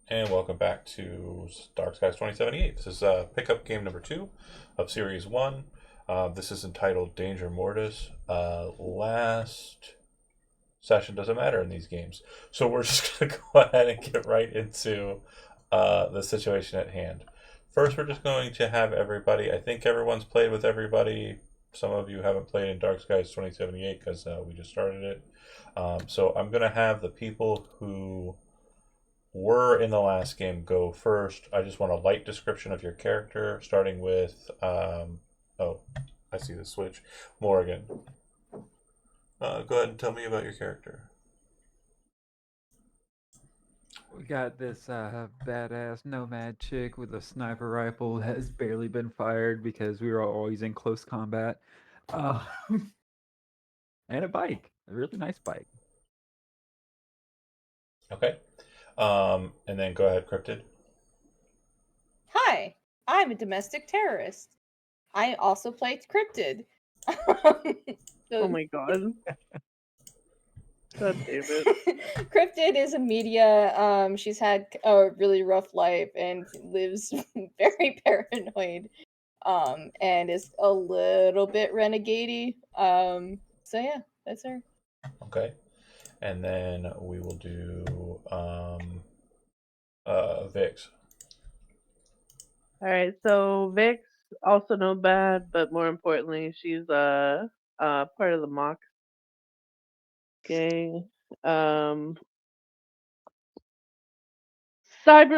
and welcome back to Dark Skies 2078. This is pickup game number 2 of Series 1. This is entitled Danger-Mortis. Last session doesn't matter in these games. So we're just going to go ahead and get right into the situation at hand. First, we're just going to have everybody, I think everyone's played with everybody. Some of you haven't played in Dark Skies 2078 because we just started it. So I'm going to have the people who were in the last game go first. I just want a light description of your character, starting with, oh, I see the switch. Morgan. Go ahead and tell me about your character. We got this badass nomad chick with a sniper rifle that has barely been fired because we were always in close combat. Uh, and a bike, a really nice bike. Okay. And then go ahead, Cryptid. Hi, I'm a domestic terrorist. I also played Cryptid. Oh my god. God damn it. Cryptid is a media. She's had a really rough life and lives very paranoid. And is a little bit renegade-y. So yeah, that's her. Okay. And then we will do Vix. Alright, so Vix, also no bad, but more importantly, she's part of the mock gang. Cyber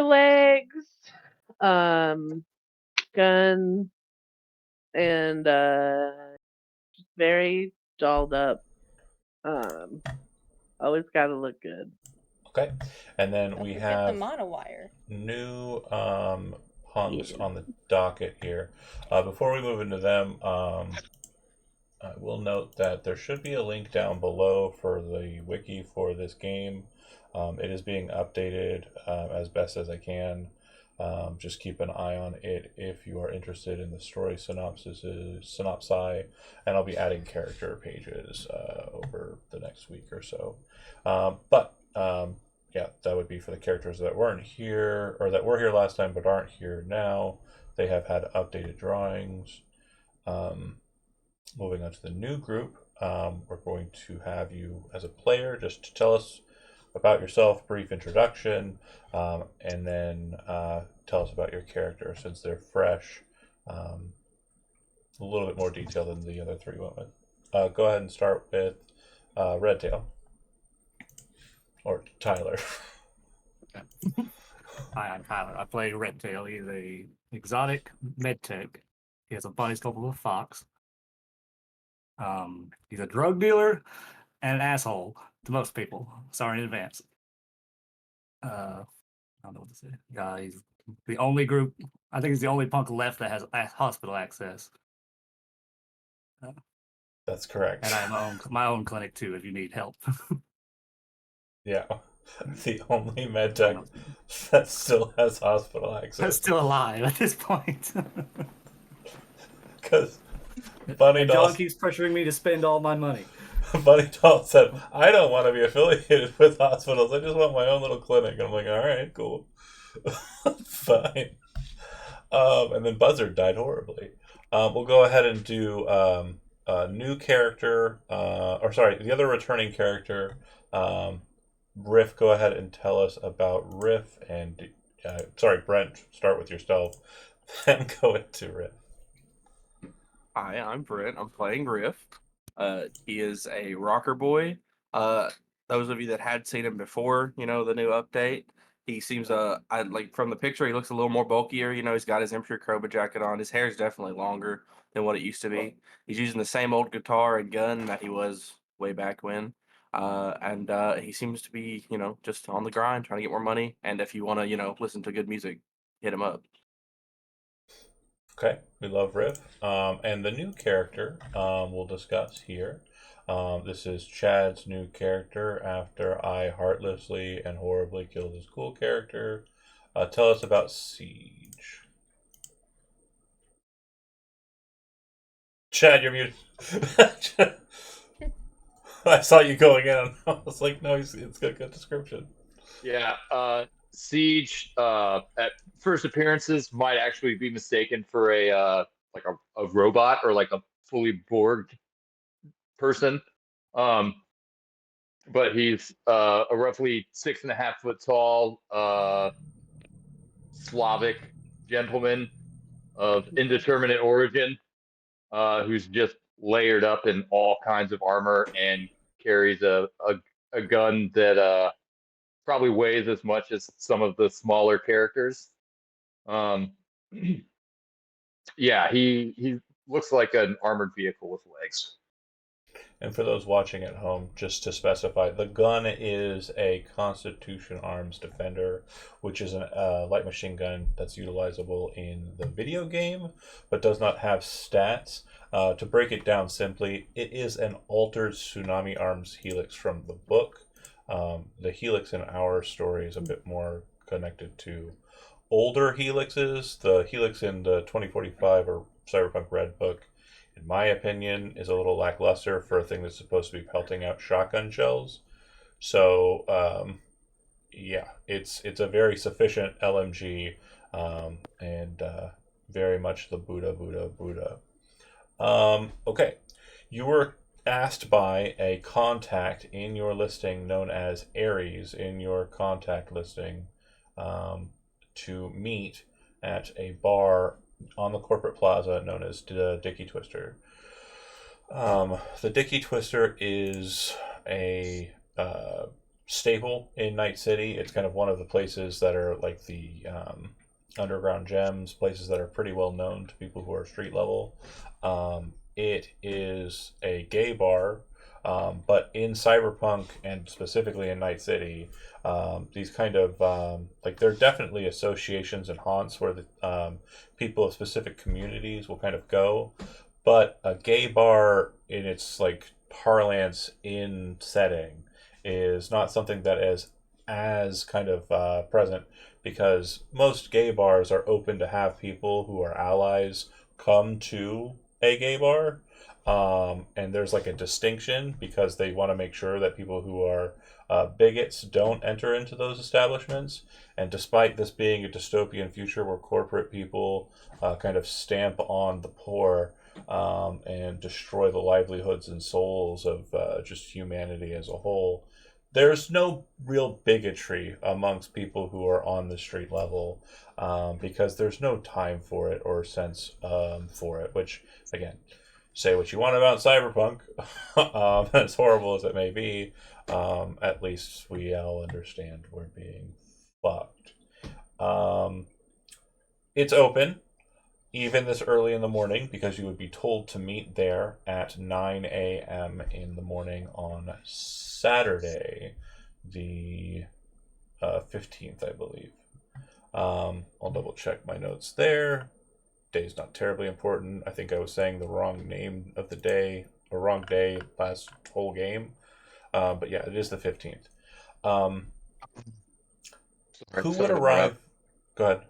legs, gun, and very dolled up. Always gotta look good. Okay. And then Don't we forget have the monowire. new punks Yeah. on the docket here. Before we move into them, I will note that there should be a link down below for the wiki for this game. It is being updated as best as I can. Just keep an eye on it if you are interested in the story synopsi, and I'll be adding character pages over the next week or so. Yeah, that would be for the characters that weren't here or that were here last time but aren't here now. They have had updated drawings. Moving on to the new group, we're going to have you as a player just tell us about yourself, brief introduction, and then tell us about your character since they're fresh. A little bit more detail than the other three went with. Go ahead and start with Redtail. Or Tyler. Hi, I'm Tyler. I play Redtail. He's a exotic medtech. He has a body sculpt of a fox. He's a drug dealer and an asshole to most people. Sorry in advance. I don't know what to say. He's the only group. I think he's the only punk left that has hospital access. That's correct. And I have my own clinic too. If you need help. Yeah, the only medtech that still has hospital access. That's still alive at this point. Because Bunny John Doll keeps pressuring me to spend all my money. Bunny Doll said, "I don't want to be affiliated with hospitals. I just want my own little clinic." And I'm like, "All right, cool, fine." And then Buzzard died horribly. We'll go ahead and do a new character, or sorry, the other returning character. Riff, go ahead and tell us about Riff and sorry, Brent, start with yourself, then go into Riff. Hi, I'm Brent. I'm playing Riff. He is a rocker boy. Those of you that had seen him before, the new update. He seems I like from the picture. He looks a little more bulkier. He's got his Emperor Cobra jacket on. His hair is definitely longer than what it used to be. He's using the same old guitar and gun that he was way back when. And he seems to be, just on the grind, trying to get more money. And if you want to, listen to good music, hit him up. Okay, we love Riff. And the new character we'll discuss here. This is Chad's new character after I heartlessly and horribly killed his cool character. Tell us about Siege. Chad, you're muted. I saw you going in. I was like, no, it's got a good description. Yeah, Siege at first appearances might actually be mistaken for a like a robot or like a fully Borg person. Um, but he's a roughly 6.5 foot tall Slavic gentleman of indeterminate origin, who's just layered up in all kinds of armor and carries a gun that probably weighs as much as some of the smaller characters. Um, yeah, he looks like an armored vehicle with legs. And for those watching at home, just to specify, the gun is a Constitution Arms Defender, which is a light machine gun that's utilizable in the video game, but does not have stats. To break it down simply, it is an altered Tsunami Arms Helix from the book. The Helix in our story is a bit more connected to older Helixes. The Helix in the 2045 or Cyberpunk Red book, in my opinion, is a little lackluster for a thing that's supposed to be pelting out shotgun shells. So, yeah, it's a very sufficient LMG, and very much the Buddha. Okay, you were asked by a contact in your listing known as Aries in your contact listing, to meet at a bar on the corporate plaza known as the Dicky Twister. The Dicky Twister is a staple in Night City. It's kind of one of the places that are like the underground gems, places that are pretty well known to people who are street level. It is a gay bar, but in Cyberpunk and specifically in Night City, these kind of like there are definitely associations and haunts where the people of specific communities will kind of go, but a gay bar in its like parlance in setting is not something that is as kind of present, because most gay bars are open to have people who are allies come to a gay bar. And there's like a distinction because they want to make sure that people who are bigots don't enter into those establishments. And despite this being a dystopian future where corporate people kind of stamp on the poor, and destroy the livelihoods and souls of just humanity as a whole, there's no real bigotry amongst people who are on the street level, because there's no time for it or sense for it, which, again, say what you want about Cyberpunk, as horrible as it may be, at least we all understand we're being fucked. It's open even this early in the morning because you would be told to meet there at 9 a.m. in the morning on Saturday, the 15th, I believe. I'll double check my notes there. Day's not terribly important. I think I was saying the wrong name of the day or wrong day last whole game. But yeah, it is the 15th. Who would arrive? Go ahead.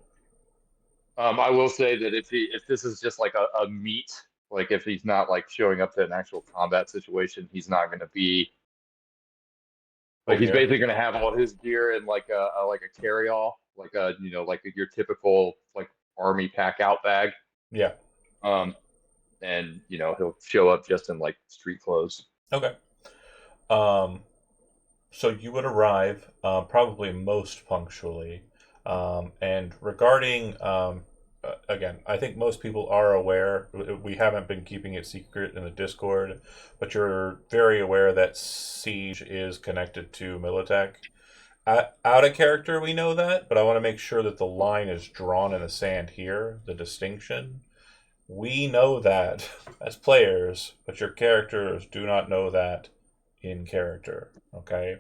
I will say that if this is just like a meet, like if he's not like showing up to an actual combat situation, he's not going to be like he's basically going to have all his gear in like a carry-all, like a like your typical like army pack out bag. Yeah. And he'll show up just in like street clothes. Okay. So you would arrive probably most punctually. And regarding, again, I think most people are aware. We haven't been keeping it secret in the Discord, but you're very aware that Siege is connected to Militech. Out of character, we know that, but I want to make sure that the line is drawn in the sand here, the distinction. We know that as players, but your characters do not know that in character. Okay,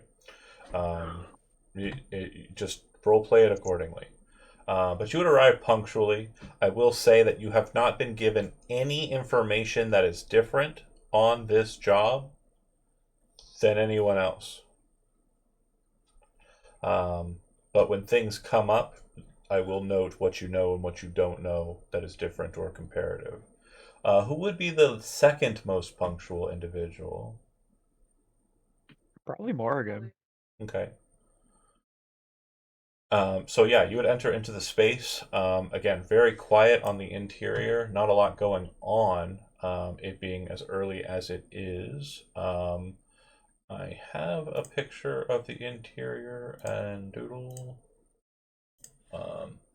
just role play it accordingly. But you would arrive punctually. I will say that you have not been given any information that is different on this job than anyone else. But when things come up, I will note what you know and what you don't know that is different or comparative. Who would be the second most punctual individual? Probably Morgan. Okay. So yeah, you would enter into the space. Again, very quiet on the interior. Not a lot going on. It being as early as it is. I have a picture of the interior and doodle.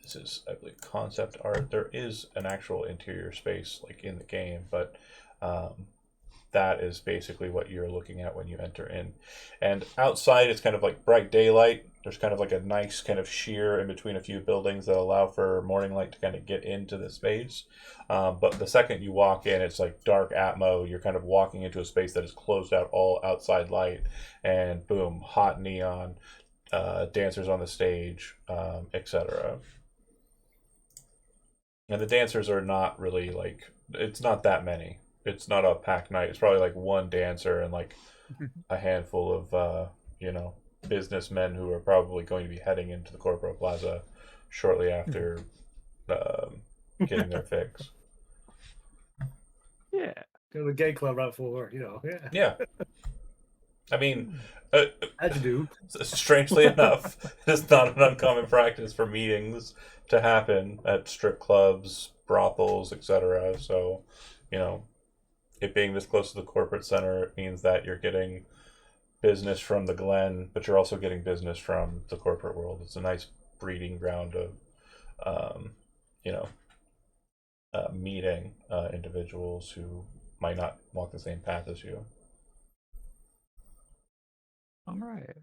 This is, I believe, concept art. There is an actual interior space like in the game, but that is basically what you're looking at when you enter in. And outside, it's kind of like bright daylight. There's kind of like a nice kind of sheer in between a few buildings that allow for morning light to kind of get into the space. But the second you walk in, it's like dark atmo. You're kind of walking into a space that is closed out all outside light, and boom, hot neon, dancers on the stage, etc. And the dancers are not really like, it's not that many. It's not a packed night. It's probably like one dancer and like a handful of businessmen who are probably going to be heading into the Corporate Plaza shortly after getting their fix. Yeah. Go to the gay club right before, yeah. Yeah. I mean, As you do. strangely enough, it is not an uncommon practice for meetings to happen at strip clubs, brothels, etc. So, it being this close to the corporate center means that you're getting business from the Glen, but you're also getting business from the corporate world. It's a nice breeding ground of, meeting individuals who might not walk the same path as you. All right.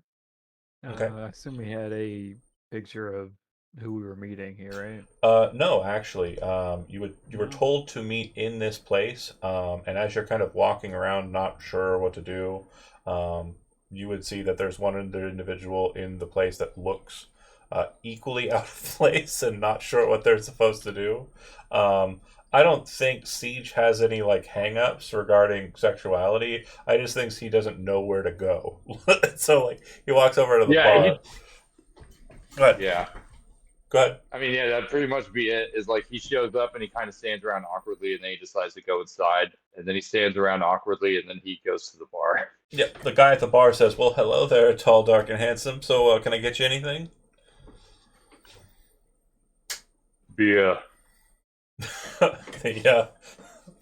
Okay. I assume we had a picture of who we were meeting here, right? No, actually, you were told to meet in this place, and as you're kind of walking around, not sure what to do, you would see that there's one other individual in the place that looks equally out of place and not sure what they're supposed to do. I don't think Siege has any like hang-ups regarding sexuality. I just think he doesn't know where to go. So like he walks over to the bar. Go ahead. Yeah. Go ahead. I mean, yeah, that'd pretty much be it. Is like he shows up and he kind of stands around awkwardly, and then he decides to go inside, and then he stands around awkwardly, and then he goes to the bar. Yeah, the guy at the bar says, "Well, hello there, tall, dark, and handsome. So, can I get you anything?" Beer. He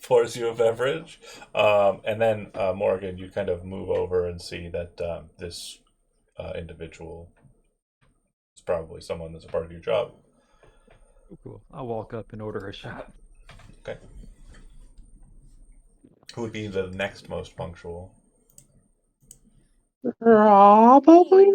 pours you a beverage, and then Morgan, you kind of move over and see that this individual is probably someone that's a part of your job. Cool. I'll walk up and order a shot. Okay. Who would be the next most punctual? Probably.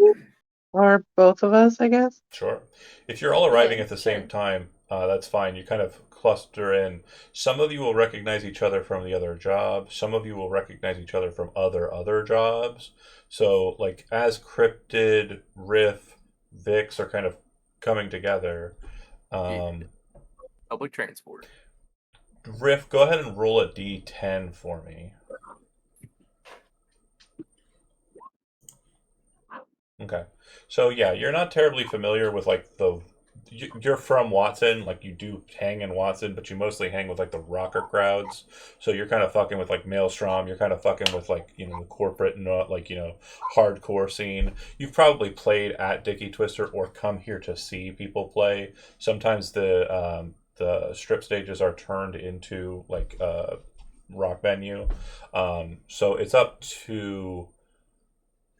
Or both of us, I guess. Sure. If you're all arriving Yeah, at the sure. same time, that's fine. You kind of cluster in. Some of you will recognize each other from the other job. Some of you will recognize each other from other jobs. So, like, as Cryptid, Riff, Vix are kind of coming together. Public transport. Riff, go ahead and roll a d10 for me. Okay. So yeah, you're not terribly familiar with like you're from Watson, like you do hang in Watson, but you mostly hang with like the rocker crowds. So you're kind of fucking with like Maelstrom, you're kind of fucking with like, the corporate and like, hardcore scene. You've probably played at Dicky Twister or come here to see people play. Sometimes the strip stages are turned into like a rock venue. So it's up to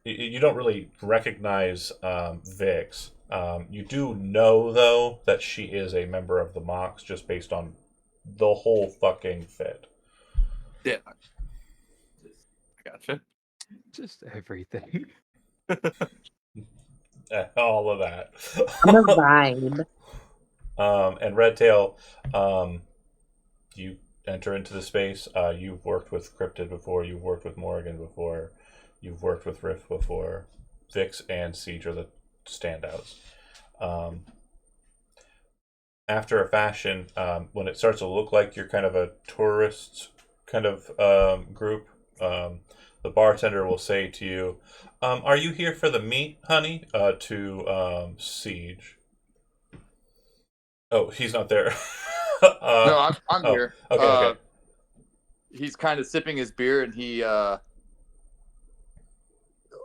you don't really recognize Vix. You do know, though, that she is a member of the Mox just based on the whole fucking fit. Yeah. I gotcha. Just everything. All of that. The vibe. And Redtail, you enter into the space. You've worked with Cryptid before. You've worked with Morgan before. You've worked with Riff before. Vix and Siege are the standouts. After a fashion, when it starts to look like you're kind of a tourist kind of group, the bartender will say to you, "Are you here for the meat, honey?" To Siege. Oh, he's not there. No, I'm here. Okay. He's kind of sipping his beer, and he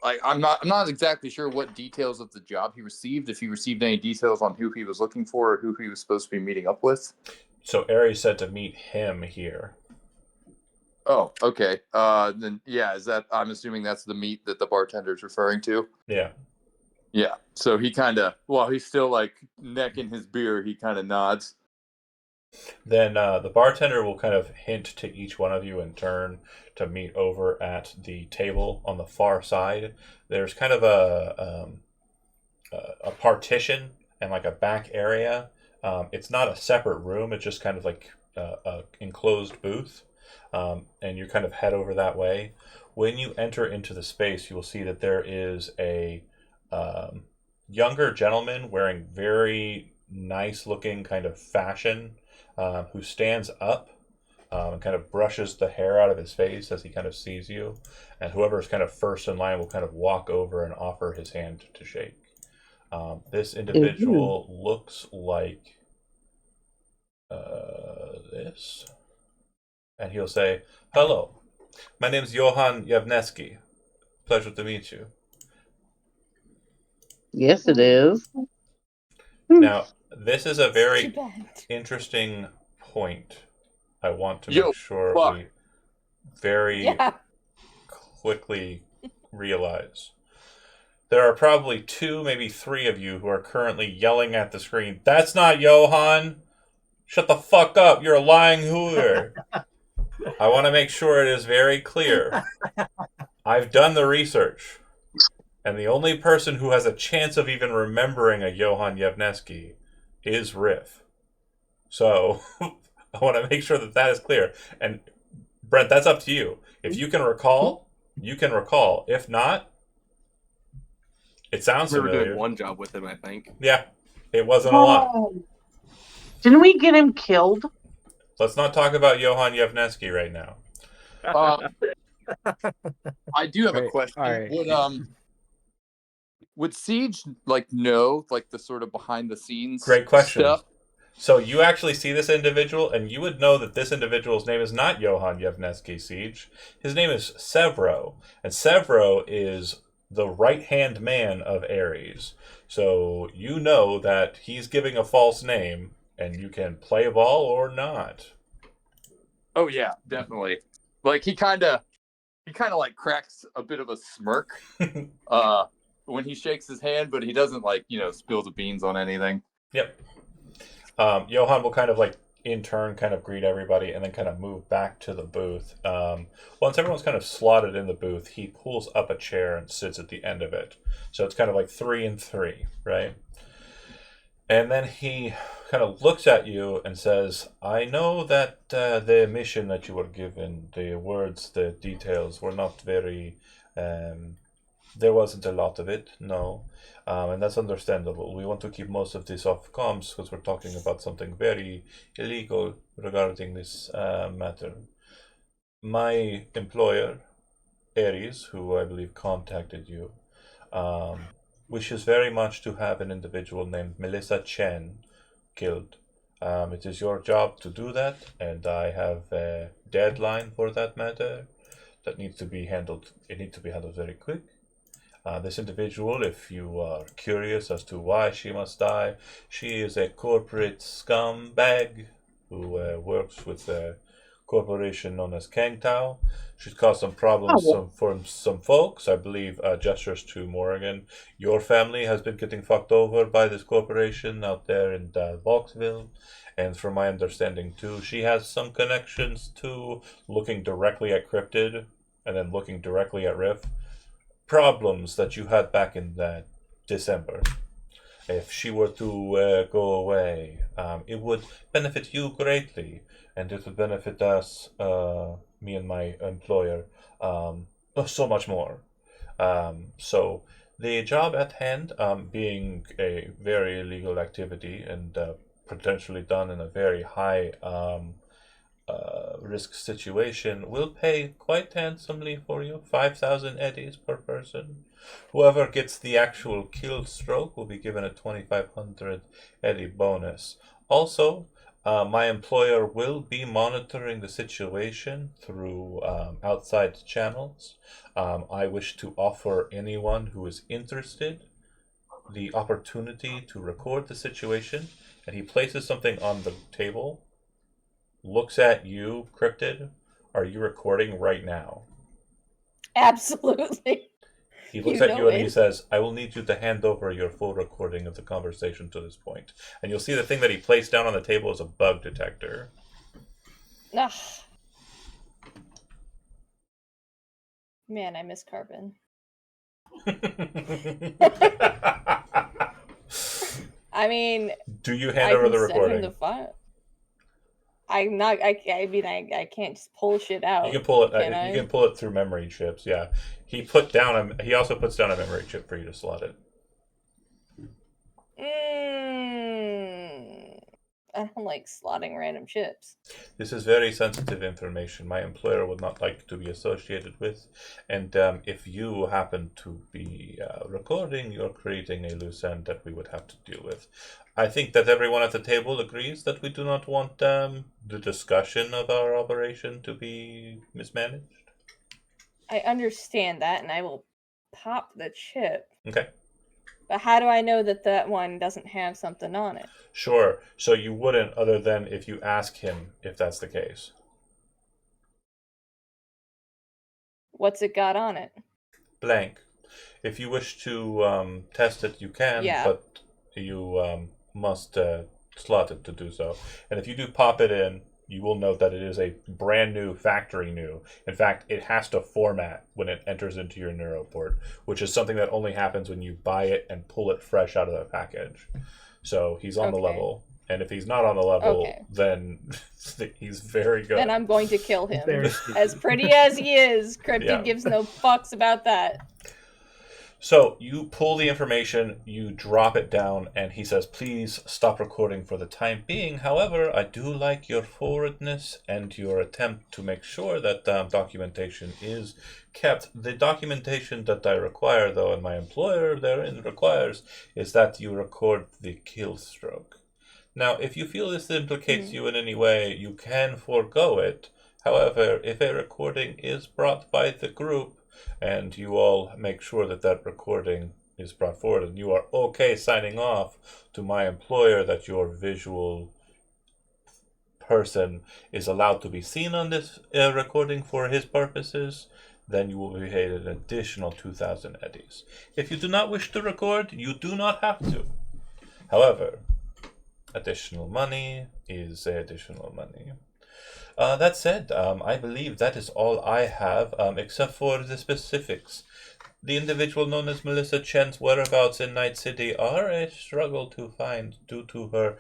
I'm not exactly sure what details of the job he received. If he received any details on who he was looking for or who he was supposed to be meeting up with. So Ares said to meet him here. Oh, okay. Then yeah, I'm assuming that's the meet that the bartender's referring to. Yeah. Yeah. So he kind of, while he's still like necking his beer, he kind of nods. Then the bartender will kind of hint to each one of you in turn to meet over at the table on the far side. There's kind of a partition and like a back area. It's not a separate room. It's just kind of like a enclosed booth. And you kind of head over that way. When you enter into the space, you will see that there is a younger gentleman wearing very nice looking kind of fashion who stands up and kind of brushes the hair out of his face as he kind of sees you. And whoever is kind of first in line will kind of walk over and offer his hand to shake. This individual looks like this. And he'll say, "Hello, my name's Johann Yevnesky. Pleasure to meet you." Yes, it is. Now, this is a Too very bad. interesting point. I want to Yo, make sure fuck. we very Yeah. quickly realize. There are probably 2, maybe 3 of you who are currently yelling at the screen, "That's not Johann! Shut the fuck up, you're a lying hooer!" I want to make sure it is very clear. I've done the research, and the only person who has a chance of even remembering a Johann Yevnesky is Riff. So, I want to make sure that that is clear. And, Brent, that's up to you. If you can recall, you can recall. If not, it sounds We were familiar. doing one job with him, I think. Yeah, it wasn't a lot. Didn't we get him killed? Let's not talk about Johann Yevnesky right now. I do have a Right, question. alright. Would Siege know the sort of behind the scenes Great question. stuff? So you actually see this individual, and you would know that this individual's name is not Johann Yevnesky, Siege. His name is Severo, and Severo is the right-hand man of Ares. So you know that he's giving a false name, and you can play ball or not. Oh yeah, definitely. He kind of cracks a bit of a smirk when he shakes his hand, but he doesn't spill the beans on anything. Yep. Johann will kind of in turn kind of greet everybody and then kind of move back to the booth. Once everyone's kind of slotted in the booth, he pulls up a chair and sits at the end of it. So it's kind of like 3 and 3, right? And then he kind of looks at you and says, "I know that the mission that you were given, the words, the details were not very... there wasn't a lot of it, no. And that's understandable. We want to keep most of this off comms because we're talking about something very illegal regarding this matter. My employer, Ares, who I believe contacted you, wishes very much to have an individual named Melissa Chen killed. It is your job to do that, and I have a deadline for that matter that needs to be handled. It needs to be handled very quick. This individual, if you are curious as to why she must die, she is a corporate scumbag who works with a corporation known as Kangtao. She's caused some problems for some folks. I believe, gestures to Morrigan, your family has been getting fucked over by this corporation out there in Vauxville. And from my understanding, too, she has some connections to, looking directly at Cryptid and then looking directly at Riff, problems that you had back in December. If she were to go away, it would benefit you greatly, and it would benefit us, me and my employer, so much more. So the job at hand, being a very illegal activity and potentially done in a very high risk situation, will pay quite handsomely for you, 5,000 eddies per person. Whoever gets the actual kill stroke will be given a 2,500 eddy bonus. Also, My employer will be monitoring the situation through outside channels. I wish to offer anyone who is interested the opportunity to record the situation. And he places something on the table, looks at you, Cryptid. Are you recording right now? Absolutely. He looks You at know you and he it. says, I will need you to hand over your full recording of the conversation to this point. And you'll see the thing that he placed down on the table is a bug detector. Ugh. Man, I miss Carbon. I mean, Do you hand I over can the send him recording? the file. I'm not. I mean, I can't just pull shit out. You can pull it. Can You I? can pull it through memory chips. Yeah, he put down a. He also puts down a memory chip for you to slot it. I don't like slotting random chips. This is very sensitive information. My employer would not like to be associated with, and if you happen to be recording, you're creating a loose end that we would have to deal with. I think that everyone at the table agrees that we do not want the discussion of our operation to be mismanaged. I understand that, and I will pop the chip. Okay. But how do I know that that one doesn't have something on it? Sure. So you wouldn't, other than if you ask him if that's the case. What's it got on it? Blank. If you wish to test it, you can, Yeah. but you must slot it to do so. And if you do pop it in, you will note that it is a brand new, factory new. In fact, it has to format when it enters into your NeuroPort, which is something that only happens when you buy it and pull it fresh out of the package. So he's on the Okay. level. And if he's not on the level, Okay. then he's very good. Then I'm going to kill him. Very As pretty as he is, Cryptid Yeah. gives no fucks about that. So you pull the information, you drop it down, and he says, please stop recording for the time being. However, I do like your forwardness and your attempt to make sure that documentation is kept. The documentation that I require, though, and my employer therein requires, is that you record the kill stroke. Now, if you feel this implicates you in any way, you can forego it. However, if a recording is brought by the group, and you all make sure that that recording is brought forward, and you are okay signing off to my employer that your visual person is allowed to be seen on this recording for his purposes, then you will be paid an additional 2,000 eddies. If you do not wish to record, you do not have to. However, additional money is additional money. That said, I believe that is all I have, except for the specifics. The individual known as Melissa Chen's whereabouts in Night City are a struggle to find due to her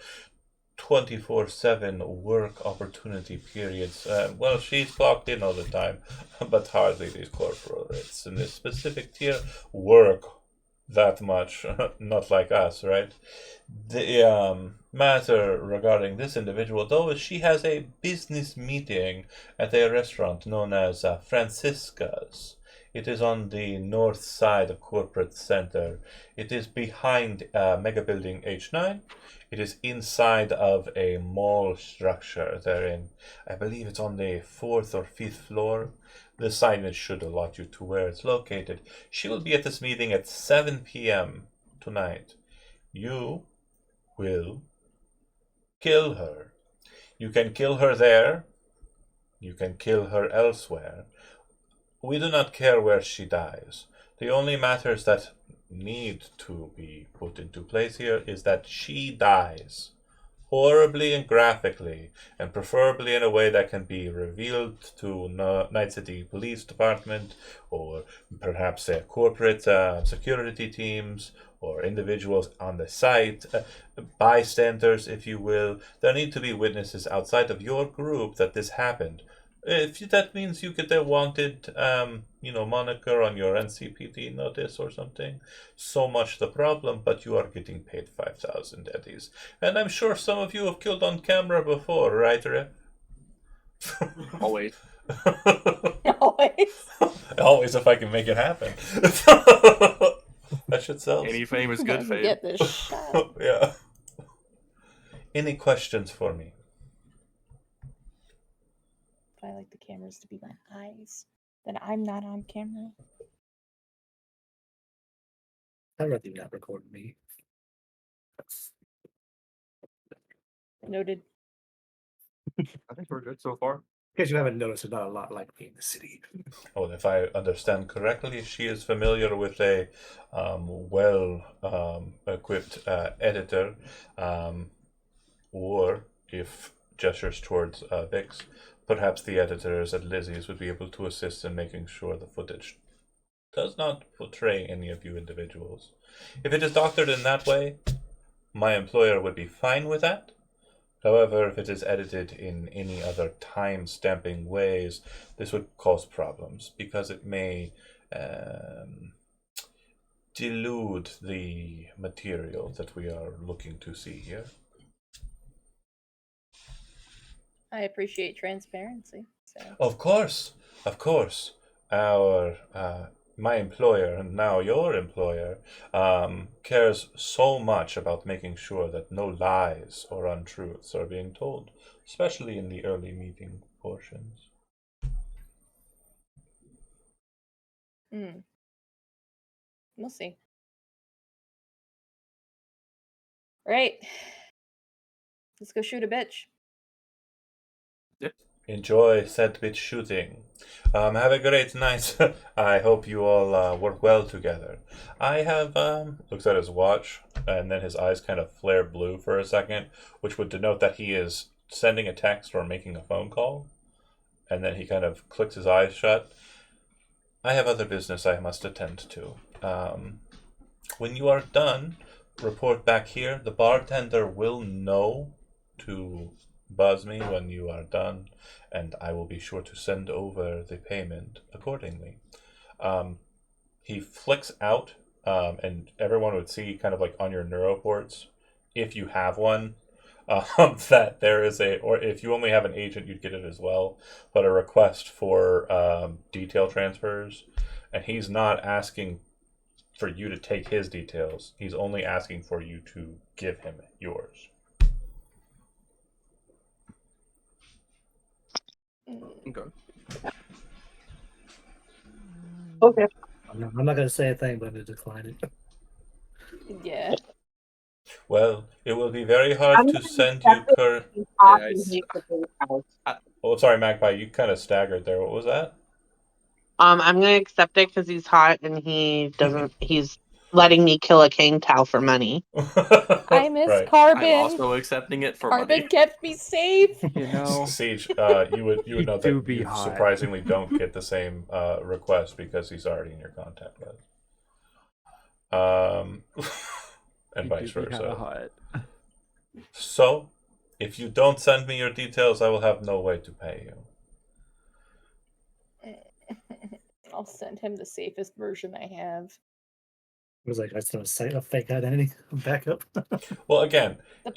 24/7 work opportunity periods. Well, she's clocked in all the time, but hardly these corporates in this specific tier work that much. Not like us, right? The matter regarding this individual, though, is she has a business meeting at a restaurant known as Francisca's. It is on the north side of Corporate Center. It is behind Mega Building H9. It is inside of a mall structure. Therein, I believe it's on the 4th or 5th floor. The signage should allot you to where it's located. She will be at this meeting at 7 p.m. tonight. You will kill her. You can kill her there. You can kill her elsewhere. We do not care where she dies. The only matters that need to be put into place here is that she dies horribly and graphically, and preferably in a way that can be revealed to Night City Police Department, or perhaps corporate security teams, or individuals on the site, bystanders, if you will. There need to be witnesses outside of your group that this happened. If that means you get a wanted, moniker on your NCPD notice or something, so much the problem, but you are getting paid 5,000 eddies. And I'm sure some of you have killed on camera before, right, Riff? Always. Always. Always, if I can make it happen. That shit sells. Any fame is good fame. Get this shot. Yeah. Any questions for me? cameras to be my eyes, then I'm not on camera. I'd rather you not record me. That's... Noted. I think we're good so far. In case you haven't noticed, there's not a lot like me in the city. Well, if I understand correctly, she is familiar with a well-equipped editor, or if gestures towards Vix, perhaps the editors at Lizzie's would be able to assist in making sure the footage does not portray any of you individuals. If it is doctored in that way, my employer would be fine with that. However, if it is edited in any other time-stamping ways, this would cause problems because it may delude the material that we are looking to see here. I appreciate transparency. So. Of course. Our my employer, and now your employer, cares so much about making sure that no lies or untruths are being told, especially in the early meeting portions. We'll see. Right. Let's go shoot a bitch. Enjoy said bitch shooting. Have a great night. I hope you all work well together. I have, looks at his watch, and then his eyes kind of flare blue for a second, which would denote that he is sending a text or making a phone call. And then he kind of clicks his eyes shut. I have other business I must attend to. When you are done, report back here. The bartender will know to buzz me when you are done, and I will be sure to send over the payment accordingly. He flicks out, and everyone would see kind of like on your neuroports, if you have one, that there is or if you only have an agent, you'd get it as well, but a request for detail transfers, and he's not asking for you to take his details. He's only asking for you to give him yours. Okay. Okay. I'm not going to say a thing, but I'm going to decline it. Yeah. Well, it will be very hard to send you Oh, sorry, Magpie, you kind of staggered there. What was that? I'm gonna accept it because he's hot and he doesn't. He's letting me kill a king Tao for money. I miss Right. Carbon. I'm also accepting it for Carbon money. kept me safe. You know, Siege, you would You know do that be you hot. surprisingly don't get the same request because he's already in your contact list. And you vice do be kinda versa. hot. So, if you don't send me your details, I will have no way to pay you. I'll send him the safest version I have. It was like, I just want to say a fake identity backup. Well, again, The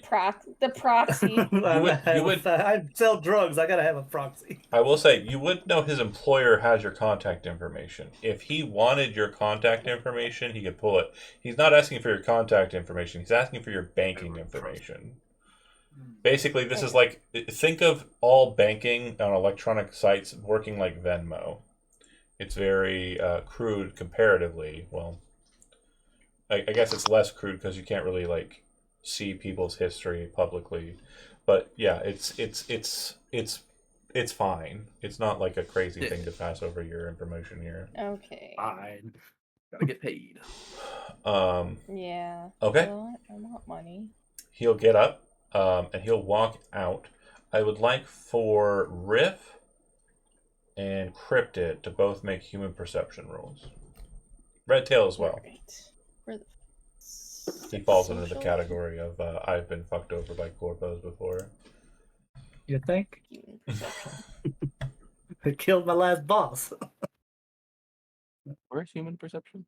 proxy. I sell drugs. I gotta have a proxy. I will say, you would know his employer has your contact information. If he wanted your contact information, he could pull it. He's not asking for your contact information. He's asking for your banking information. Basically, this is like, think of all banking on electronic sites working like Venmo. It's very crude comparatively. Well, I guess it's less crude because you can't really like see people's history publicly. But yeah, it's fine. It's not like a crazy thing to pass over your information here. Okay. Fine. Gotta get paid. Yeah. Okay. Well, I want money. He'll get up, and he'll walk out. I would like for Riff and Cryptid to both make human perception rolls. Red Tail as well. Right. Where the He falls into the social? category of I've been fucked over by corpos before. You think? Human perception. It killed my last boss. Where's human perception?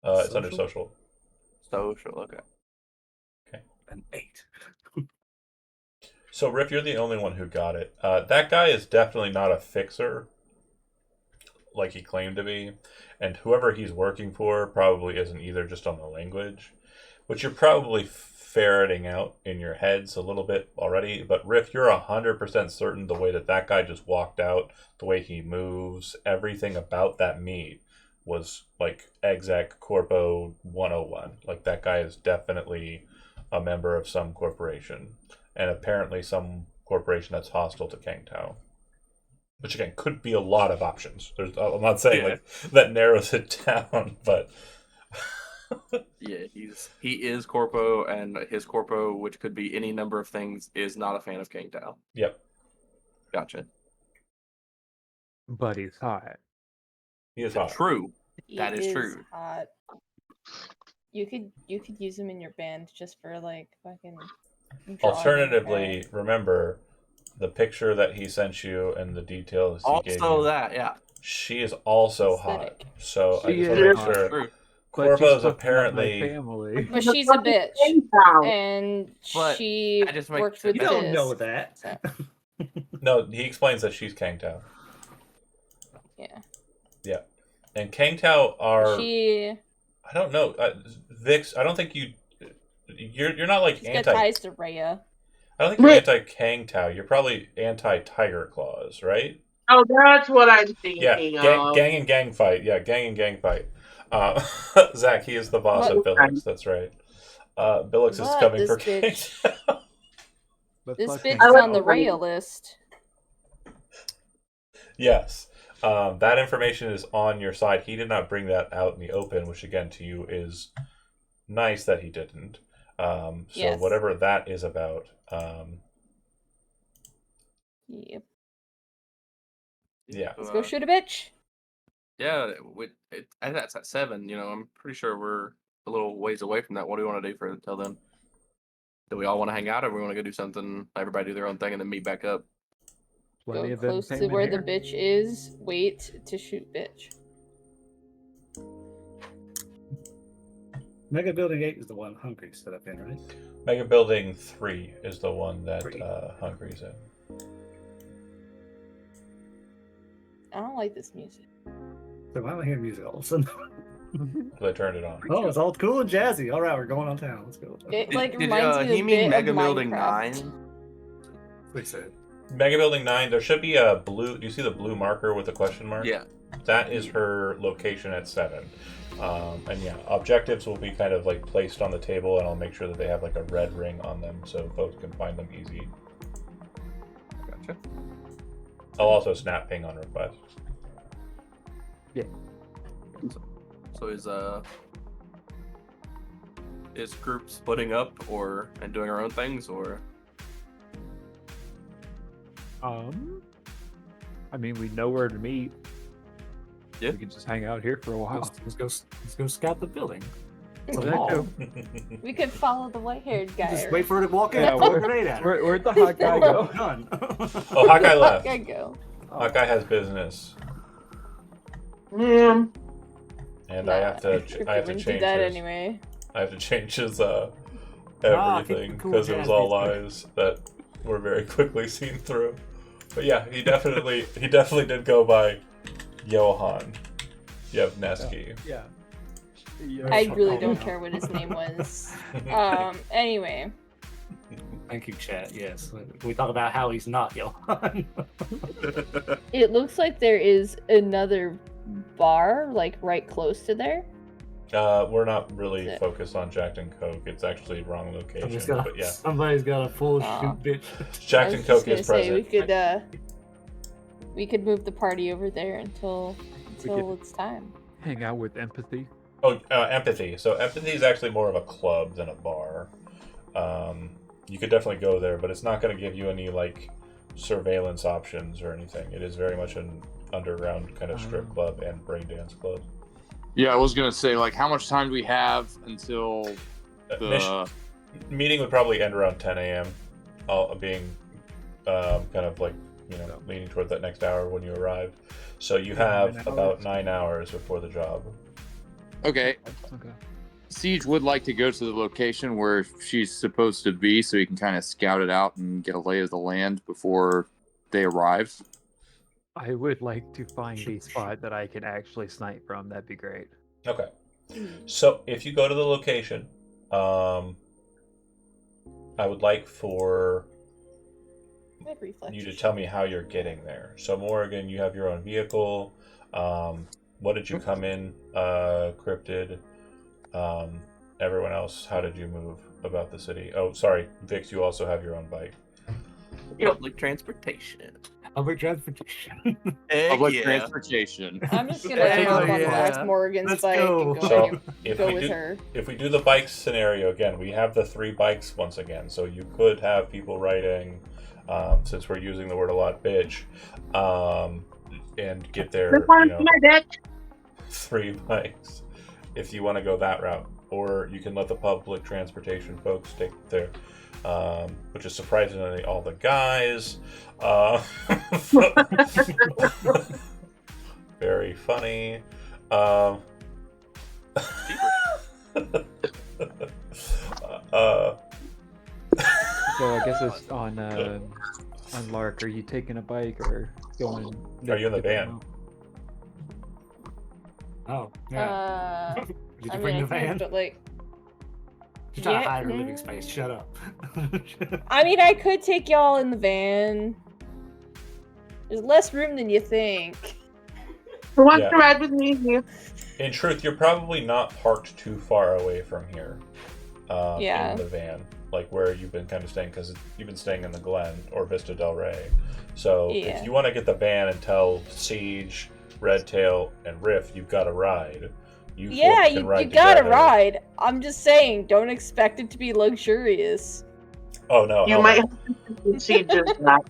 It's under social. Social, okay. An 8. So, Riff, you're the only one who got it. That guy is definitely not a fixer like he claimed to be. And whoever he's working for probably isn't either, just on the language. Which you're probably ferreting out in your heads a little bit already. But Riff, you're 100% certain the way that guy just walked out, the way he moves, everything about that meet was like Exec Corpo 101. Like that guy is definitely a member of some corporation, and apparently some corporation that's hostile to Kang Tao. Which again could be a lot of options. I'm not saying like that narrows it down, but Yeah, he is Corpo, and his Corpo, which could be any number of things, is not a fan of King Tao. Yep. Gotcha. But he's hot. He is hot. True. He That is true. Hot. You could use him in your band just for like fucking. drawing Alternatively, and- remember the picture that he sent you and the details he gave Also, you. that yeah. She is also Aesthetic. hot. So I She just is want to make hot. sure. True. But she's Corpo's fucking up my apparently. family. But she's a bitch, and But she I just make worked sure with You that- don't know Fisk, that. so, No, he explains that she's Kang Tao. yeah. Yeah. And Kang Tao are. She. I don't know. Vix, I don't think you're not like She's got anti. ties to Rhea. I don't think you're anti Kang Tao. You're probably anti Tiger Claws, right? Oh, that's what I'm thinking Yeah, of. gang and gang fight. Yeah, gang and gang fight. Zach, he is the boss What? of Billix. That's right. Billix is But coming this for Kang bitch- Tao. But This fuck bitch him. is on the Rhea list. Yes. That information is on your side. He did not bring that out in the open, which again to you is nice that he didn't. So Yes. whatever that is about. Yep. Yeah. Let's go shoot a bitch. Yeah, that's at 7. You know, I'm pretty sure we're a little ways away from that. What do we want to do for until then? Do we all want to hang out, or we want to go do something? Everybody do their own thing, and then meet back up. Plenty Go of them close came to in where here. the bitch is. Wait to shoot bitch. Mega Building 8 is the one Hungry set up in, right? Mega Building 3 is the one that Three. Hungry's in. I don't like this music. So why am I hearing music all of a sudden? They turned it on. Oh, it's all cool and jazzy. All right, we're going on town. Let's go. It like Did reminds me he a mean bit Mega of Building Minecraft. 9? Please say it. Mega Building 9, there should be a blue. Do you see the blue marker with the question mark? Yeah. That is her location at 7. And yeah, objectives will be kind of like placed on the table, and I'll make sure that they have like a red ring on them so folks can find them easy. Gotcha. I'll also snap ping on request. So is group splitting up and doing our own things, or I mean, we know where to meet. Yeah. We can just hang out here for a while. Let's go scout the building. It's a Yeah, mall. go. We could follow the white-haired guy. Just wait for her to walk in. Yeah, Throw a grenade at her. Where'd the hot guy go? Done. Oh, Hawkeye left. I go. Hawkeye has business, Yeah. and I have to Wouldn't do change that his. anyway. I have to change his keep the everything cool because it was jazz all beats lies that were very quickly seen through. But yeah, he definitely did go by Johan Yevnesky. Yeah. I really don't care what his name was. Anyway, Thank you, chat. Yes, we talk about how he's not Johan. it looks like there is another bar like right close to there. We're not really Yeah. focused on Jacked and Coke. It's actually wrong location. But yeah, Somebody's got a full shoot bitch. Jacked I and was just Coke gonna is say present. we could move the party over there until could- it's time. Hang out with empathy. Oh, Empathy. So Empathy is actually more of a club than a bar. You could definitely go there, but it's not going to give you any like surveillance options or anything. It is very much an underground kind of strip club and brain dance club. Yeah, I was gonna say, like, how much time do we have until the? Meeting would probably end around 10 a.m. Being kind of like, leaning toward that next hour when you arrive. So you have 9 about hours. 9 hours before the job. Okay, Okay. Siege would like to go to the location where she's supposed to be, so he can kind of scout it out and get a lay of the land before they arrive. I would like to find a spot that I can actually snipe from. That'd be great. Okay. So if you go to the location, I would like for I have reflex. you to tell me how you're getting there. So Morgan, you have your own vehicle. What did you come in, Cryptid? Everyone else, how did you move about the city? Oh, sorry, Vix, you also have your own bike. Public transportation. Public transportation. Heck Public yeah. transportation. I'm just gonna Hell hop on the yeah. back of Morgan's Let's bike go. and go, So if go we with do, her. if we do the bike scenario again, we have the 3 bikes once again. So you could have people riding, since we're using the word a lot, bitch, and get there, you know, 3 bikes if you want to go that route. Or you can let the public transportation folks take there, which is surprisingly all the guys. Very funny. So I guess it's on Lark. Are you taking a bike or going? Are you in the van? Oh, yeah. Did you I bring mean, the I could, van? but like, She's trying to yeah, hide her living space. Shut up. I mean, I could take y'all in the van. There's less room than you think. Who wants Yeah. to ride with me? In truth, you're probably not parked too far away from here. Yeah. In the van, like where you've been kind of staying, because you've been staying in the Glen or Vista Del Rey. So Yeah. if you want to get the van and tell Siege, Redtail, and Riff you've got to ride, you Yeah, folks can you ride gotta together. ride. I'm just saying, don't expect it to be luxurious. Oh no, You hell might no. have to see just that.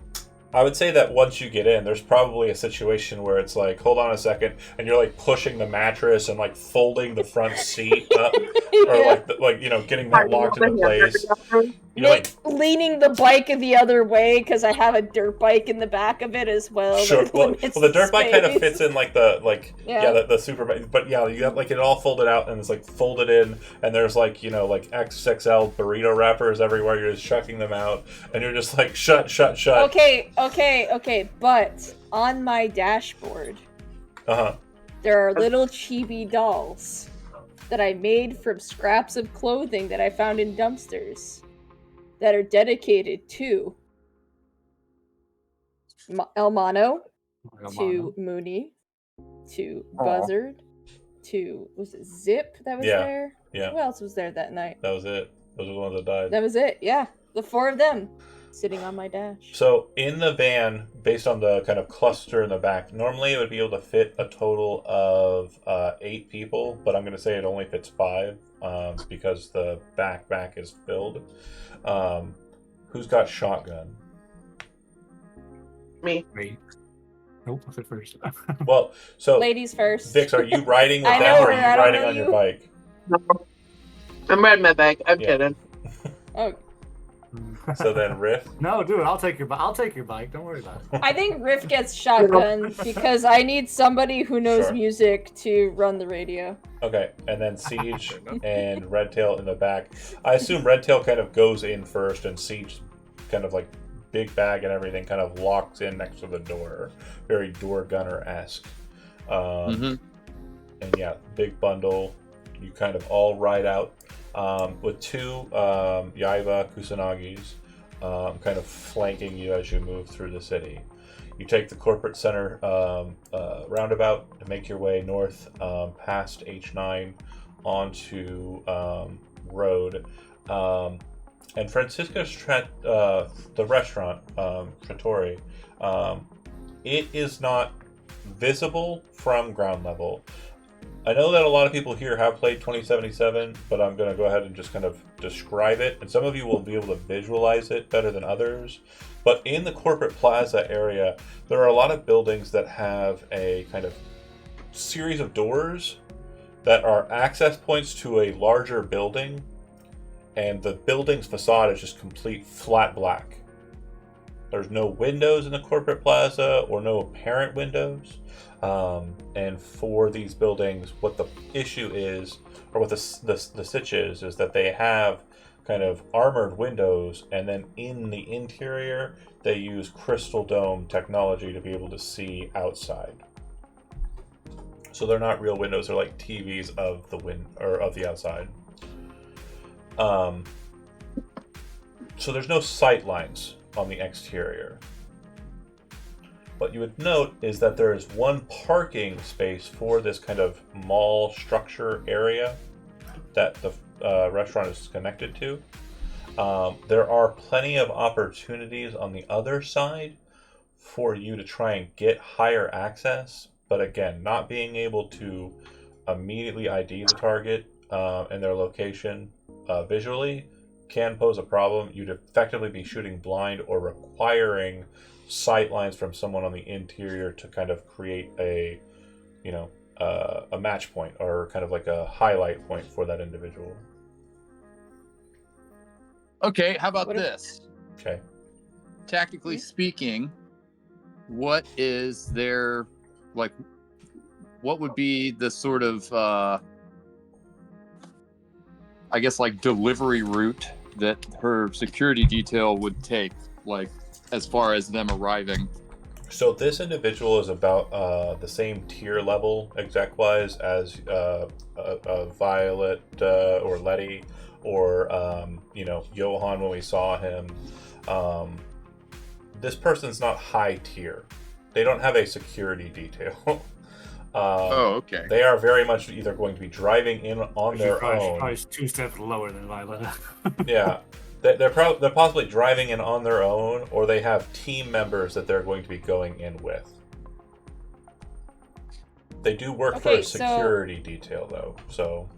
I would say that once you get in, there's probably a situation where it's like, hold on a second, and you're like pushing the mattress and like folding the front seat up, or Yeah. like you know, getting that locked into place. You're like, leaning the bike the other way because I have a dirt bike in the back of it as well. sure. that Well, limits the dirt bike kind of space. fits in like the super bike, but yeah, you have like it all folded out and it's like folded in, and there's like, you know, like XXL burrito wrappers everywhere. You're just chucking them out, and you're just like shut. Okay, but on my dashboard, there are little chibi dolls that I made from scraps of clothing that I found in dumpsters that are dedicated to Elmano, to Mooney, to Buzzard, to, was it Zip that was there? Yeah. Who else was there that night? That was it. Those were the ones that died. That was it, yeah. The 4 of them sitting on my dash. So in the van, based on the kind of cluster in the back, normally it would be able to fit a total of 8 people, but I'm going to say it only fits 5 because the back is filled. Who's got shotgun? Me. Nope, I said first. Well, so Ladies first. Vix, are you riding with I them know or are her, you I don't riding know on your you. bike? No. I'm riding my bike. I'm Yeah. kidding. Oh, So then Riff? No, dude, I'll take your bike. Don't worry about it. I think Riff gets shotgun because I need somebody who knows Sure. music to run the radio. Okay, and then Siege and Redtail in the back. I assume Redtail kind of goes in first and Siege kind of like big bag and everything kind of locks in next to the door. Very door gunner-esque. And yeah, big bundle. You kind of all ride out with 2 Yaiba Kusanagis kind of flanking you as you move through the city. You take the corporate center roundabout to make your way north past H9 onto Road. And Francisco's the restaurant, Trattori, it is not visible from ground level. I know that a lot of people here have played 2077, but I'm going to go ahead and just kind of describe it. And some of you will be able to visualize it better than others. But in the corporate plaza area, there are a lot of buildings that have a kind of series of doors that are access points to a larger building. And the building's facade is just complete flat black. There's no windows in the corporate plaza or no apparent windows. And for these buildings, what the issue is, or what the sitch is that they have kind of armored windows, and then in the interior, they use crystal dome technology to be able to see outside. So they're not real windows; they're like TVs of the of the outside. So there's no sight lines on the exterior. What you would note is that there is one parking space for this kind of mall structure area that the restaurant is connected to. There are plenty of opportunities on the other side for you to try and get higher access, but again, not being able to immediately ID the target and their location visually can pose a problem. You'd effectively be shooting blind or requiring sight lines from someone on the interior to kind of create a, a match point or kind of like a highlight point for that individual. Okay, how about What if- this? Okay. Tactically speaking, what is their, like, what would be the sort of, I guess, like, delivery route that her security detail would take, like, as far as them arriving? So this individual is about the same tier level exec-wise as Violet or Letty or Johan when we saw him. This person's not high tier. They don't have a security detail. Okay. They are very much either going to be driving in on their own. Probably 2 steps lower than Violet. Yeah. They're possibly driving in on their own, or they have team members that they're going to be going in with. They do work for a security detail, though. So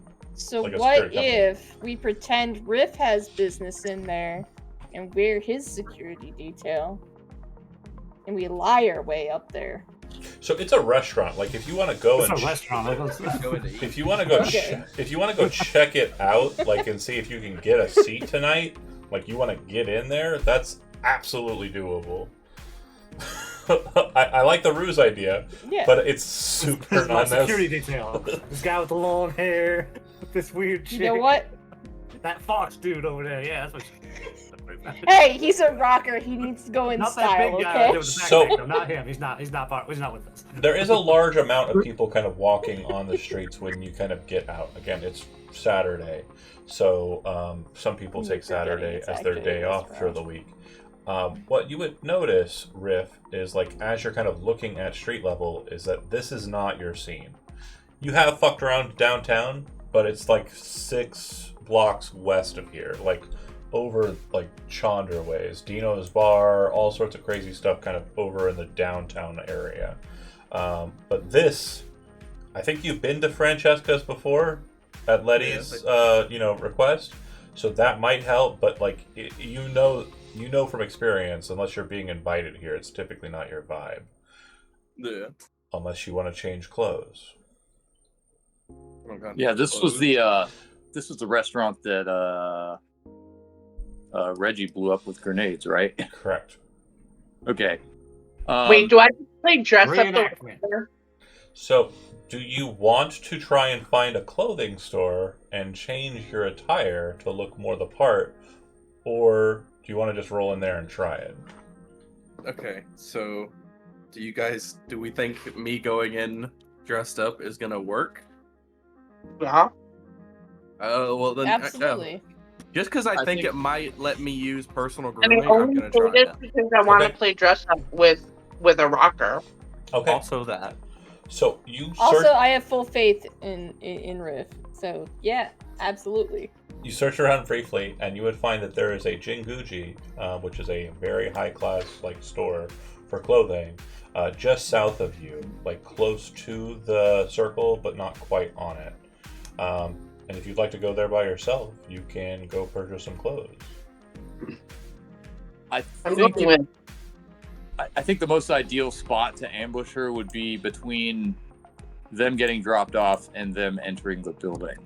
like what if we pretend Riff has business in there, and we're his security detail, and we lie our way up there? So it's a restaurant. Like if you want to go It's a restaurant. if you want to go, if you want to go check it out, like and see if you can get a seat tonight, like you want to get in there, that's absolutely doable. I like the ruse idea, but it's super my security detail. This guy with the long hair, this weird chick. You know what? That Fox dude over there. Yeah, that's what. Hey, he's a rocker. He needs to go in Not style, that big guy okay? with the backpack, though. Not him. He's not with us. There is a large amount of people kind of walking on the streets when you kind of get out. Again, it's Saturday, so some people take Saturday as their day off for the week. What you would notice, Riff, is like as you're kind of looking at street level, is that this is not your scene. You have fucked around downtown, but it's like 6 blocks west of here, like over like Chandra ways, Dino's bar, all sorts of crazy stuff kind of over in the downtown area. But this, I think you've been to Francesca's before at Letty's request, so that might help, but like you know from experience, unless you're being invited here, it's typically not your vibe. Yeah. Unless you want to change clothes. Yeah, this was the restaurant that Reggie blew up with grenades, right? Correct. Okay. Wait, do I play dress up the So, do you want to try and find a clothing store and change your attire to look more the part, or do you want to just roll in there and try it? Okay, so do we think me going in dressed up is gonna work? Yeah. Well then, Absolutely. Just because I think it might let me use personal I grooming, mean, I'm only gonna do try this that. because I want to play dress up with a rocker. Okay. Also that. So you Also, I have full faith in Riff. So yeah, absolutely. You search around briefly, and you would find that there is a Jinguji, which is a very high-class store for clothing, just south of you, like close to the circle, but not quite on it. And if you'd like to go there by yourself, you can go purchase some clothes. I think the most ideal spot to ambush her would be between them getting dropped off and them entering the building.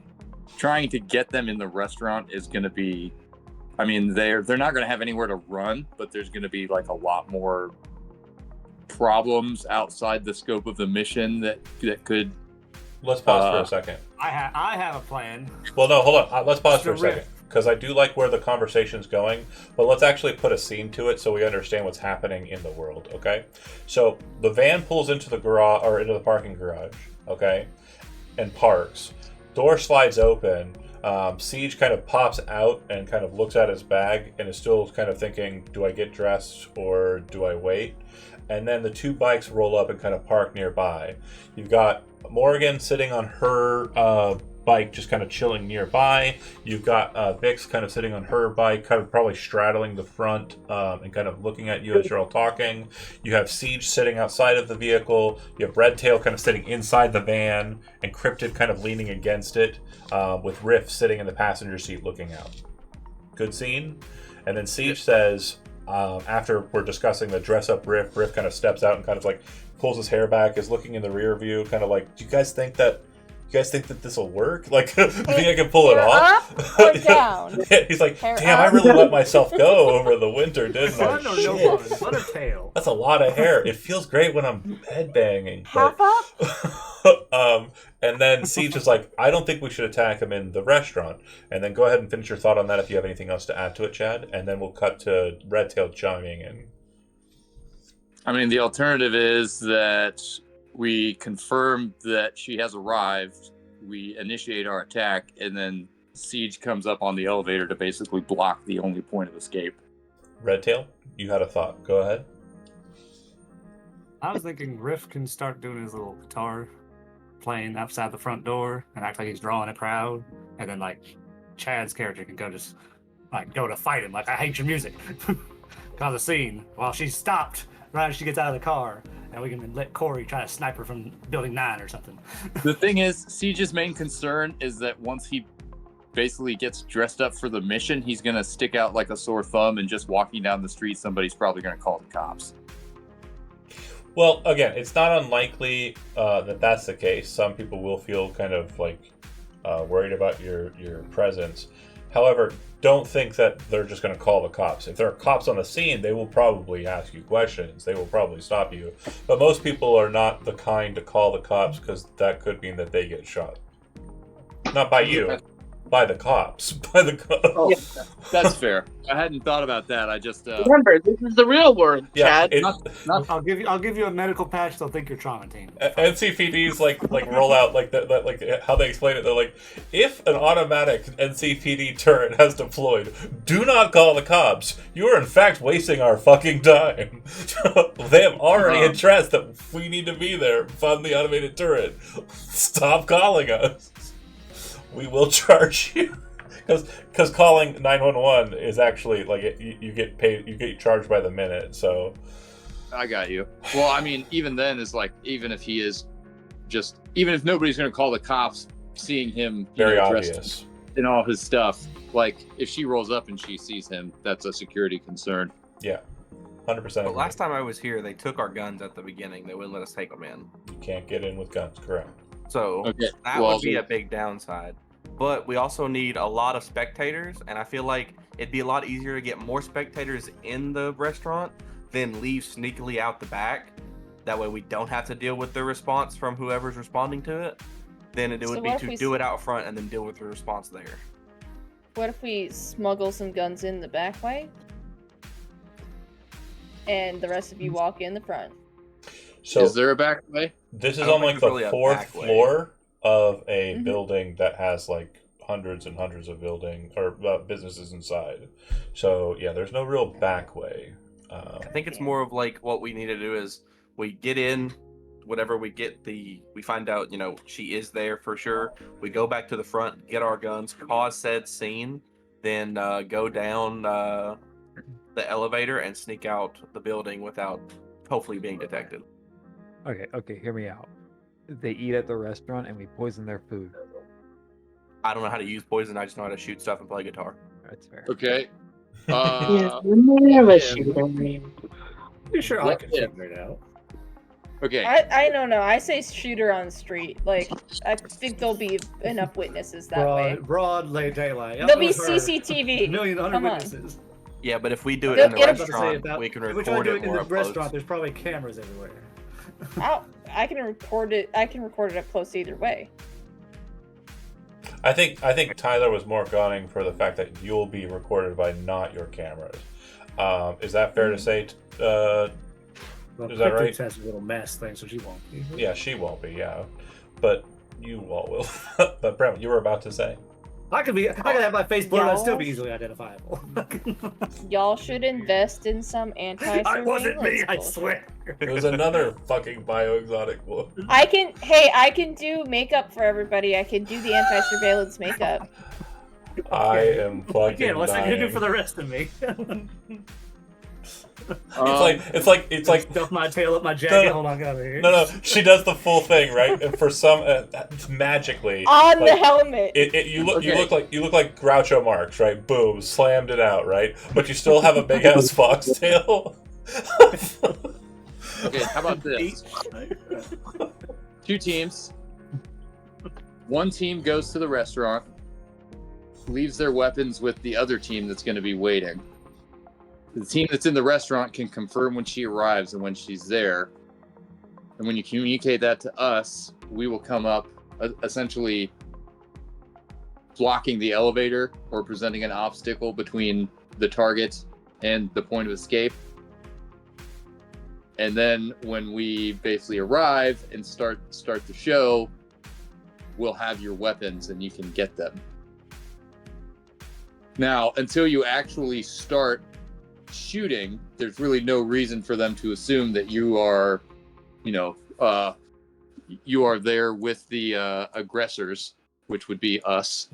Trying to get them in the restaurant is going to be, I mean, they're not going to have anywhere to run, but there's going to be like a lot more problems outside the scope of the mission that could. Let's pause for a second. I have a plan. Well, no, hold on. Let's pause for a second, because I do like where the conversation's going, but let's actually put a scene to it so we understand what's happening in the world, okay? So the van pulls into the garage, or into the parking garage, okay, and parks. Door slides open. Siege kind of pops out and kind of looks at his bag and is still kind of thinking, do I get dressed or do I wait? And then the two bikes roll up and kind of park nearby. You've got Morgan sitting on her bike, just kind of chilling nearby. You've got Vix kind of sitting on her bike, kind of probably straddling the front and kind of looking at you as you're all talking. You have Siege sitting outside of the vehicle. You have Redtail kind of sitting inside the van, and Cryptid kind of leaning against it, with Riff sitting in the passenger seat looking out. Good scene. And then Siege says, after we're discussing the dress up Riff kind of steps out and kind of like pulls his hair back, is looking in the rear view, kind of like, do you guys think that this will work? Like, do you think I can pull it off? Up or down? He's like, Hair damn, I up? really let myself go over the winter, didn't I? Front or no Shit. front? Front or tail? That's a lot of hair. It feels great when I'm headbanging. Half up? And then Siege is like, I don't think we should attack him in the restaurant. And then go ahead and finish your thought on that if you have anything else to add to it, Chad. And then we'll cut to Redtail chiming in. I mean, the alternative is that we confirm that she has arrived, we initiate our attack, and then Siege comes up on the elevator to basically block the only point of escape. Redtail, you had a thought. Go ahead. I was thinking Riff can start doing his little guitar playing outside the front door and act like he's drawing a crowd, and then like Chad's character can go to fight him, like, I hate your music. Cause a scene while she's stopped right as she gets out of the car, and we can let Corey try to snipe her from building 9 or something. The thing is, Siege's main concern is that once he basically gets dressed up for the mission, he's going to stick out like a sore thumb, and just walking down the street, somebody's probably going to call the cops. Well, again, it's not unlikely that that's the case. Some people will feel kind of like worried about your presence. However, don't think that they're just going to call the cops. If there are cops on the scene, they will probably ask you questions. They will probably stop you. But most people are not the kind to call the cops, because that could mean that they get shot. Not by you, by the cops. By the cops. Oh, that's fair. I hadn't thought about that. I just Remember, this is the real world, Yeah, Chad. I'll give you a medical patch. They'll think you're trauma team. NCPD's like roll out like that, like how they explain it. They're like, if an automatic NCPD turret has deployed, do not call the cops. You are in fact wasting our fucking time. They have already addressed that we need to be there. Fund the automated turret. Stop calling us. We will charge you. Because calling 911 is actually like you get paid, you get charged by the minute. So I got you. Well, I mean, even then, is like, even if nobody's going to call the cops, seeing him very dressed obvious in all his stuff, like if she rolls up and she sees him, that's a security concern. Yeah, 100%. But last time I was here, they took our guns at the beginning. They wouldn't let us take them in. You can't get in with guns, correct? So Okay, that would be a big downside. But we also need a lot of spectators, and I feel like it'd be a lot easier to get more spectators in the restaurant than leave sneakily out the back. That way we don't have to deal with the response from whoever's responding to it. Then it would be to do it out front and then deal with the response there. What if we smuggle some guns in the back way? And the rest of you walk in the front. So is there a back way? This is on like the really a 4th back way. floor of a building that has like hundreds and hundreds of businesses inside. So yeah, there's no real back way. I think it's more of like what we need to do is we get in, whatever we find out, she is there for sure. We go back to the front, get our guns, cause said scene, then go down the elevator and sneak out the building without hopefully being detected. Okay, hear me out. They eat at the restaurant and we poison their food. I don't know how to use poison. I just know how to shoot stuff and play guitar. That's fair. Okay. Yeah, we have a shooter. You sure I can figure it out? Okay. I don't know. I say shooter on the street. Like, I think there'll be enough witnesses that way. Broad daylight. There'll be CCTV. Million Come on. witnesses. Yeah, but if we do it They'll in the get 'em- restaurant, we can If we're trying record to do it it in more the up close. restaurant, there's probably cameras everywhere. I can record it. I can record it up close either way. I think Tyler was more gunning for the fact that you'll be recorded by not your cameras. Is that fair to say? Well, Is that right? has a little mess thing, so she won't be. Yeah, she won't be. Yeah, but you all will. But Brent, you were about to say. I could have my face blurred. I'd still be Y'all- easily identifiable. Y'all should invest in some anti-surveillance. I wasn't me. I bullshit. swear. It was another fucking bioexotic one. I can do makeup for everybody. I can do the anti-surveillance makeup. I am fucking Again, what's that gonna do dying. for the rest of me? It's like Stuff my tail up my jacket. No, Hold on, get over here. no. She does the full thing, right? And for some, magically On the like, helmet. you look Okay. you look like Groucho Marx, right? Boom, slammed it out, right? But you still have a big ass foxtail. Okay, how about this? 2 teams. One team goes to the restaurant, leaves their weapons with the other team that's going to be waiting. The team that's in the restaurant can confirm when she arrives and when she's there. And when you communicate that to us, we will come up, essentially blocking the elevator or presenting an obstacle between the target and the point of escape. And then when we basically arrive and start the show, we'll have your weapons and you can get them. Now, until you actually start shooting, there's really no reason for them to assume that you are, you are there with the aggressors, which would be us.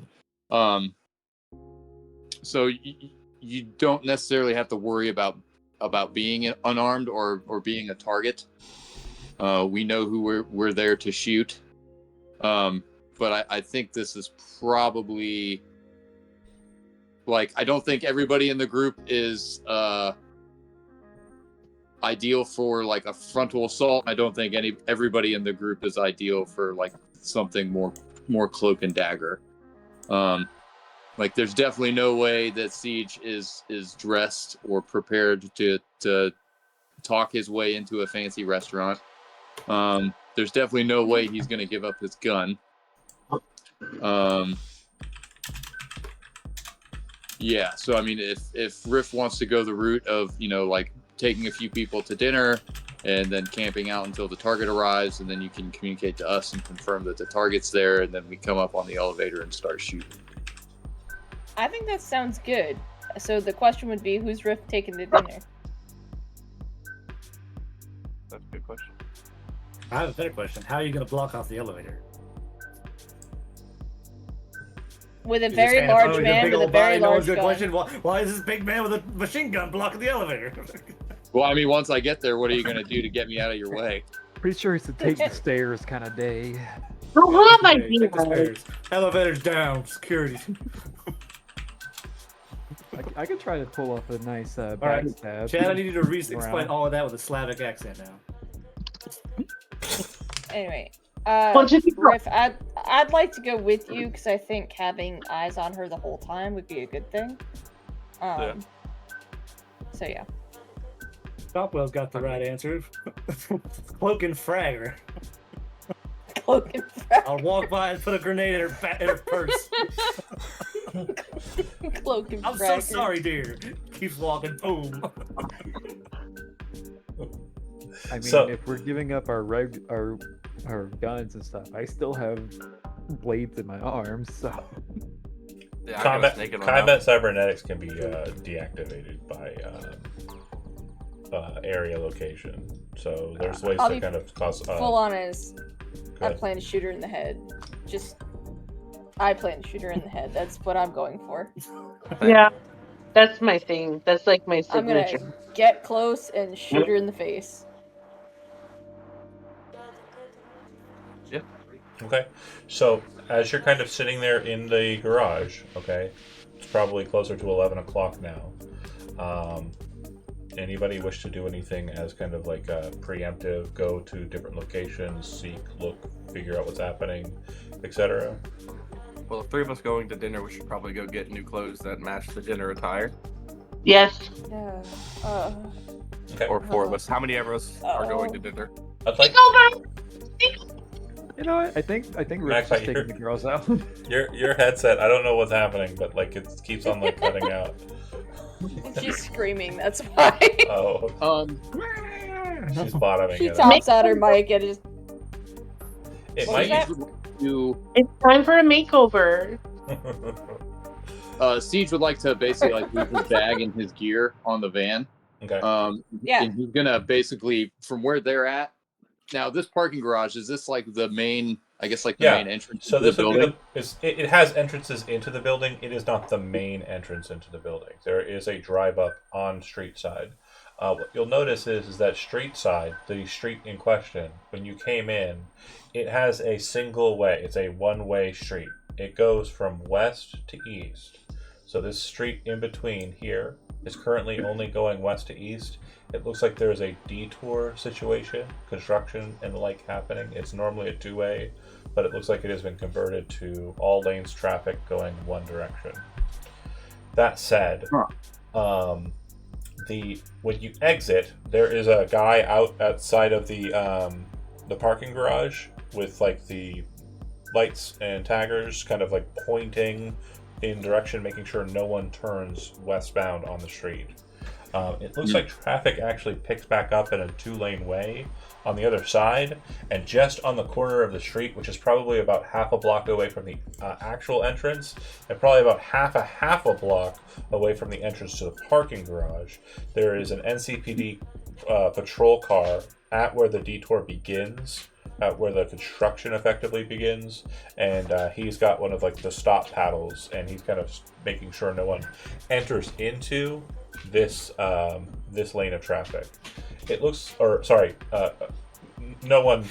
So you don't necessarily have to worry about being unarmed or being a target. We know who we're there to shoot. But I think this is probably, like, I don't think everybody in the group is ideal for like a frontal assault. I don't think everybody in the group is ideal for like something more cloak and dagger. Like, there's definitely no way that Siege is dressed or prepared to talk his way into a fancy restaurant. There's definitely no way he's going to give up his gun. Yeah, so I mean, if Riff wants to go the route of, like taking a few people to dinner and then camping out until the target arrives, and then you can communicate to us and confirm that the target's there, and then we come up on the elevator and start shooting. I think that sounds good. So the question would be, who's Riff taking to dinner? That's a good question. I have a better question. How are you going to block off the elevator? With a You very just have large a man big with a old very body, no large one's gonna gun. question, why is this big man with a machine gun blocking the elevator? Well, I mean, once I get there, what are you going to do to get me out of your way? Pretty sure it's a take the stairs kind of day. How have I Hey, been? take the stairs. Elevator's down. Security. I could try to pull off a nice right, backstab. Chad, I need you to explain Around. all of that with a Slavic accent now. Anyway, Bunch of people. Riff, I'd like to go with you because I think having eyes on her the whole time would be a good thing. Yeah. So yeah. Stopwell's got the right answer. Cloak and fragger. Cloak and fragger. I'll walk by and put a grenade in her purse. Cloak and I'm so fragger. sorry, dear. Keeps walking. Boom. I mean, So- if we're giving up our guns and stuff, I still have blades in my arms, so Yeah, I got a snake in my mouth. Combat cybernetics can be deactivated by area location. So there's ways I'll to be kind of cause. Full on is, go I ahead. plan to shoot her in the head. I plan to shoot her in the head. That's what I'm going for. Yeah, that's my thing. That's like my I'm gonna signature. get close and shoot her in the face. Okay, so as you're kind of sitting there in the garage, okay, it's probably closer to 11 o'clock now. Anybody wish to do anything as kind of like a preemptive, go to different locations, seek, look, figure out what's happening, etc.? Well, if 3 of us going to dinner, we should probably go get new clothes that match the dinner attire. Yes. Yeah. Okay, Or 4 of us. How many of us are going to Oh. dinner? I'd like you know what? I think Max, Rick's just I taking hear- the girls out. your headset. I don't know what's happening, but like it keeps on like cutting out. She's screaming. That's why. Oh, she's bottoming She it. tops out her mic and just. It What was might. that? You It's time for a makeover. Siege would like to basically like leave his bag and his gear on the van. Okay. Yeah. And he's gonna basically from where they're at. Now, this parking garage is this like the main? I guess like the main entrance So to this the would building. be it has entrances into the building. It is not the main entrance into the building. There is a drive up on street side. What you'll notice is that street side, the street in question, when you came in, it has a single way. It's a one-way street. It goes from west to east. So this street in between here is currently only going west to east. It looks like there's a detour situation, construction and the like happening. It's normally a two-way, but it looks like it has been converted to all lanes traffic going one direction. That said, when you exit, there is a guy outside of the parking garage with like the lights and taggers kind of like pointing in direction, making sure no one turns westbound on the street. It looks like traffic actually picks back up in a two-lane way on the other side, and just on the corner of the street, which is probably about half a block away from the actual entrance, and probably about half a block away from the entrance to the parking garage, there is an NCPD patrol car at where the detour begins, at where the construction effectively begins, and he's got one of like the stop paddles, and he's kind of making sure no one enters into this lane of traffic. It looks, no one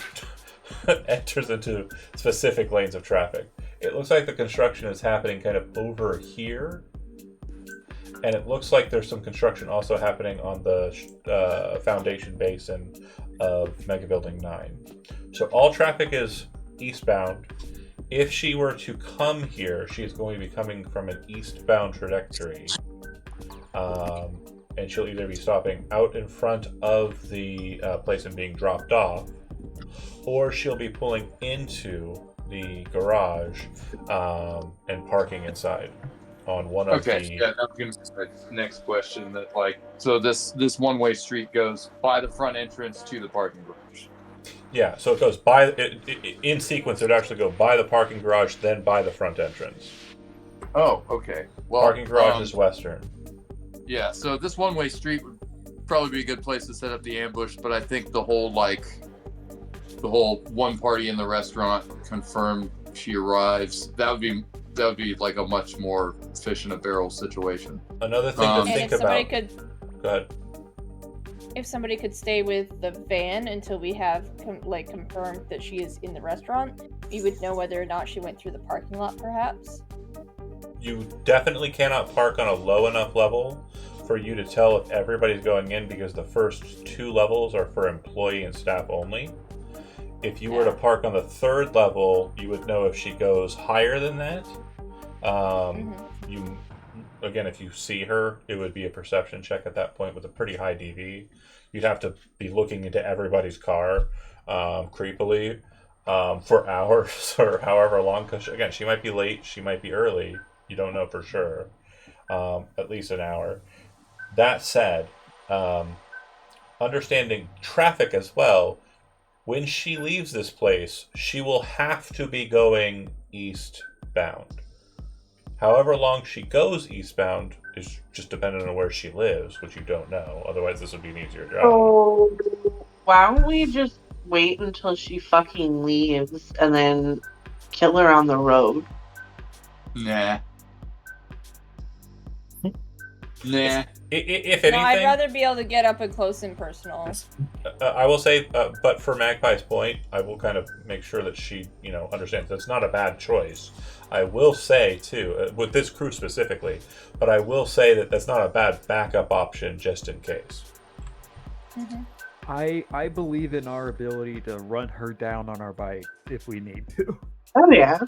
enters into specific lanes of traffic. It looks like the construction is happening kind of over here, and it looks like there's some construction also happening on the foundation basin of Mega Building 9. So all traffic is eastbound. If she were to come here, she is going to be coming from an eastbound trajectory. And she'll either be stopping out in front of the place and being dropped off, or she'll be pulling into the garage and parking inside on one of the... Yeah, that was going to be the next question. That like, so this one-way street goes by the front entrance to the parking garage. Yeah, so it goes by... in sequence, it would actually go by the parking garage, then by the front entrance. Oh, okay. Well, parking garage is western. Yeah, so this one-way street would probably be a good place to set up the ambush, but I think the whole one party in the restaurant confirmed she arrives. That would be like a much more fish in a barrel situation. Another thing to think about. Go ahead. If somebody could stay with the van until we have confirmed that she is in the restaurant, we would know whether or not she went through the parking lot, perhaps. You definitely cannot park on a low enough level for you to tell if everybody's going in, because the first two levels are for employee and staff only. If you were to park on the third level, you would know if she goes higher than that. If you see her, it would be a perception check at that point with a pretty high DV. You'd have to be looking into everybody's car creepily for hours or however long. Because again, she might be late, she might be early. You don't know for sure. At least an hour. That said, understanding traffic as well, when she leaves this place, she will have to be going eastbound. However long she goes eastbound is just dependent on where she lives, which you don't know. Otherwise, this would be an easier job. Oh, why don't we just wait until she fucking leaves and then kill her on the road? Nah. If anything, No, I'd rather be able to get up and close and personal. I will say, but for Magpie's point, I will kind of make sure that she, understands that's not a bad choice. I will say too, with this crew specifically, but I will say that that's not a bad backup option just in case. Mm-hmm. I believe in our ability to run her down on our bike if we need to. Oh yeah.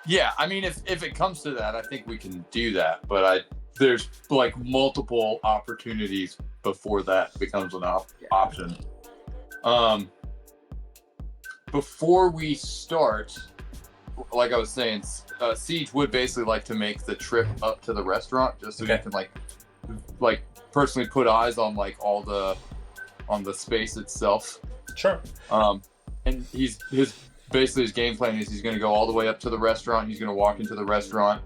Yeah, I mean, if it comes to that, I think we can do that. But there's like multiple opportunities before that becomes an option. Before we start, like I was saying, Siege would basically like to make the trip up to the restaurant just so he can like personally put eyes on like on the space itself. Sure. And his basically his game plan is he's going to go all the way up to the restaurant. He's going to walk into the restaurant.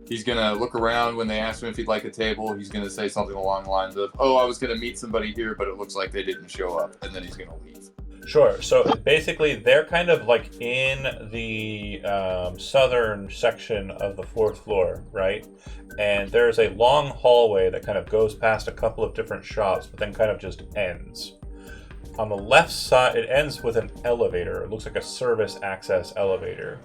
He's going to look around. When they ask him if he'd like a table, he's going to say something along the lines of, "Oh, I was going to meet somebody here, but it looks like they didn't show up," and then he's going to leave. Sure. So basically, they're kind of like in the southern section of the 4th floor, right? And there's a long hallway that kind of goes past a couple of different shops, but then kind of just ends. On the left side, it ends with an elevator. It looks like a service access elevator.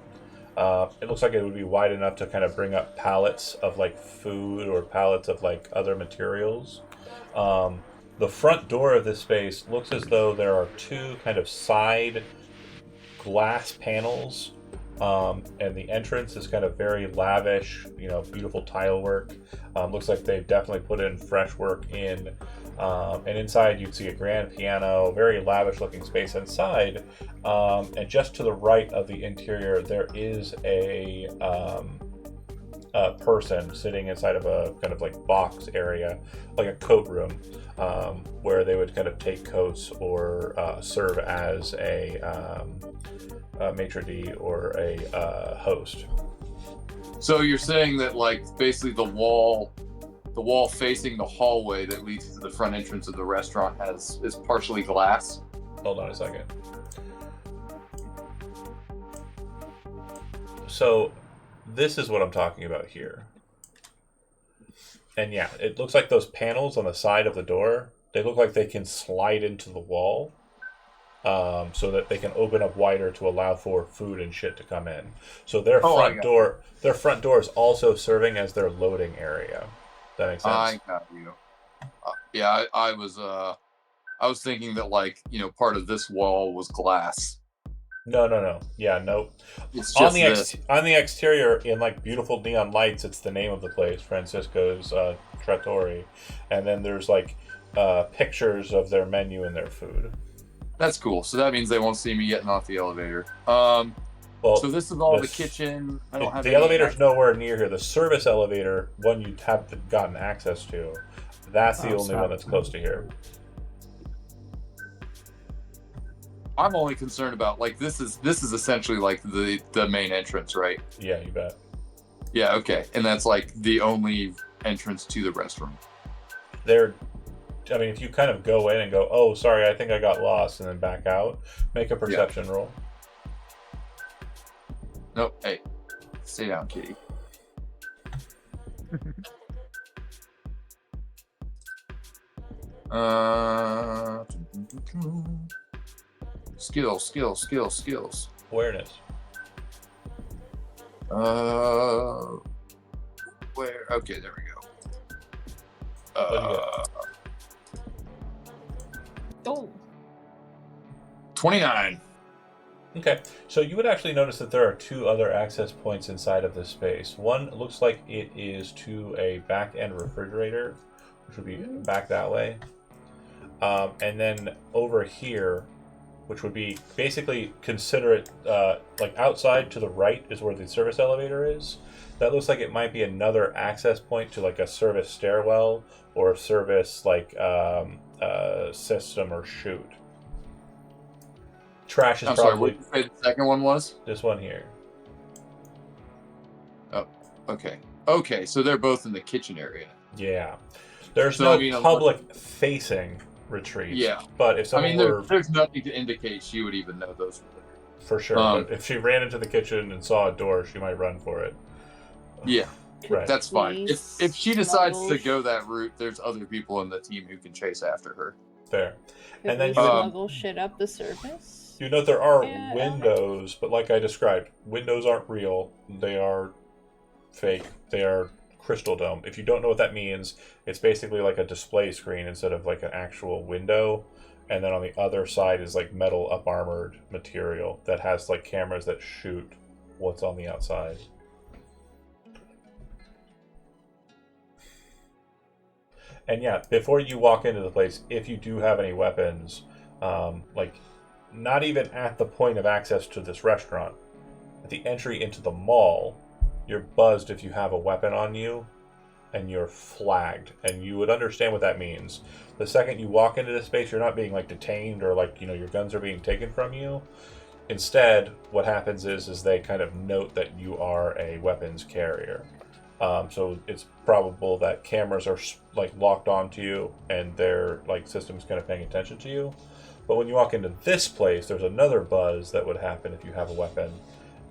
It looks like it would be wide enough to kind of bring up pallets of like food or pallets of like other materials. The front door of this space looks as though there are 2 kind of side glass panels, and the entrance is kind of very lavish, beautiful tile work. Looks like they've definitely put in fresh work in. And inside you'd see a grand piano, very lavish looking space inside. And just to the right of the interior, there is a person sitting inside of a kind of like box area, like a coat room, where they would kind of take coats or serve as a maitre d' or a host. So you're saying that like basically the wall facing the hallway that leads to the front entrance of the restaurant is partially glass? Hold on a second. So this is what I'm talking about here. And yeah, it looks like those panels on the side of the door, they look like they can slide into the wall, so that they can open up wider to allow for food and shit to come in. So their front door is also serving as their loading area. That makes sense? I got you. Yeah, I was thinking that like, part of this wall was glass. No. Yeah, no. It's just on the exterior, in like beautiful neon lights, it's the name of the place, Francisco's Trattori, and then there's like pictures of their menu and their food. That's cool. So that means they won't see me getting off the elevator. Well, so this is all the kitchen. I don't have the elevator's nowhere near here. The service elevator, one you have gotten access to, that's the only one that's close to here. I'm only concerned about like this is essentially like the main entrance, right? Yeah, you bet. Yeah, okay. And that's like the only entrance to the restaurant. If you kind of go in and go, "Oh, sorry, I think I got lost," and then back out, make a perception roll. Nope. Hey, stay down, kitty. Skills. Awareness. Where? Okay, there we go. What do you got? 29. Okay, so you would actually notice that there are 2 other access points inside of this space. One looks like it is to a back-end refrigerator, which would be back that way. And then over here, which would be basically, consider it like outside to the right is where the service elevator is. That looks like it might be another access point to like a service stairwell or a service like system or chute. Trash is I'm probably... sorry, what did you say the second one was? This one here. Oh, okay. So they're both in the kitchen area. Yeah. There's no public-facing retreats. Yeah. But if someone there's nothing to indicate she would even know those were there. For sure. But if she ran into the kitchen and saw a door, she might run for it. Yeah. Right. That's fine. If she decides to go that route, there's other people in the team who can chase after her. Fair. And then smuggle shit up the surface? You know, there are windows, but like I described, windows aren't real. They are fake. They are crystal dome. If you don't know what that means, it's basically like a display screen instead of like an actual window. And then on the other side is like metal up-armored material that has like cameras that shoot what's on the outside. And yeah, before you walk into the place, if you do have any weapons, like not even at the point of access to this restaurant, at the entry into the mall, you're buzzed if you have a weapon on you, and you're flagged. And you would understand what that means. The second you walk into this space, you're not being like detained or like, your guns are being taken from you. Instead, what happens is they kind of note that you are a weapons carrier. So it's probable that cameras are like locked onto you, and their like system's kind of paying attention to you. But when you walk into this place, there's another buzz that would happen if you have a weapon,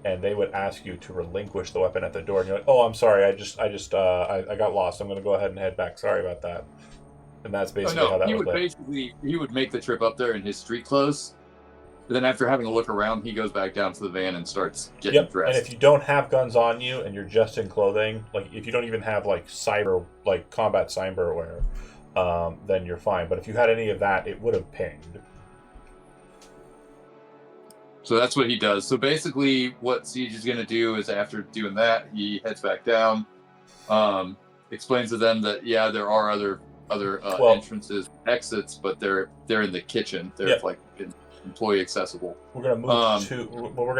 and they would ask you to relinquish the weapon at the door. And you're like, "Oh, I'm sorry, I got lost. I'm going to go ahead and head back. Sorry about that." And that's basically how that he was would played. he would make the trip up there in his street clothes. But then after having a look around, he goes back down to the van and starts getting dressed. And if you don't have guns on you and you're just in clothing, like if you don't even have like combat cyberware, then you're fine. But if you had any of that, it would have pinged. So that's what he does. So basically, what Siege is going to do is after doing that, he heads back down, explains to them that there are other entrances, exits, but they're in the kitchen. They're like employee accessible. We're gonna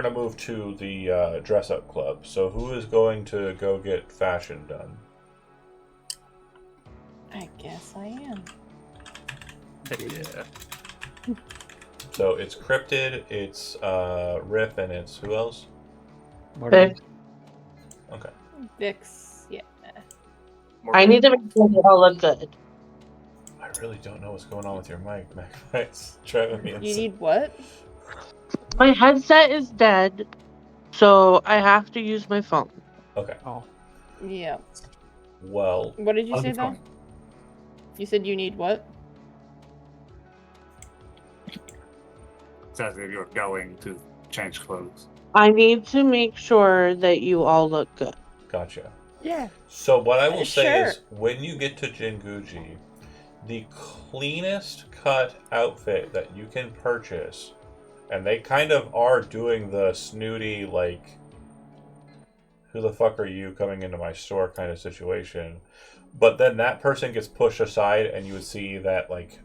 move to the dress up club. So who is going to go get fashion done? I guess I am. Yeah. So it's Cryptid, it's Riff, and it's who else? Vix. Okay. Vix, yeah. I need to make sure they all look good. I really don't know what's going on with your mic, Mac. It's driving me insane. You need what? My headset is dead, so I have to use my phone. Okay. Oh. Yeah. Well. What did you say though? You said you need what? Says that you're going to change clothes. I need to make sure that you all look good. Gotcha. Yeah. So what I will say Sure. is, when you get to Jinguji, the cleanest cut outfit that you can purchase, and they kind of are doing the snooty, like, who the fuck are you coming into my store kind of situation. But then that person gets pushed aside, and you would see that, like,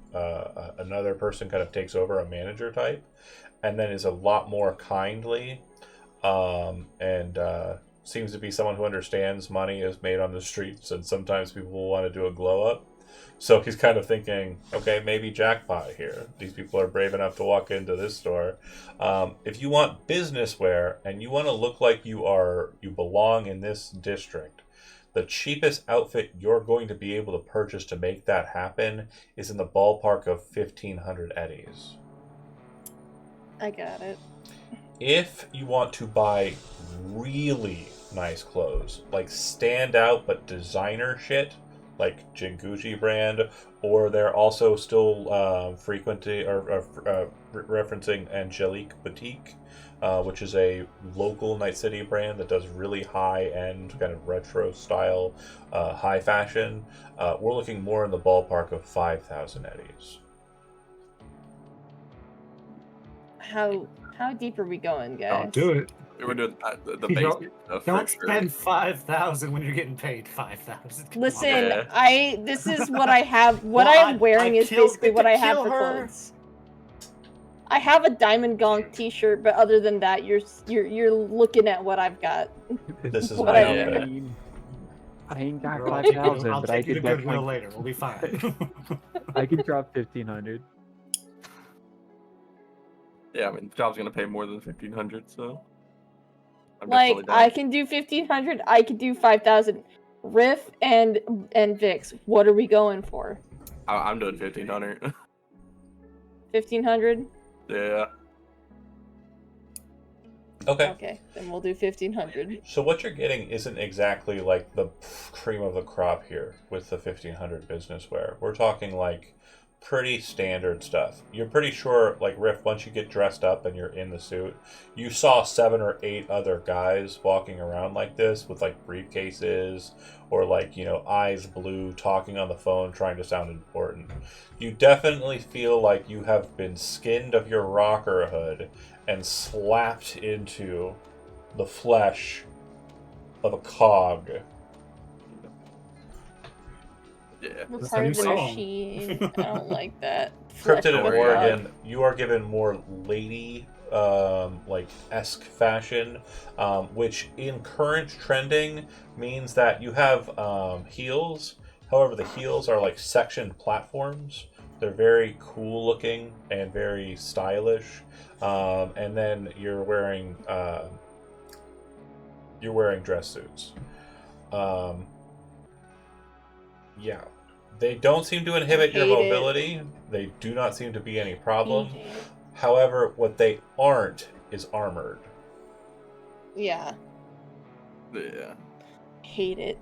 another person kind of takes over, a manager type, and then is a lot more kindly, and seems to be someone who understands money is made on the streets, and sometimes people will want to do a glow up. So he's kind of thinking, okay, maybe jackpot here. These people are brave enough to walk into this store. If you want business wear and you want to look like you belong in this district, the cheapest outfit you're going to be able to purchase to make that happen is in the ballpark of 1,500 eddies. I got it. If you want to buy really nice clothes, like stand out but designer shit, like Jinguji brand, or they're also still referencing Angelique Boutique, which is a local Night City brand that does really high-end, kind of retro style, high fashion. We're looking more in the ballpark of 5,000 eddies. How deep are we going, guys? I'll do it. We're doing the You basic stuff. Don't for sure. spend 5,000 when you're getting paid 5,000. Listen, Yeah. this is what I have. What Well, I'm wearing is basically what I have for clothes. I have a Diamond Gong T-shirt, but other than that, you're looking at what I've got. This is What my I- outfit. I ain't got I'll take 5,000, you but I to could Goodwill definitely later. We'll be fine. I could drop 1,500. Yeah, I mean, the job's gonna pay more than 1,500, so. I'm Like definitely down. I can do 1,500. I could do 5,000. Riff and Vix, what are we going for? I'm doing 1,500. 1,500. Yeah. Okay. Okay, then we'll do 1,500. So what you're getting isn't exactly like the cream of the crop here with the 1,500 business wear. We're talking like pretty standard stuff. You're pretty sure, like Riff, once you get dressed up and you're in the suit, you saw 7 or 8 other guys walking around like this with like briefcases or like, eyes blue, talking on the phone, trying to sound important. You definitely feel like you have been skinned of your rocker hood and slapped into the flesh of a cog. Yeah. We're That's part a of the new song. machine. I don't like that. Cryptid in Flesh of a Oregon, dog. you are given more lady esque fashion, which in current trending means that you have heels. However, the heels are like sectioned platforms They're very cool looking and very stylish. And then you're wearing dress suits. Yeah. They don't seem to inhibit your hate it. mobility. They do not seem to be any problem. Hate it. However, what they aren't is armored. Yeah, Yeah. hate it.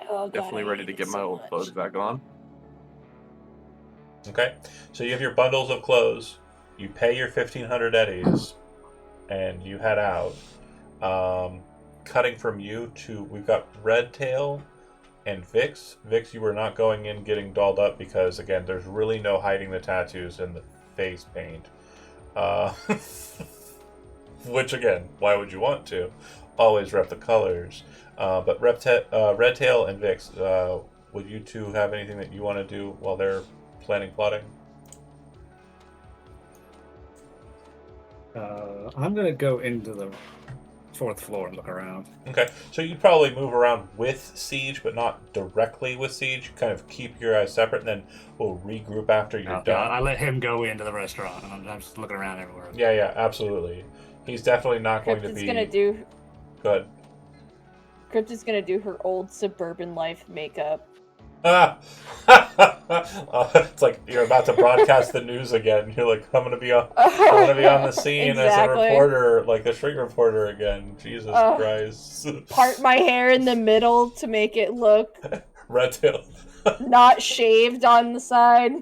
Oh, God, Definitely I ready hate to it get my so old much. clothes back on. Okay? So you have your bundles of clothes. You pay your 1,500 eddies, and you head out. Cutting from you to, we've got Redtail and Vix. Vix, you were not going in getting dolled up because, again, there's really no hiding the tattoos and the face paint. Which, again, why would you want to? Always rep the colors. But Redtail and Vix, would you two have anything that you want to do while they're plotting? I'm gonna go into the 4th floor and look around. Okay, so you'd probably move around with Siege, but not directly with Siege. Kind of keep your eyes separate, and then we'll regroup after you're Yeah, done. I let him go into the restaurant, and I'm just looking around everywhere. Yeah, absolutely. He's definitely not going to Cryptid's be gonna do. good. Cryptid's gonna do her old suburban life makeup. It's like you're about to broadcast the news again. You're like, I'm gonna be on the scene Exactly. as a reporter, like the street reporter again. Jesus Christ. Part my hair in the middle to make it look Redtail. not shaved on the side.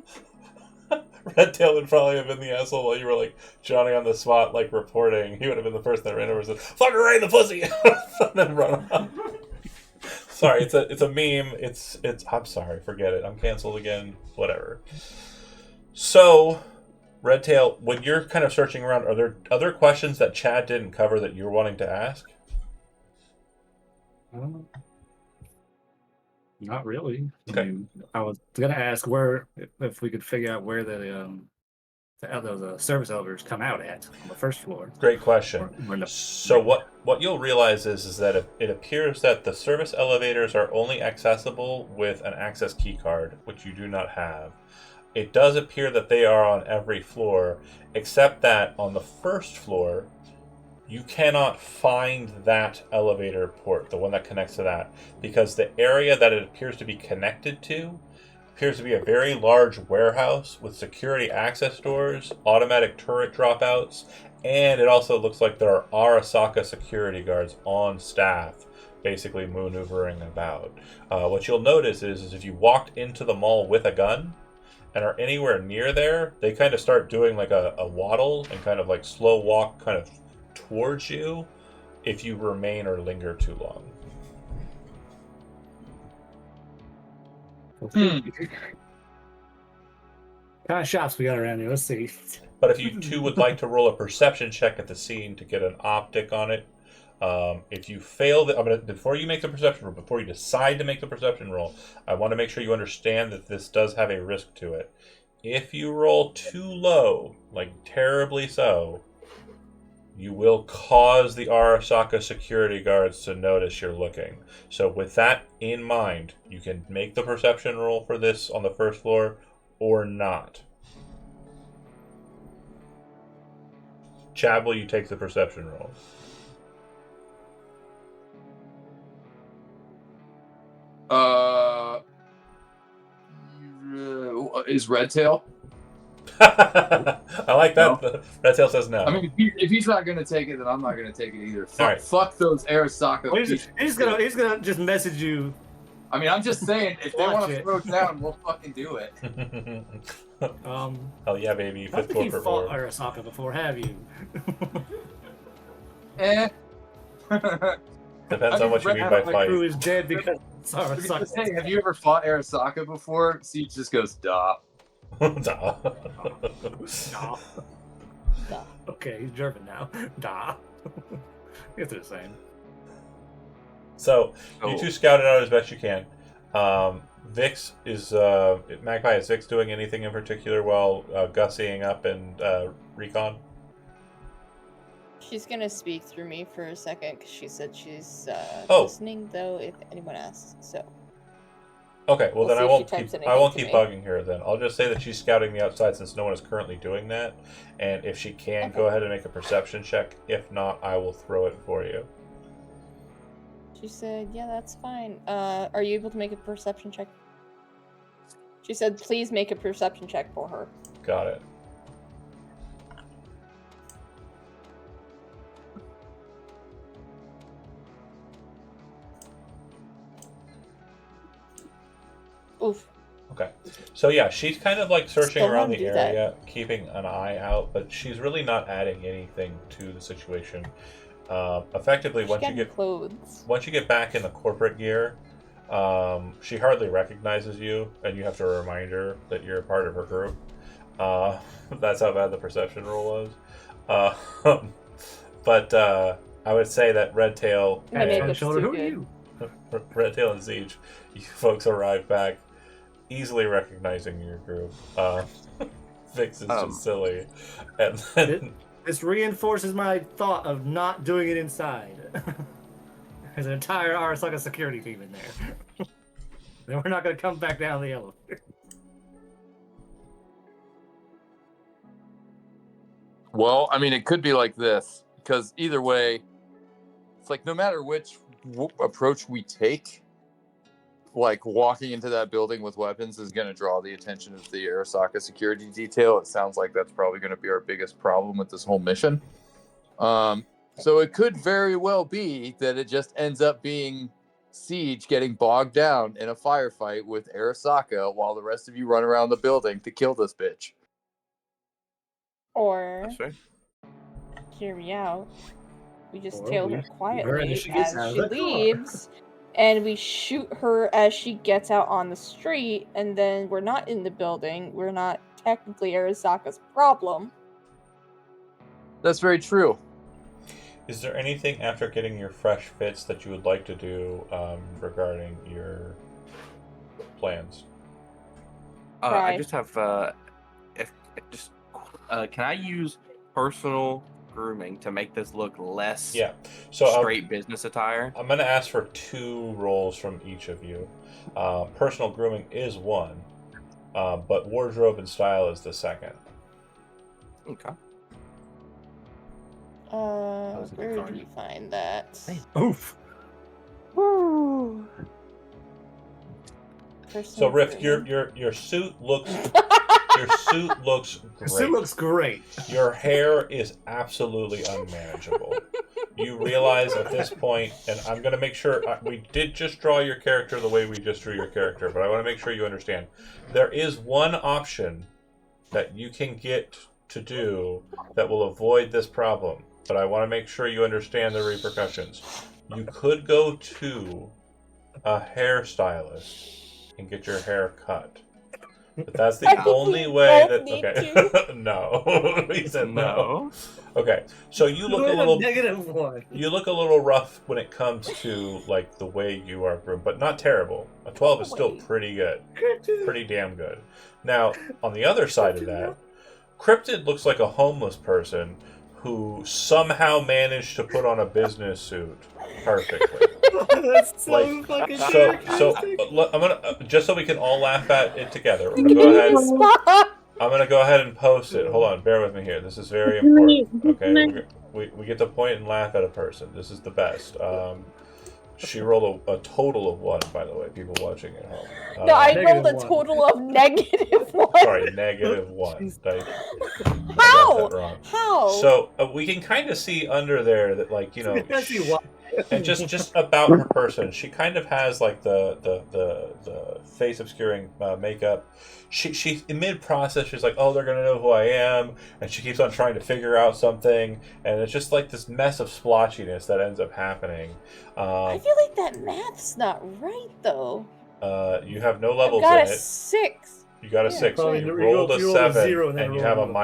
Redtail would probably have been the asshole while you were like Johnny on the spot, like reporting. He would have been the person that ran over and said, "Fuck her right in the pussy," and then run off. Sorry, it's a meme. It's. I'm sorry. Forget it. I'm canceled again. Whatever. So, Redtail, when you're kind of searching around, are there other questions that Chad didn't cover that you're wanting to ask? Not really. Okay. I mean, I was gonna ask where if we could figure out where the service elevators come out at on the 1st floor. Great question. So what you'll realize is that it appears that the service elevators are only accessible with an access key card, which you do not have. It does appear that they are on every floor, except that on the 1st floor, you cannot find that elevator port, the one that connects to that, because the area that it appears to be connected to appears to be a very large warehouse with security access doors, automatic turret dropouts, and it also looks like there are Arasaka security guards on staff, basically maneuvering about. What you'll notice is if you walked into the mall with a gun and are anywhere near there, they kind of start doing like a waddle and kind of like slow walk kind of towards you if you remain or linger too long. What kind of shops we got around here? Let's see. But if you two would like to roll a perception check at the scene to get an optic on it, if you fail, before you make the perception roll, before you decide to make the perception roll, I want to make sure you understand that this does have a risk to it. If you roll too low, like terribly so, you will cause the Arasaka security guards to notice you're looking. So with that in mind, you can make the perception roll for this on the 1st floor or not. Chad, will you take the perception roll? Is Redtail? I like that. No. Redtail says no. I mean, if he's not gonna take it, then I'm not gonna take it either. Fuck, Alright. fuck those Arasaka. Well, he's gonna just message you. I mean, I'm just saying, if they Watch want to it. throw it down, we'll fucking do it. Oh yeah, baby. I 5th think you've floor fought for Arasaka before, have you? Depends on what you mean by My fight. crew is dead because Just saying, have you ever fought Arasaka before? Siege just goes, duh. Duh. Nah. Okay, he's German now. Nah. It's the same. So you two scout it out as best you can. Vix is Magpie. Is Vix doing anything in particular while gussying up and recon? She's gonna speak through me for a second because she said she's Oh. listening, though, if anyone asks. So Okay, well We'll then see I if she won't types keep anything to me. bugging her. Then I'll just say that she's scouting the outside since no one is currently doing that, and if she can, go Okay. ahead and make a perception check. If not, I will throw it for you. She said, "Yeah, that's fine. Are you able to make a perception check?" She said, "Please make a perception check for her." Got it. Oof. Okay. So yeah, she's kind of like searching Still around wanna the do that. area, keeping an eye out, but she's really not adding anything to the situation. Effectively, She once got you new get clothes. back in the corporate gear, she hardly recognizes you, and you have to remind her that you're a part of her group. That's how bad the perception roll was. But I would say that Redtail My Pat on the makeup's shoulder. too Who are good. you? Redtail and Siege, you folks arrive back, easily recognizing your group. Vix is just silly, and then This reinforces my thought of not doing it inside. There's an entire Arasaka security team in there. Then we're not going to come back down the elevator. Well, I mean, it could be like this because either way, it's like no matter which approach we take, like walking into that building with weapons is going to draw the attention of the Arasaka security detail. It sounds like that's probably going to be our biggest problem with this whole mission. So it could very well be that it just ends up being Siege getting bogged down in a firefight with Arasaka while the rest of you run around the building to kill this bitch. Or, That's fair. hear me out, we just Or tail we her shoot her quietly and she gets as out of she the car. leaves, and we shoot her as she gets out on the street, and then we're not in the building. We're not technically Arasaka's problem. That's very true. is there anything after getting your fresh fits that you would like to do regarding your plans? I Cry. just have can I use personal grooming to make this look less Yeah. So straight business attire? I'm going to ask for 2 rolls from each of you. Personal grooming is one, but wardrobe and style is the second. Okay. was a good Where do card. we find that? Oof. Woo. So Personal Riff, grooming. your suit looks The suit great. looks great. Your hair is absolutely unmanageable. You realize at this point, and I'm going to make sure, we did just draw your character the way we just drew your character, but I want to make sure you understand. There is one option that you can get to do that will avoid this problem, but I want to make sure you understand the repercussions. You could go to a hairstylist and get your hair cut. But that's the I think only we way both that. need Okay. No. He said no. Okay. So you look a little. -1. You look a little rough when it comes to like the way you are groomed, but not terrible. A 12 is still pretty good. Pretty damn good. Now, on the other side of that, Cryptid looks like a homeless person who somehow managed to put on a business suit perfectly. That's so Like, fucking so I'm gonna just so we can all laugh at it together. We're gonna go ahead. I'm gonna go ahead and post it. Hold on, bear with me here. This is very important. Okay, we get to point and laugh at a person. This is the best. She rolled a total of 1, by the way. People watching at home. No, I rolled a -1. total of -1. Sorry, -1. How? got that wrong. How? So we can kind of see under there that, like, you know, I see why. and just about her person, she kind of has like the face obscuring makeup. She in mid process, she's like, oh, they're gonna know who I am, and she keeps on trying to figure out something, and it's just like this mess of splotchiness that ends up happening. I feel like that math's not right though. You have no I've levels got in a it. 6. You got a Yeah, 6. So probably you you rolled a rolled a 7, 0 and then and you have a rolled a-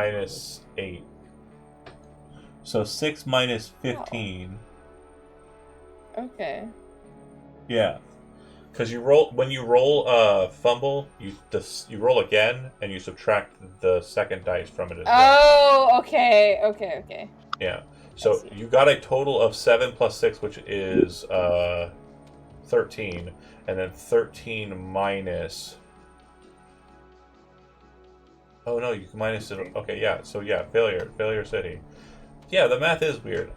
-8. So 6 minus 15. Okay. Yeah, because when you roll a fumble, you roll again and you subtract the second dice from it as well. Oh, okay. Yeah. So see. you got a total of 7 plus 6, which is 13, and then 13 minus. Oh no, you can minus it. Okay, yeah. So yeah, failure city. Yeah, the math is weird.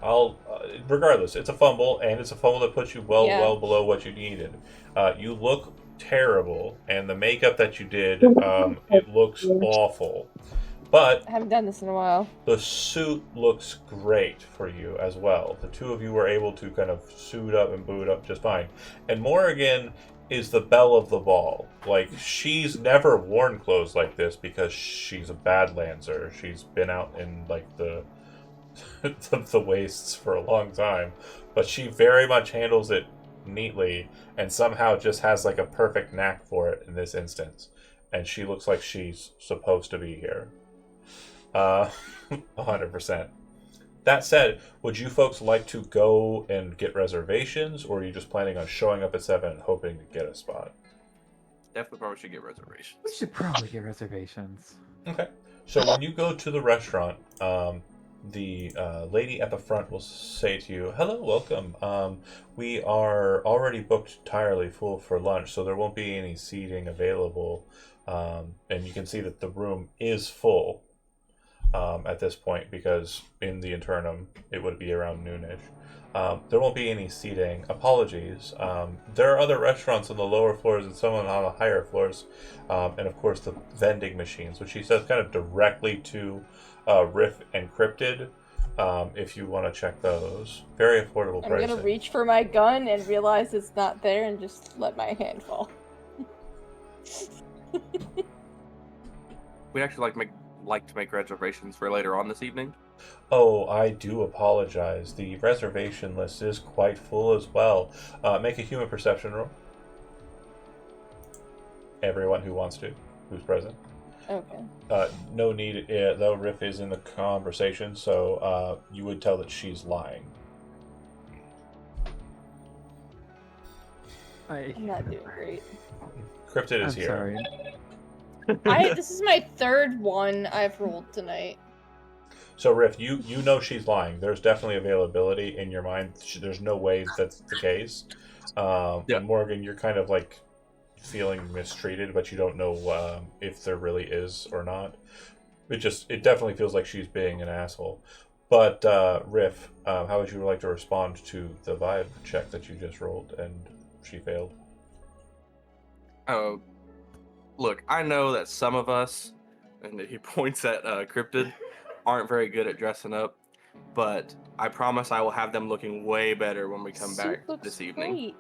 Regardless, it's a fumble, and it's a fumble that puts you well below what you needed. You look terrible, and the makeup that you did, it looks awful. But I haven't done this in a while. the suit looks great for you as well. The two of you were able to kind of suit up and boot up just fine. And Morrigan is the belle of the ball. Like, she's never worn clothes like this because she's a Badlandser. She's been out in, like, the wastes for a long time. But she very much handles it neatly and somehow just has, like, a perfect knack for it in this instance. And she looks like she's supposed to be here. 100%. That said, would you folks like to go and get reservations, or are you just planning on showing up at 7 and hoping to get a spot? Definitely probably should get reservations. We should probably get reservations. Okay. So when you go to the restaurant, the lady at the front will say to you, "Hello, welcome. We are already booked entirely full for lunch, so there won't be any seating available." And you can see that the room is full. At this point, because in the internum it would be around noonish. There won't be any seating. Apologies. There are other restaurants on the lower floors and some on the higher floors, and of course the vending machines, which he says kind of directly to Riff and Cryptid. If you want to check those, very affordable pricing. I'm gonna reach for my gun and realize it's not there and just let my hand fall. We'd actually like to make reservations for later on this evening. Oh, I do apologize. The reservation list is quite full as well. Make a human perception roll. Everyone who wants to, who's present. Okay. No need, though Riff is in the conversation, so you would tell that she's lying. I'm not doing great. Cryptid is I'm here. sorry. This is my third one I've rolled tonight. So Riff, you know she's lying. There's definitely availability in your mind. There's no way that's the case. Yeah. Morgan, you're kind of like feeling mistreated, but you don't know if there really is or not. It definitely feels like she's being an asshole. But Riff, how would you like to respond to the vibe check that you just rolled and she failed? Oh, look, I know that some of us, and he points at Cryptid, aren't very good at dressing up, but I promise I will have them looking way better when we come back this evening. Great.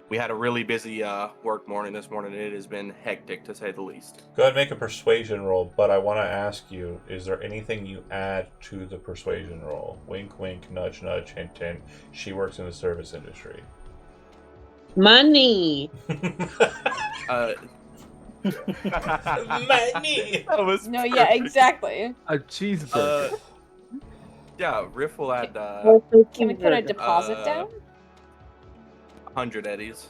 We had a really busy work morning this morning, and it has been hectic to say the least. Go ahead and make a persuasion roll, but I want to ask you, is there anything you add to the persuasion roll? Wink, wink, nudge, nudge, hint, hint. She works in the service industry. Money. Money! That was No, yeah, exactly. A cheeseburger. Yeah, Riff will add Can we put a deposit down? 100 eddies.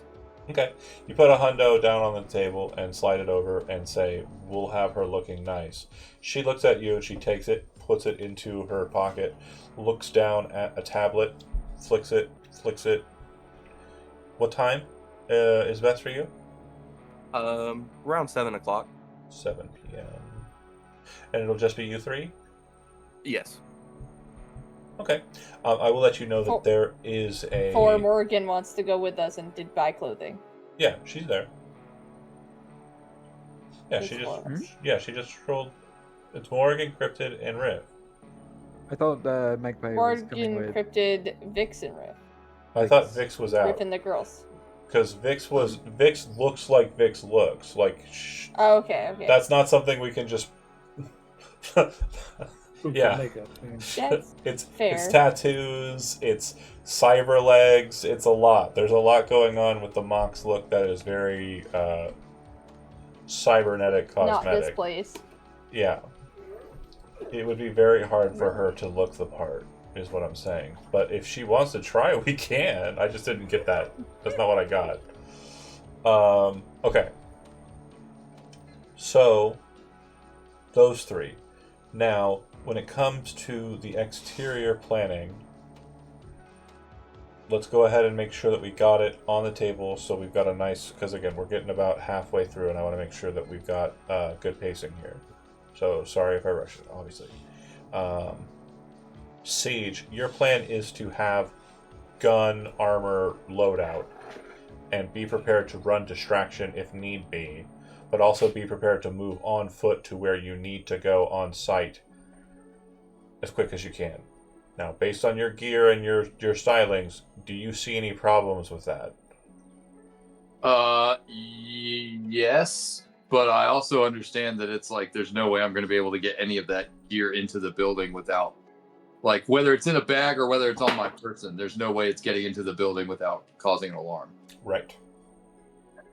Okay. You put a hundo down on the table and slide it over and say, "We'll have her looking nice." She looks at you and she takes it, puts it into her pocket, looks down at a tablet, flicks it. What time is best for you? Around 7 o'clock. 7 p.m. And it'll just be you three? Yes. Okay. I will let you know that there is a... For Morgan wants to go with us and did buy clothing. Yeah, she's there. Yeah, It's she just... for us. Yeah, she just rolled... It's Morgan, Cryptid, and Riff. I thought Magpie was coming Morgan, with. Cryptid, Vix, and Riff. I thought Vix was out. Riff and the girls. Because Vix looks like Vix looks. Like, Oh, okay. that's not something we can just... Yeah. Makeup. That's It's fair. tattoos, it's cyber legs, it's a lot. There's a lot going on with the Mox look that is very cybernetic Not this cosmetic. place. Yeah. It would be very hard for her to look the part, is what I'm saying. But if she wants to try, we can. I just didn't get that. That's not what I got. Okay. So, those three. Now, when it comes to the exterior planning, let's go ahead and make sure that we got it on the table. So we've got a nice, because again, we're getting about halfway through, and I want to make sure that we've got good pacing here. So sorry if I rush it, obviously. Siege, your plan is to have gun armor loadout and be prepared to run distraction if need be, but also be prepared to move on foot to where you need to go on site as quick as you can. Now, based on your gear and your stylings, do you see any problems with that? Yes, but I also understand that it's like there's no way I'm going to be able to get any of that gear into the building without, like, whether it's in a bag or whether it's on my person, there's no way it's getting into the building without causing an alarm. Right.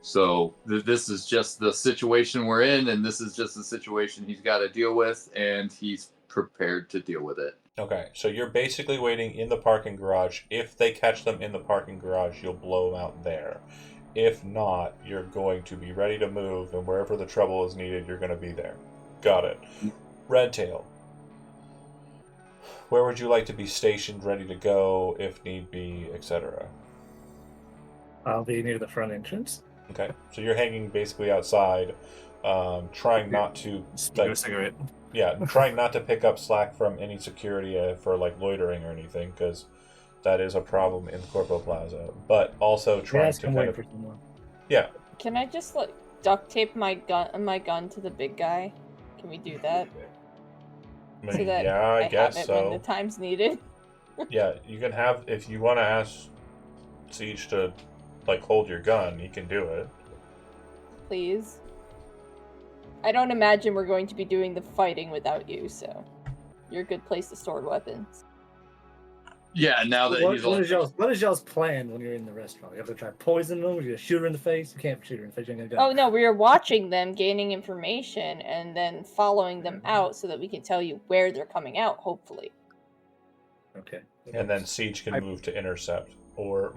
So this is just the situation we're in, and this is just the situation he's got to deal with, and he's prepared to deal with it. Okay, so you're basically waiting in the parking garage. If they catch them in the parking garage, you'll blow them out there. If not, you're going to be ready to move, and wherever the trouble is needed, you're going to be there. Got it. Redtail, where would you like to be stationed, ready to go, if need be, etc.? I'll be near the front entrance. Okay, so you're hanging basically outside, trying not to... Smoke a cigarette. Yeah, trying not to pick up slack from any security for like loitering or anything, because that is a problem in Corpo Plaza. But also trying to kind of... Yeah. Can I just like duct tape my gun to the big guy? Can we do that? I mean, that yeah, I guess have it so. when the time's needed. Yeah, you can have, if you want to ask Siege to like hold your gun, he can do it. Please. I don't imagine we're going to be doing the fighting without you, so you're a good place to store weapons. Yeah, now that he's what is y'all's plan when you're in the restaurant? You have to try to poison them? You're gonna shoot her in the face? You can't shoot her in the face. You're gonna go. Oh no, we are watching them, gaining information, and then following them out so that we can tell you where they're coming out, hopefully. Okay. And then Siege can move to intercept, or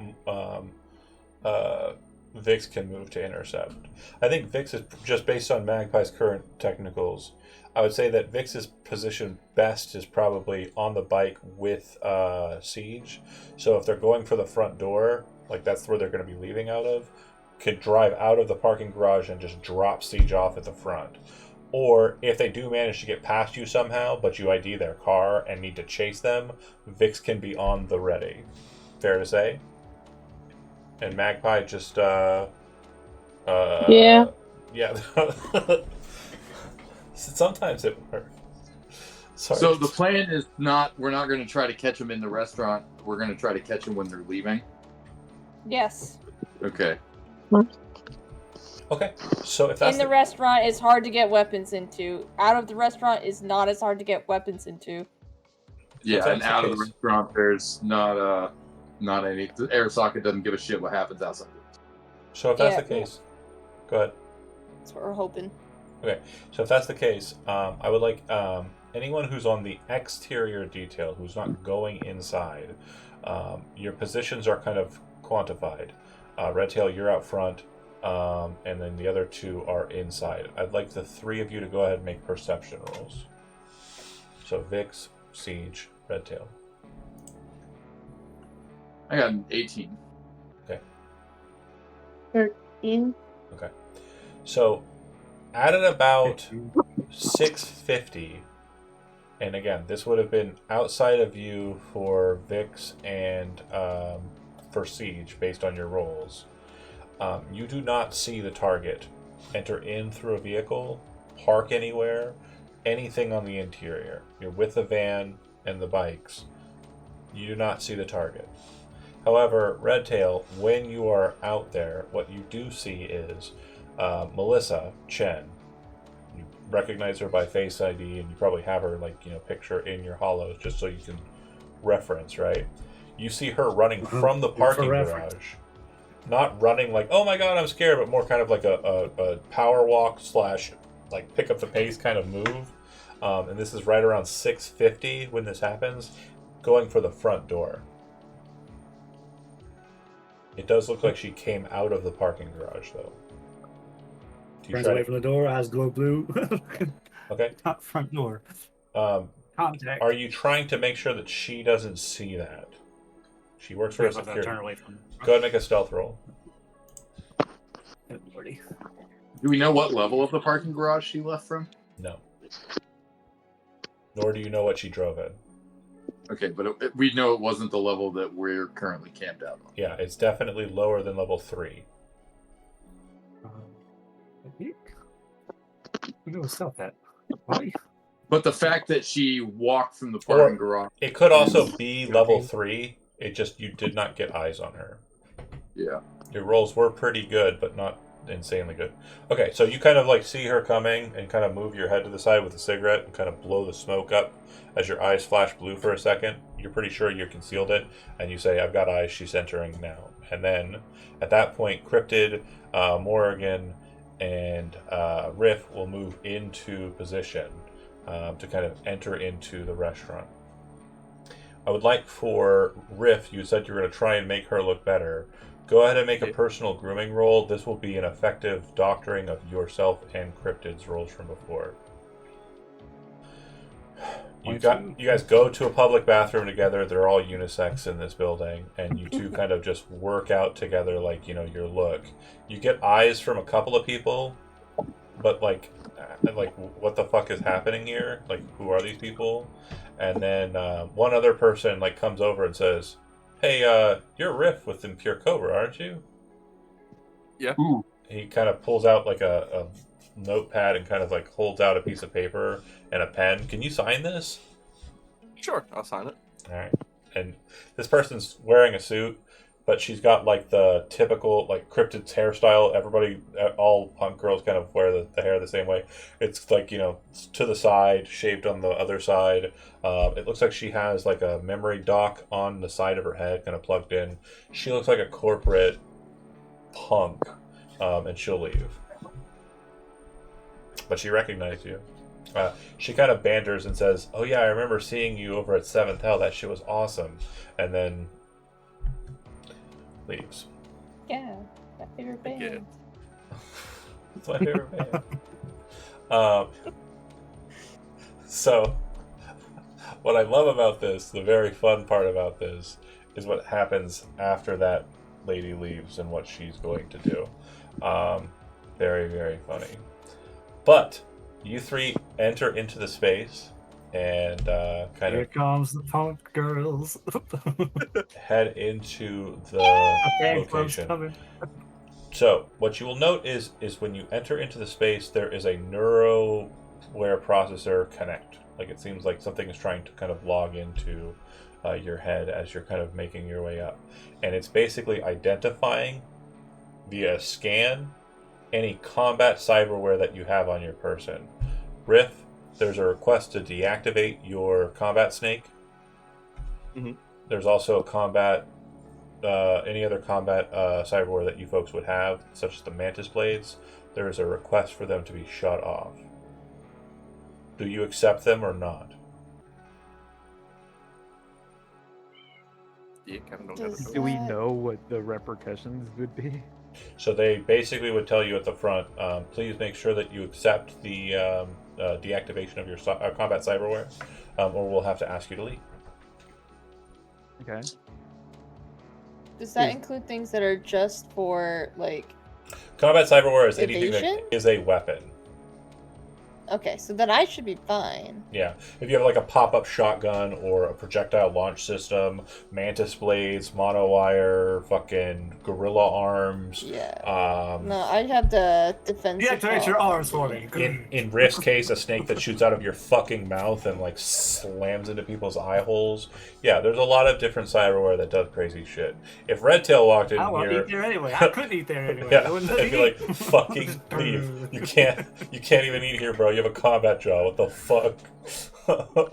Vix can move to intercept. I think Vix is, just based on Magpie's current technicals, I would say that Vix's position best is probably on the bike with Siege. So if they're going for the front door, like that's where they're going to be leaving out of, could drive out of the parking garage and just drop Siege off at the front. Or if they do manage to get past you somehow, but you ID their car and need to chase them, Vix can be on the ready. Fair to say? And Magpie just yeah. Yeah. Sometimes it works. Sorry. So the plan is we're not going to try to catch them in the restaurant. We're going to try to catch them when they're leaving. Yes. Okay. Okay. So if that's in the restaurant is hard to get weapons into. Out of the restaurant is not as hard to get weapons into. Yeah, and out of the restaurant there's not any. The air socket doesn't give a shit what happens outside. So if that's the case, go ahead. That's what we're hoping. Okay, so if that's the case, I would like anyone who's on the exterior detail, who's not going inside, your positions are kind of quantified. Redtail, you're out front, and then the other two are inside. I'd like the three of you to go ahead and make perception rolls. So Vix, Siege, Redtail. I got an 18. Okay. 13. Okay. So at about 6:50, and again, this would have been outside of you for Vix and for Siege based on your rolls. You do not see the target enter in through a vehicle, park anywhere, anything on the interior. You're with the van and the bikes. You do not see the target. However, Redtail, when you are out there, what you do see is Melissa Chen. You recognize her by Face ID, and you probably have her picture in your hollows just so you can reference, right? You see her running from the parking garage. Not running like, oh my god, I'm scared, but more kind of like a power walk / like pick up the pace kind of move. And this is right around 6:50 when this happens, going for the front door. It does look like she came out of the parking garage, though. Runs away from the door, eyes glow blue. Okay. Top front door. Contact. Contact. Are you trying to make sure that she doesn't see that? She works for a Turn security. away from. Go ahead and make a stealth roll. Good lordy. Do we know what level of the parking garage she left from? No. Nor do you know what she drove in. Okay, but we know it wasn't the level that we're currently camped out on. Yeah, it's definitely lower than level 3. Who knows stuff that? Why? But the fact that she walked from the parking garage. It could also is be guaranteed. level 3. It just, you did not get eyes on her. Yeah. Your rolls were pretty good, but not insanely good. Okay, so you kind of like see her coming and kind of move your head to the side with a cigarette and kind of blow the smoke up as your eyes flash blue for a second. You're pretty sure you concealed it, and you say, "I've got eyes, she's entering now." And then at that point, Cryptid, Morrigan, and Riff will move into position to kind of enter into the restaurant. I would like for Riff, you said you were going to try and make her look better. Go ahead and make a personal grooming roll. This will be an effective doctoring of yourself and Cryptid's rolls from before. You guys go to a public bathroom together. They're all unisex in this building, and you two kind of just work out together, like, you know, your look. You get eyes from a couple of people, but like what the fuck is happening here? Like, who are these people? And then one other person like comes over and says, "Hey, you're Riff with Impure Cobra, aren't you?" Yeah. Ooh. He kind of pulls out like a notepad and kind of like holds out a piece of paper and a pen. "Can you sign this?" Sure, I'll sign it. All right. And this person's wearing a suit, but she's got like the typical like Cryptid's hairstyle. Everybody, all punk girls kind of wear the hair the same way. It's like, you know, to the side, shaved on the other side. It looks like she has like a memory dock on the side of her head, kind of plugged in. She looks like a corporate punk, and she'll leave. But she recognized you. She kind of banters and says, "Oh yeah, I remember seeing you over at 7th Hell. That shit was awesome." And then leaves. Yeah, my favorite Thank you. band. It's my favorite band. So, what I love about this, the very fun part about this, is what happens after that lady leaves and what she's going to do. Very, very funny. But you three enter into the space and kind Here of comes the punk girls. head into the Okay, club's location. coming. So, what you will note is when you enter into the space, there is a neuroware processor connect. Like, it seems like something is trying to kind of log into your head as you're kind of making your way up. And it's basically identifying via scan any combat cyberware that you have on your person. Riff, there's a request to deactivate your combat snake. Mhm. There's also combat any other combat cyberware that you folks would have, such as the mantis blades. There is a request for them to be shut off. Do you accept them or not? Yeah, kind of don't have a Does- choice. Do we know what the repercussions would be? So they basically would tell you at the front, please make sure that you accept the deactivation of your combat cyberware, or we'll have to ask you to leave. Okay. Does that Is- include things that are just for like? Combat cyberware is anything Evasion? that is a weapon. Okay, so then I should be fine. Yeah. If you have like a pop-up shotgun or a projectile launch system, mantis blades, monowire, fucking gorilla arms. Yeah. Um, No, I have the defensive. Deactivate your arms for me. in Rift's case, a snake that shoots out of your fucking mouth and like slams into people's eye holes. Yeah, there's a lot of different cyberware that does crazy shit. If Redtail walked in I won't here, eat there anyway. I couldn't eat there anyway. yeah, I wouldn't I'd be like, eat. fucking leave. You can't even eat here, bro. You have a combat job. What the fuck?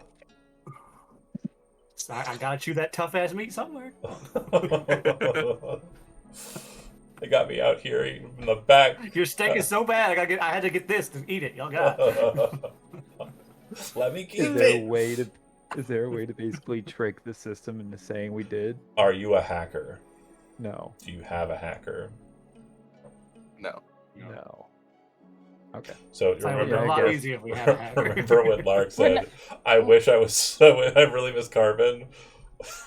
I gotta chew that tough ass meat somewhere. They got me out here eating from the back. Your steak is so bad. I had to get this to eat it. Y'all got it. Let me keep Is there a it. way to basically trick the system into saying we did? Are you a hacker? No. Do you have a hacker? No. No. Okay. So It's a lot remember, easier if we had a hacker. remember when Lark We're said, "I wish I was. I really miss Carbon."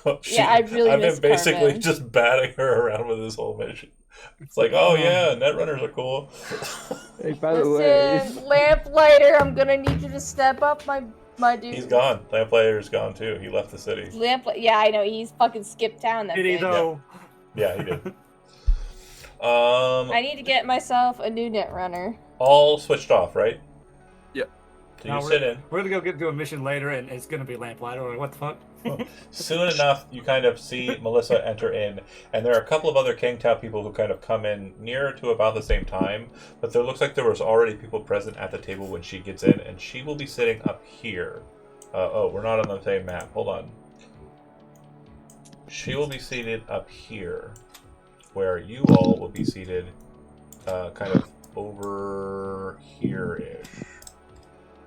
I really I've miss been basically Carmen. just batting her around with this whole mission. It's like, oh yeah, Netrunners are cool. Hey, by the way, Listen, Lamplighter, I'm gonna need you to step up, my dude. He's gone. Lamplighter's gone too. He left the city. Yeah, I know. He's fucking skipped town. That Did he bitch. though? Yeah, he did. I need to get myself a new Netrunner. All switched off, right? Yep. So No, you sit in. We're gonna go get to a mission later, and it's gonna be Lamplighter. Or what the fuck? Soon enough, you kind of see Melissa enter in, and there are a couple of other Kangtao people who kind of come in near to about the same time, but there looks like there was already people present at the table when she gets in, and she will be sitting up here. Oh, we're not on the same map. Hold on. She will be seated up here, where you all will be seated kind of over here-ish.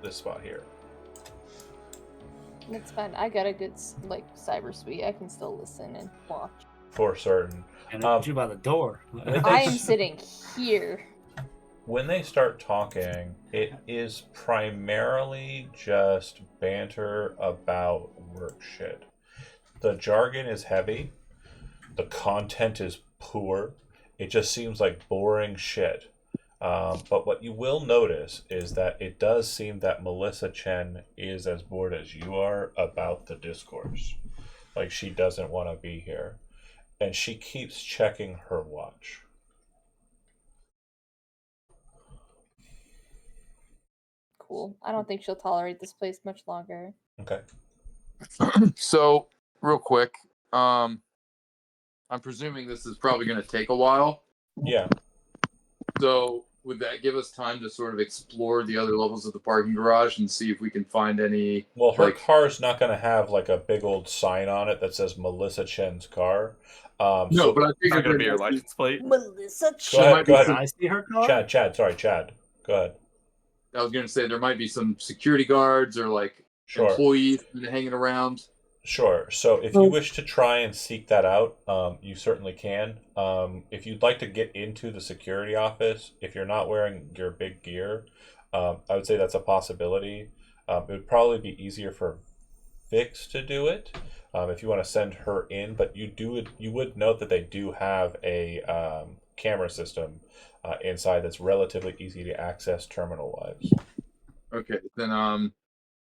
This spot here. It's fine. I got a good cyber suite. I can still listen and watch. For certain. And I put you by the door. I am sitting here. When they start talking, it is primarily just banter about work shit. The jargon is heavy. The content is poor. It just seems like boring shit. But what you will notice is that it does seem that Melissa Chen is as bored as you are about the discourse. Like, she doesn't want to be here. And she keeps checking her watch. Cool. I don't think she'll tolerate this place much longer. Okay. So, real quick, I'm presuming this is probably going to take a while. Yeah. So, would that give us time to sort of explore the other levels of the parking garage and see if we can find any? Well, her car's not going to have like a big old sign on it that says Melissa Chen's car. No, so, but I It's think not going to be her license plate. Melissa Go ahead. Go Can ahead. I see her car? Chad. Go ahead. I was going to say there might be some security guards or like Sure. employees hanging around. Sure. So if you wish to try and seek that out, you certainly can. If you'd like to get into the security office, if you're not wearing your big gear, I would say that's a possibility. It would probably be easier for Vix to do it if you want to send her in, but you would note that they do have a camera system inside that's relatively easy to access terminal-wise. Okay, then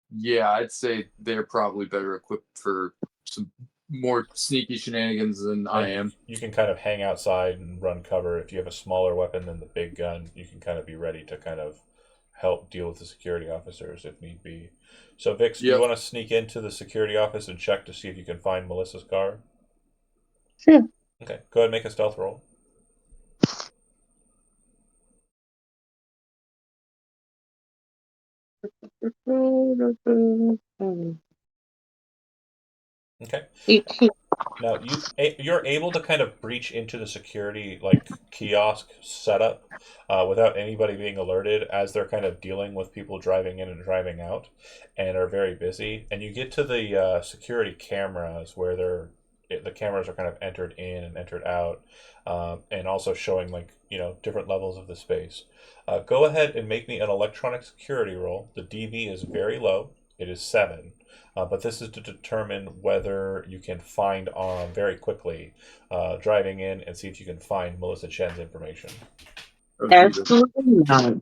yeah, I'd say they're probably better equipped for some more sneaky shenanigans than I am. You can kind of hang outside and run cover. If you have a smaller weapon than the big gun, you can kind of be ready to kind of help deal with the security officers if need be. So, Vix, do you want to sneak into the security office and check to see if you can find Melissa's car? Sure. Okay, go ahead and make a stealth roll. Okay. 18. Now you're able to kind of breach into the security kiosk setup without anybody being alerted as they're kind of dealing with people driving in and driving out, and are very busy. And you get to the security cameras where the cameras are kind of entered in and entered out, and also showing different levels of the space. Go ahead and make me an electronic security roll. The DV is very low. It is 7. But this is to determine whether you can find very quickly driving in and see if you can find Melissa Chen's information. Absolutely not.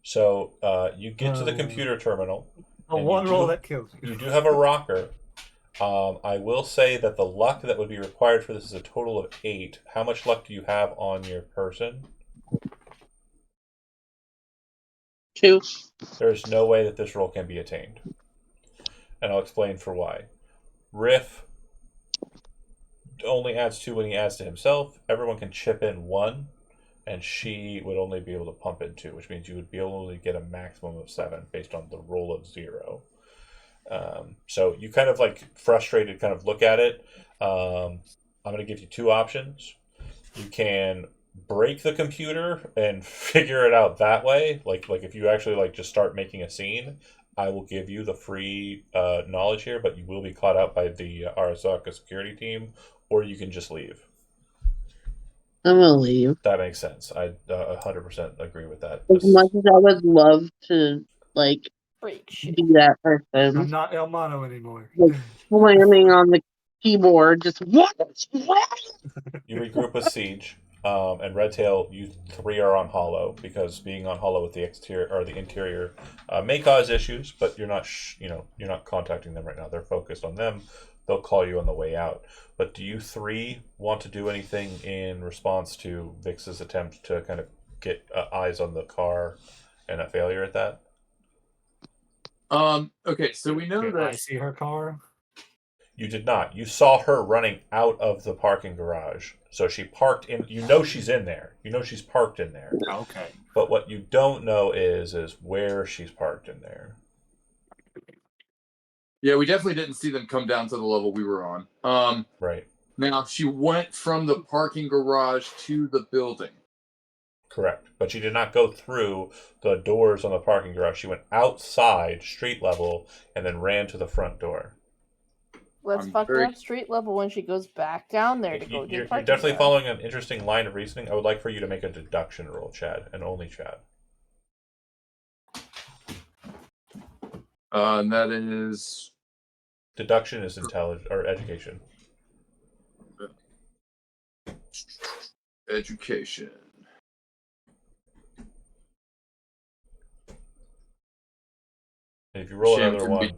So you get to the computer terminal. One roll that kills you. You do have a rocker. I will say that the luck that would be required for this is a total of 8. How much luck do you have on your person? 2. There's no way that this roll can be attained. And I'll explain for why. Riff only adds 2 when he adds to himself. Everyone can chip in 1, and she would only be able to pump in 2, which means you would be able to get a maximum of 7 based on the roll of 0. So you kind of frustrated kind of look at it. I'm going to give you 2 options. You can break the computer and figure it out that way. Like if you actually just start making a scene, I will give you the free knowledge here, but you will be caught out by the Arasaka security team, or you can just leave. I'm gonna leave. That makes sense. I 100% agree with that. As much as I would love to, Break shit. be that person. I'm not El Mono anymore. Slamming on the keyboard. Just what? You regroup with Siege, and Redtail. You three are on Hollow because being on Hollow with the exterior or the interior may cause issues, but you're not you're not contacting them right now. They're focused on them. They'll call you on the way out. But do you three want to do anything in response to Vix's attempt to kind of get eyes on the car and a failure at that? Okay, so we know Did that I see her car? You did not. You saw her running out of the parking garage. So she parked in. You know she's in there. You know she's parked in there. Okay. But what you don't know is where she's parked in there. yeah, we definitely didn't see them come down to the level we were on. Right. Now she went from the parking garage to the building. Correct. But she did not go through the doors on the parking garage. She went outside, street level, and then ran to the front door. Let's fuck her up street level when she goes back down there to go to the You're parking definitely garage. following an interesting line of reasoning. I would like for you to make a deduction roll, Chad, and only Chad. And that is Deduction is intelligence or education. education. And if you roll Shim another can be- one,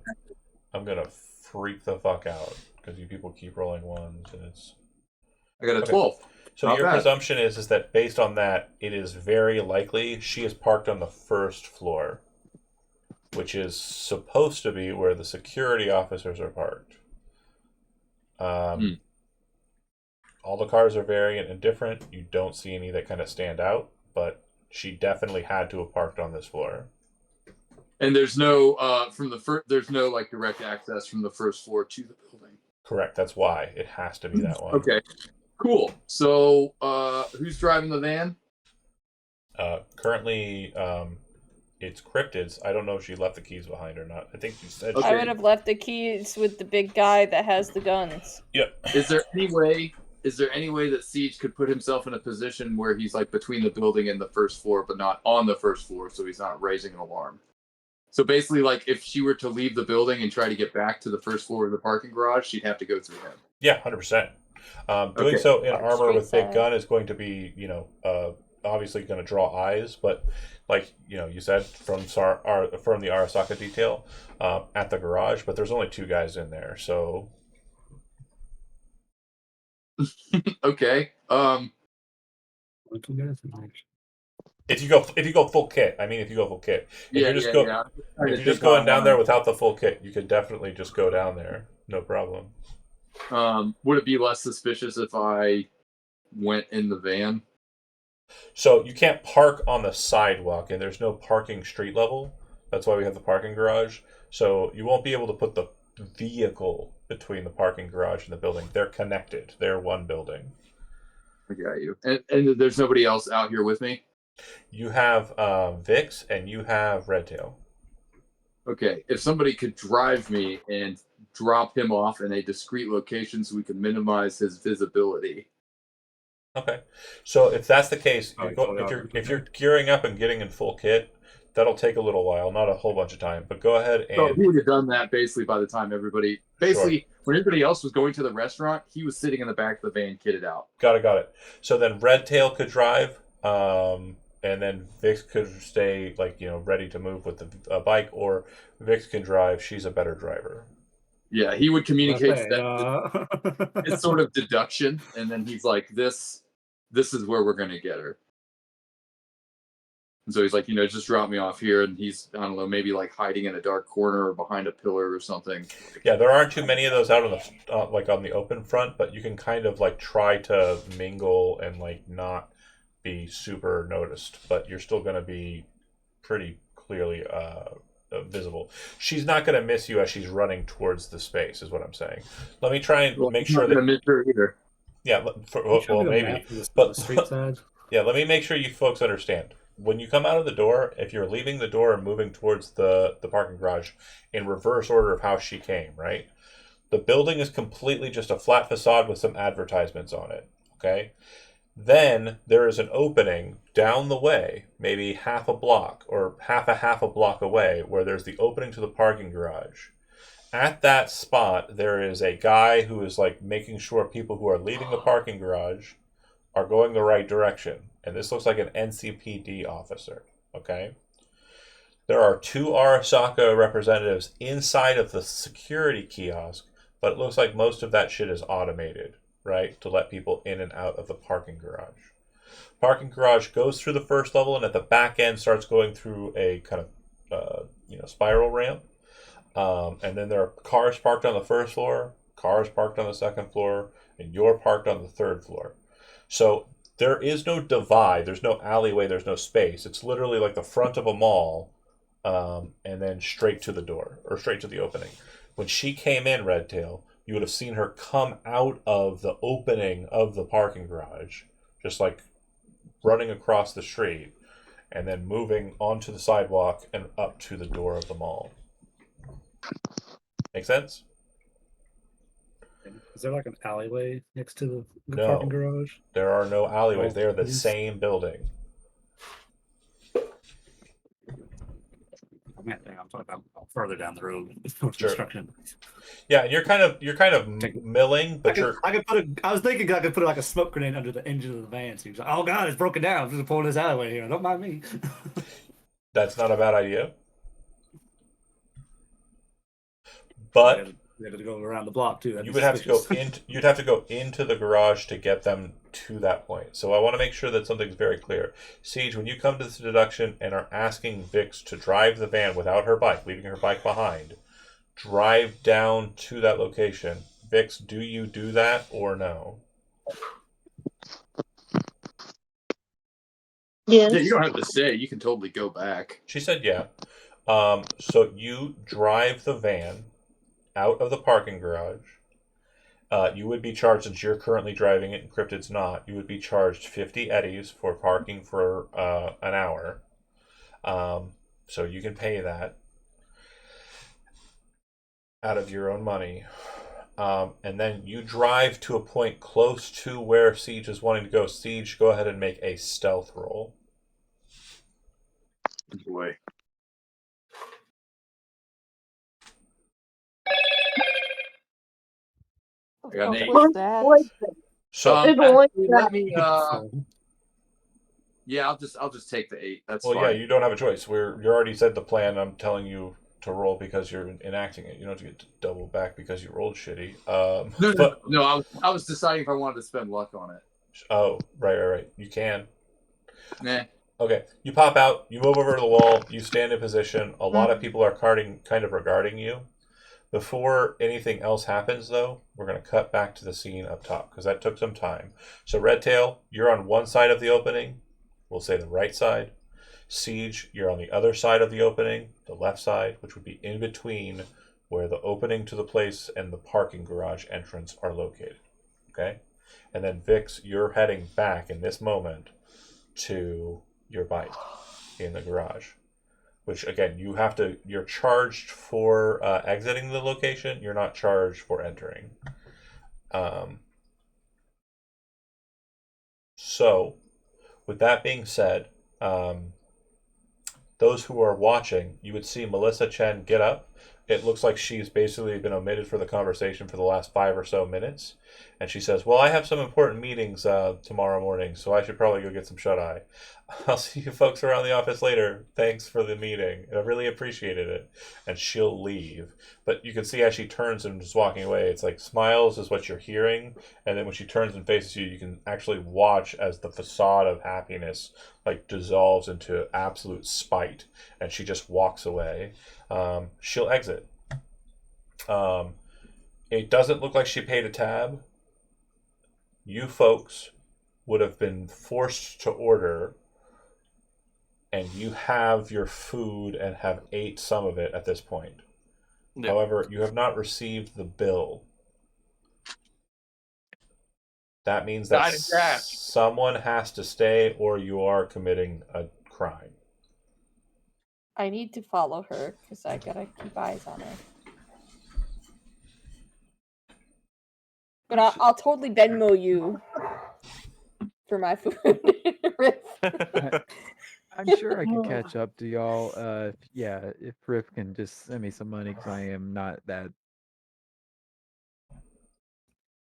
I'm gonna freak the fuck out because you people keep rolling ones, and it's. I got a Okay. 12. So Not your bad. presumption is that based on that, it is very likely she is parked on the first floor, which is supposed to be where the security officers are parked. All the cars are variant and different. You don't see any that kind of stand out, but she definitely had to have parked on this floor. And there's no there's no like direct access from the first floor to the building. Correct. That's why it has to be that one. Okay. Cool. So who's driving the van? Currently, it's Cryptid's. I don't know if she left the keys behind or not. I think she said Okay. I would have left the keys with the big guy that has the guns. Yep. Is there any way that Siege could put himself in a position where he's like between the building and the first floor, but not on the first floor, so he's not raising an alarm? So basically, like if she were to leave the building and try to get back to the first floor of the parking garage, she'd have to go through him. Yeah, 100%. Doing Okay. so in Park armor street with big side. gun is going to be, obviously going to draw eyes, but like you said from the Arasaka detail at the garage, but there's only two guys in there, so Okay. if you go full kit, if you go full kit, if Yeah, you're just yeah. if you're just going down there without the full kit, you could definitely just go down there, no problem. Would it be less suspicious if I went in the van? So you can't park on the sidewalk, and there's no parking street level. That's why we have the parking garage. So you won't be able to put the vehicle between the parking garage and the building. They're connected. They're one building. I got you. And there's nobody else out here with me? You have Vix and you have Redtail. Okay. If somebody could drive me and drop him off in a discrete location so we can minimize his visibility. Okay. So if that's the case, Oh, if you're gearing up and getting in full kit, that'll take a little while, not a whole bunch of time. But go ahead So and he would have done that basically by the time when everybody else was going to the restaurant, he was sitting in the back of the van kitted out. Got it. So then Redtail could drive, and then Vix could stay ready to move with the bike, or Vix can drive. She's a better driver. Yeah, he would communicate Okay, that it's sort of deduction, and then he's like, "This is where we're gonna get her." And so he's like, just drop me off here, and he's I don't know, maybe like hiding in a dark corner or behind a pillar or something. Yeah, there aren't too many of those out on the on the open front, but you can kind of try to mingle and not be super noticed, but you're still going to be pretty clearly visible. She's not going to miss you as she's running towards the space, is what I'm saying. Let me try and make sure that. Miss her either. Yeah, maybe, but the street side. Yeah, let me make sure you folks understand. When you come out of the door, if you're leaving the door and moving towards the parking garage in reverse order of how she came, right? The building is completely just a flat facade with some advertisements on it, okay? Then there is an opening down the way, maybe half a block or half a block away, where there's the opening to the parking garage. At that spot, there is a guy who is like making sure people who are leaving the parking garage are going the right direction. And this looks like an NCPD officer. Okay? There are 2 Arasaka representatives inside of the security kiosk, but it looks like most of that shit is automated, right? To let people in and out of the parking garage. Parking garage goes through the first level, and at the back end starts going through a kind of spiral ramp. And then there are cars parked on the first floor, cars parked on the second floor, and you're parked on the third floor. So there is no divide, there's no alleyway, there's no space. It's literally like the front of a mall, and then straight to the door, or straight to the opening. When she came in, Redtail, you would have seen her come out of the opening of the parking garage, just like running across the street, and then moving onto the sidewalk and up to the door of the mall. Make sense? Is there like an alleyway next to the No. parking garage? There are no alleyways. Oh, They are the please. same building. I'm talking about further down the road. Sure. Construction. Yeah, and you're kind of milling, but I was thinking I could put like a smoke grenade under the engine of the van. So he was like, "Oh God, it's broken down. I'm just pulling this alleyway here. Don't mind me." That's not a bad idea. But you had to go around the block too. You'd have to go into the garage to get them to that point. So I want to make sure that something's very clear. Siege, when you come to this deduction and are asking Vix to drive the van without her bike, leaving her bike behind, drive down to that location. Vix, do you do that or no? Yes. Yeah, you don't have to say. You can totally go back. She said yeah. So you drive the van out of the parking garage. You would be charged, since you're currently driving it and Cryptid's not, you would be charged 50 eddies for parking for an hour. So you can pay that out of your own money. And then you drive to a point close to where Siege is wanting to go. Siege, go ahead and make a stealth roll. Boy. I got an 8. What's that? So actually, let me. Yeah, I'll just take the 8. That's fine. Yeah, you don't have a choice. You already said the plan. I'm telling you to roll because you're enacting it. You don't have to get to double back because you rolled shitty. No. I was deciding if I wanted to spend luck on it. Oh, right. You can. Nah. Okay, you pop out. You move over to the wall. You stand in position. A lot of people are kind of regarding you. Before anything else happens, though, we're going to cut back to the scene up top because that took some time. So, Redtail, you're on one side of the opening. We'll say the right side. Siege, you're on the other side of the opening, the left side, which would be in between where the opening to the place and the parking garage entrance are located. Okay? And then, Vix, you're heading back in this moment to your bike in the garage. Which, again, you're charged for exiting the location. You're not charged for entering. So, with that being said, those who are watching, you would see Melissa Chen get up. It looks like she's basically been omitted for the conversation for the last 5 or so minutes. And she says, well, I have some important meetings tomorrow morning, so I should probably go get some shut-eye. I'll see you folks around the office later. Thanks for the meeting. I really appreciated it. And she'll leave. But you can see as she turns and is walking away, it's like smiles is what you're hearing. And then when she turns and faces you, you can actually watch as the facade of happiness like dissolves into absolute spite. And she just walks away. She'll exit. It doesn't look like she paid a tab. You folks would have been forced to order, and you have your food and have ate some of it at this point. Yeah. However, you have not received the bill. That means that someone has to stay or you are committing a crime. I need to follow her because I gotta keep eyes on her. But I'll totally Venmo you for my food. I'm sure I could catch up to y'all. If Riff can just send me some money because I am not that.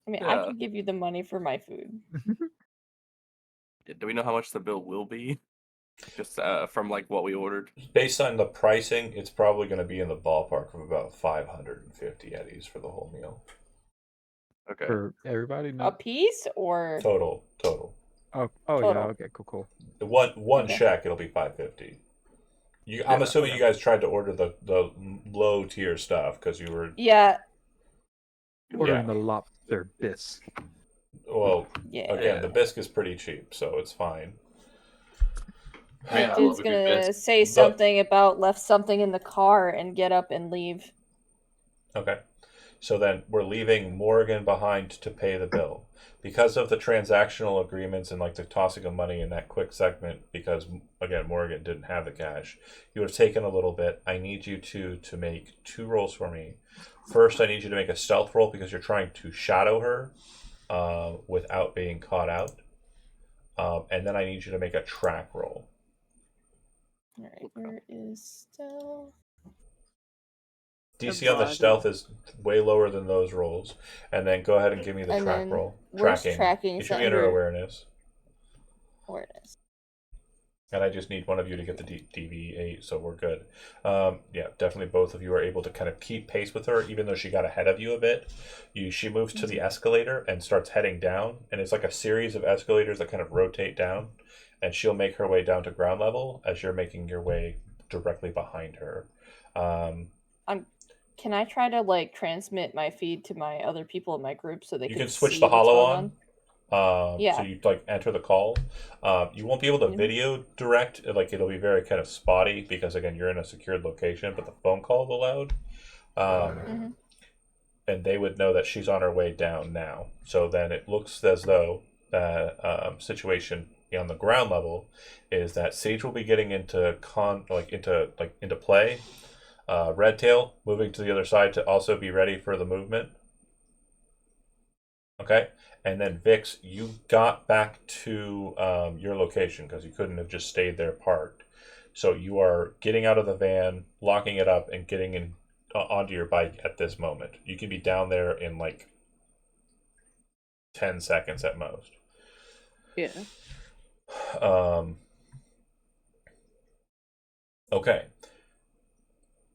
I mean, I Yeah. could give you the money for my food. Do we know how much the bill will be? Just from like what we ordered. Based on the pricing, it's probably going to be in the ballpark of about 550 eddies for the whole meal. Okay. For everybody, A no. piece or Total. Oh, yeah. Total. Okay, cool. The one Okay. check, it'll be 550. I'm Yeah, assuming okay. you guys tried to order the low tier stuff because you were. Yeah, Ordering the lobster bisque. Well, yeah. again, the bisque is pretty cheap, so it's fine. Man, That I dude's love a good gonna bisque. say something about left something in the car and get up and leave. Okay. So then we're leaving Morgan behind to pay the bill. Because of the transactional agreements and like the tossing of money in that quick segment, because again, Morgan didn't have the cash, you would have taken a little bit. I need you to make 2 rolls for me. First, I need you to make a stealth roll because you're trying to shadow her without being caught out. And then I need you to make a track roll. Alright, where is stealth? DC on the stealth is way lower than those rolls. And then go ahead and give me the And track then roll. where's Tracking. tracking? It Is should that be under under awareness. awareness? And I just need one of you to get the DV8, so we're good. Definitely both of you are able to kind of keep pace with her, even though she got ahead of you a bit. She moves to the escalator and starts heading down, and it's like a series of escalators that kind of rotate down, and she'll make her way down to ground level as you're making your way directly behind her. Can I try to like transmit my feed to my other people in my group so they you can can switch see the what's holo going on. Yeah. So you like enter the call. You won't be able to video direct. Like it'll be very kind of spotty because again you're in a secured location, but the phone call is allowed. And they would know that she's on her way down now. So then it looks as though that situation on the ground level is that Sage will be getting into play. Redtail moving to the other side to also be ready for the movement. Okay, and then Vix, you got back to your location because you couldn't have just stayed there parked. So you are getting out of the van, locking it up, and getting in onto your bike at this moment. You can be down there in like 10 seconds at most. Yeah. Okay.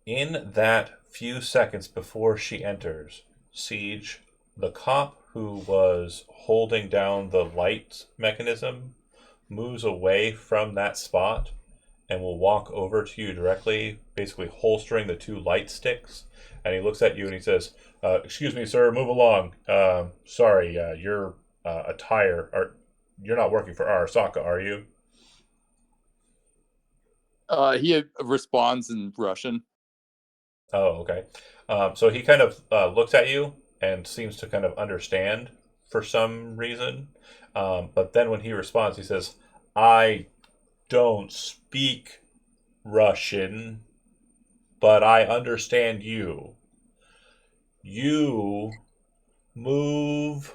In that few seconds before she enters, Siege, the cop who was holding down the light mechanism, moves away from that spot and will walk over to you directly, basically holstering the 2 light sticks. And he looks at you and he says, "Excuse me, sir, move along. Sorry, your attire, or you're not working for Arasaka, are you?" He responds in Russian. Oh, okay. So he kind of looks at you and seems to kind of understand for some reason. But then when he responds, he says, "I don't speak Russian, but I understand you. You move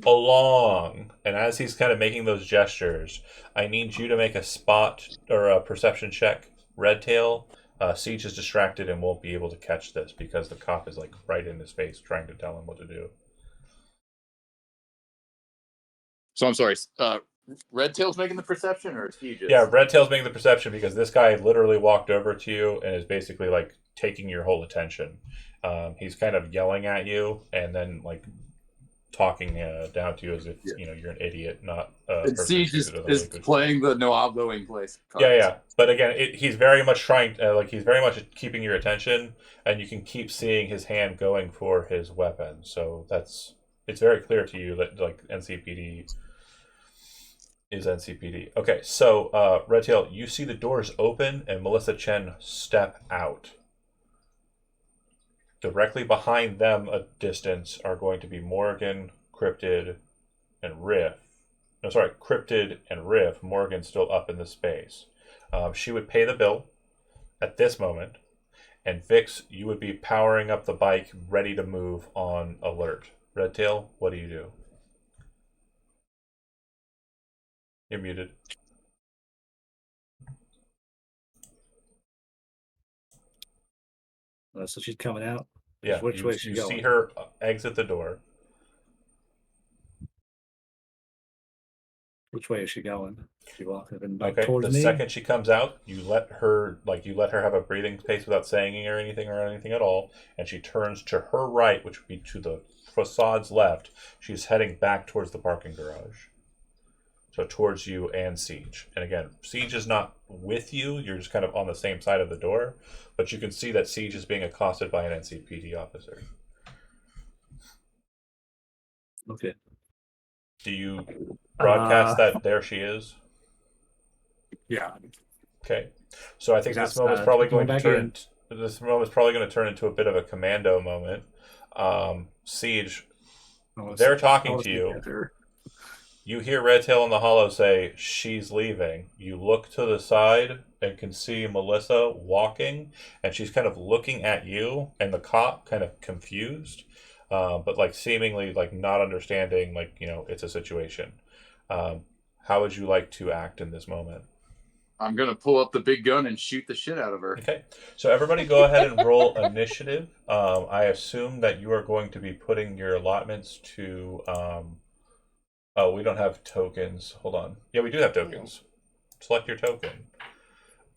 along." And as he's kind of making those gestures, I need you to make a spot or a perception check, Redtail. Siege is distracted and won't be able to catch this because the cop is like right in his face trying to tell him what to do. So I'm sorry. Redtail's making the perception, or is he just? Yeah, Redtail's making the perception because this guy literally walked over to you and is basically like taking your whole attention. He's kind of yelling at you and then like talking down to you as if you're an idiot, not a And person Siege who is, speaks another is language. playing the no hablo inglés card. Yeah. But again, he's very much trying, he's very much keeping your attention, and you can keep seeing his hand going for his weapon. So it's very clear to you that like NCPD is NCPD. Okay, so Redtail, you see the doors open and Melissa Chen step out. Directly behind them, a distance, are going to be Morgan, Cryptid, and Riff. No, sorry, Cryptid and Riff. Morgan still up in the space. She would pay the bill at this moment, and Vix, you would be powering up the bike, ready to move on alert. Redtail, what do you do? You're muted. So she's coming out. Yeah, Which way is she you going? see her exit the door. Which way is she going? She walking Okay, towards the me. second she comes out, you let her have a breathing space without saying or anything at all, and she turns to her right, which would be to the facade's left. She's heading back towards the parking garage. So towards you and Siege. And again, Siege is not with you, you're just kind of on the same side of the door, but you can see that Siege is being accosted by an NCPD officer. Okay. Do you broadcast that there she is? Yeah. Okay. So I think She's this moment's outside. probably Going going to back turn this moment's probably going to turn into a bit of a commando moment. Siege, they're talking to you. You hear Redtail in the hollow say, "She's leaving." You look to the side and can see Melissa walking, and she's kind of looking at you, and the cop kind of confused, but like seemingly like not understanding, like, you know, it's a situation. How would you like to act in this moment? I'm gonna pull up the big gun and shoot the shit out of her. Okay, so everybody go ahead and roll initiative. I assume that you are going to be putting your allotments to. Oh, we don't have tokens. Hold on. Yeah, we do have tokens. Select your token.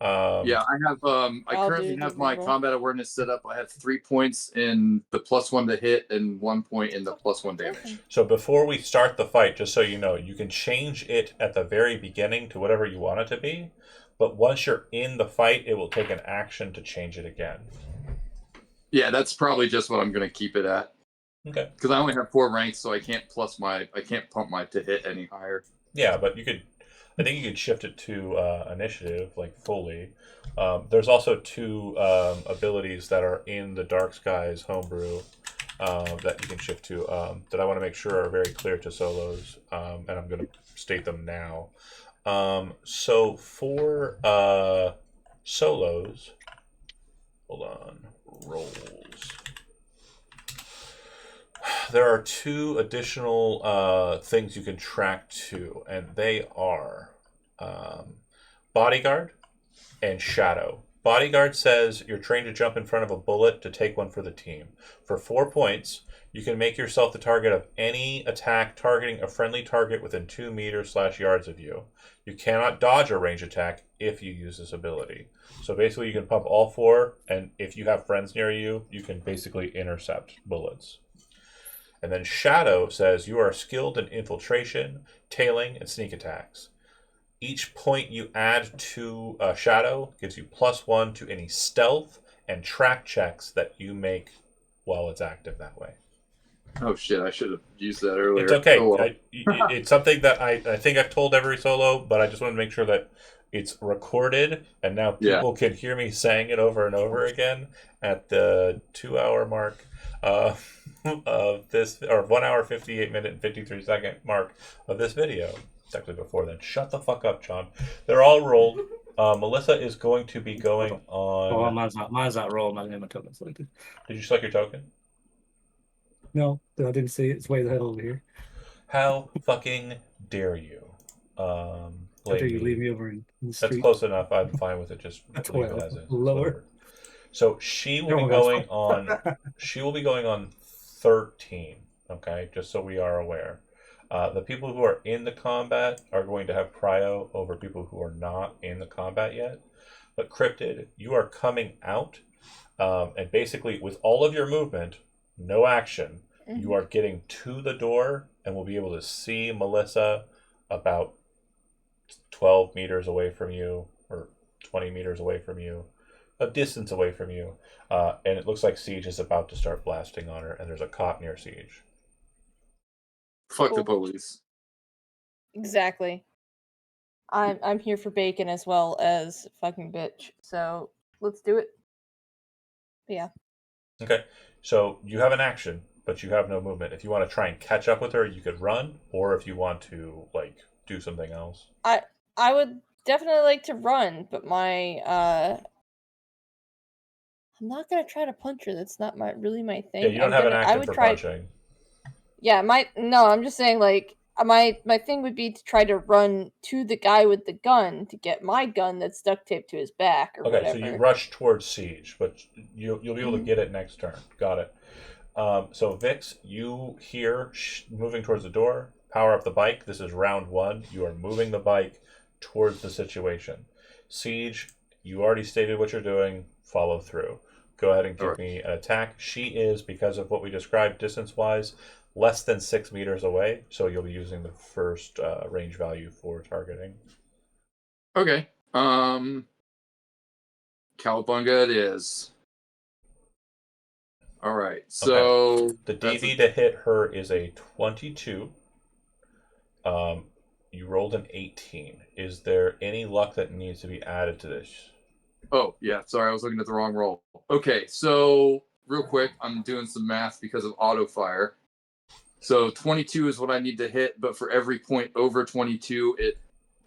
Yeah, I have. I currently have my combat awareness set up. I have 3 points in the +1 to hit and 1 point in the +1 damage. So before we start the fight, just so you know, you can change it at the very beginning to whatever you want it to be. But once you're in the fight, it will take an action to change it again. Yeah, that's probably just what I'm going to keep it at. Okay. Because I only have 4 ranks, so I can't pump my to hit any higher. Yeah, but you could. I think you could shift it to initiative, like fully. There's also 2 abilities that are in the Dark Skies homebrew that you can shift to that I want to make sure are very clear to solos, and I'm going to state them now. So for solos, hold on, rolls. There are 2 additional things you can track to, and they are Bodyguard and Shadow. Bodyguard says you're trained to jump in front of a bullet to take one for the team. For 4 points, you can make yourself the target of any attack targeting a friendly target within 2 meters/yards of you. You cannot dodge a range attack if you use this ability. So basically you can pump all 4, and if you have friends near you, you can basically intercept bullets. And then Shadow says you are skilled in infiltration, tailing, and sneak attacks. Each point you add to Shadow gives you +1 to any stealth and track checks that you make while it's active that way. Oh shit, I should have used that earlier. It's okay. Oh, well. It's something that I think I've told every solo, but I just want to make sure that it's recorded, and now people can hear me saying it over and over again at the 2-hour mark of this, or 1 hour 58 minute and 53 second mark of this video. It's actually before then. Shut the fuck up, John. They're all rolled. Melissa is going to be going on. Oh, mine's not rolled. My name and token selected. Did you select your token? No, I didn't see it. It's way the hell over here. How fucking dare you? How dare you leave me over in the street? That's close enough. I'm fine with it. Just leave it as is. Lower. So she will be going on. She will be going on 13. Okay, just so we are aware. The people who are in the combat are going to have prio over people who are not in the combat yet. But Cryptid, you are coming out, and basically with all of your movement, no action, you are getting to the door and will be able to see Melissa about 12 meters away from you, or 20 meters away from you, a distance away from you, and it looks like Siege is about to start blasting on her, and there's a cop near Siege. Fuck the police. Exactly. I'm here for bacon as well as fucking bitch. So let's do it. Yeah. Okay. So you have an action, but you have no movement. If you want to try and catch up with her, you could run, or if you want to like do something else. I would definitely like to run, but my I'm not gonna try to punch her. That's not my thing. Yeah, you don't have an action for punching. Yeah, I'm just saying, like, my thing would be to try to run to the guy with the gun to get my gun that's duct taped to his back or Okay, whatever. so you rush towards Siege, but you'll be able to get it next turn. Got it. So Vix, you hear moving towards the door. Power up the bike. This is round 1. You are moving the bike towards the situation. Siege, you already stated what you're doing. Follow through. Go ahead and give me an attack. She is, because of what we described distance-wise, less than 6 meters away, so you'll be using the first range value for targeting. Okay. Cowabunga it is. All right. So the DV to hit her is a 22. You rolled an 18. Is there any luck that needs to be added to this? Oh, yeah. Sorry, I was looking at the wrong roll. Okay, so real quick, I'm doing some math because of auto fire. So 22 is what I need to hit, but for every point over 22, it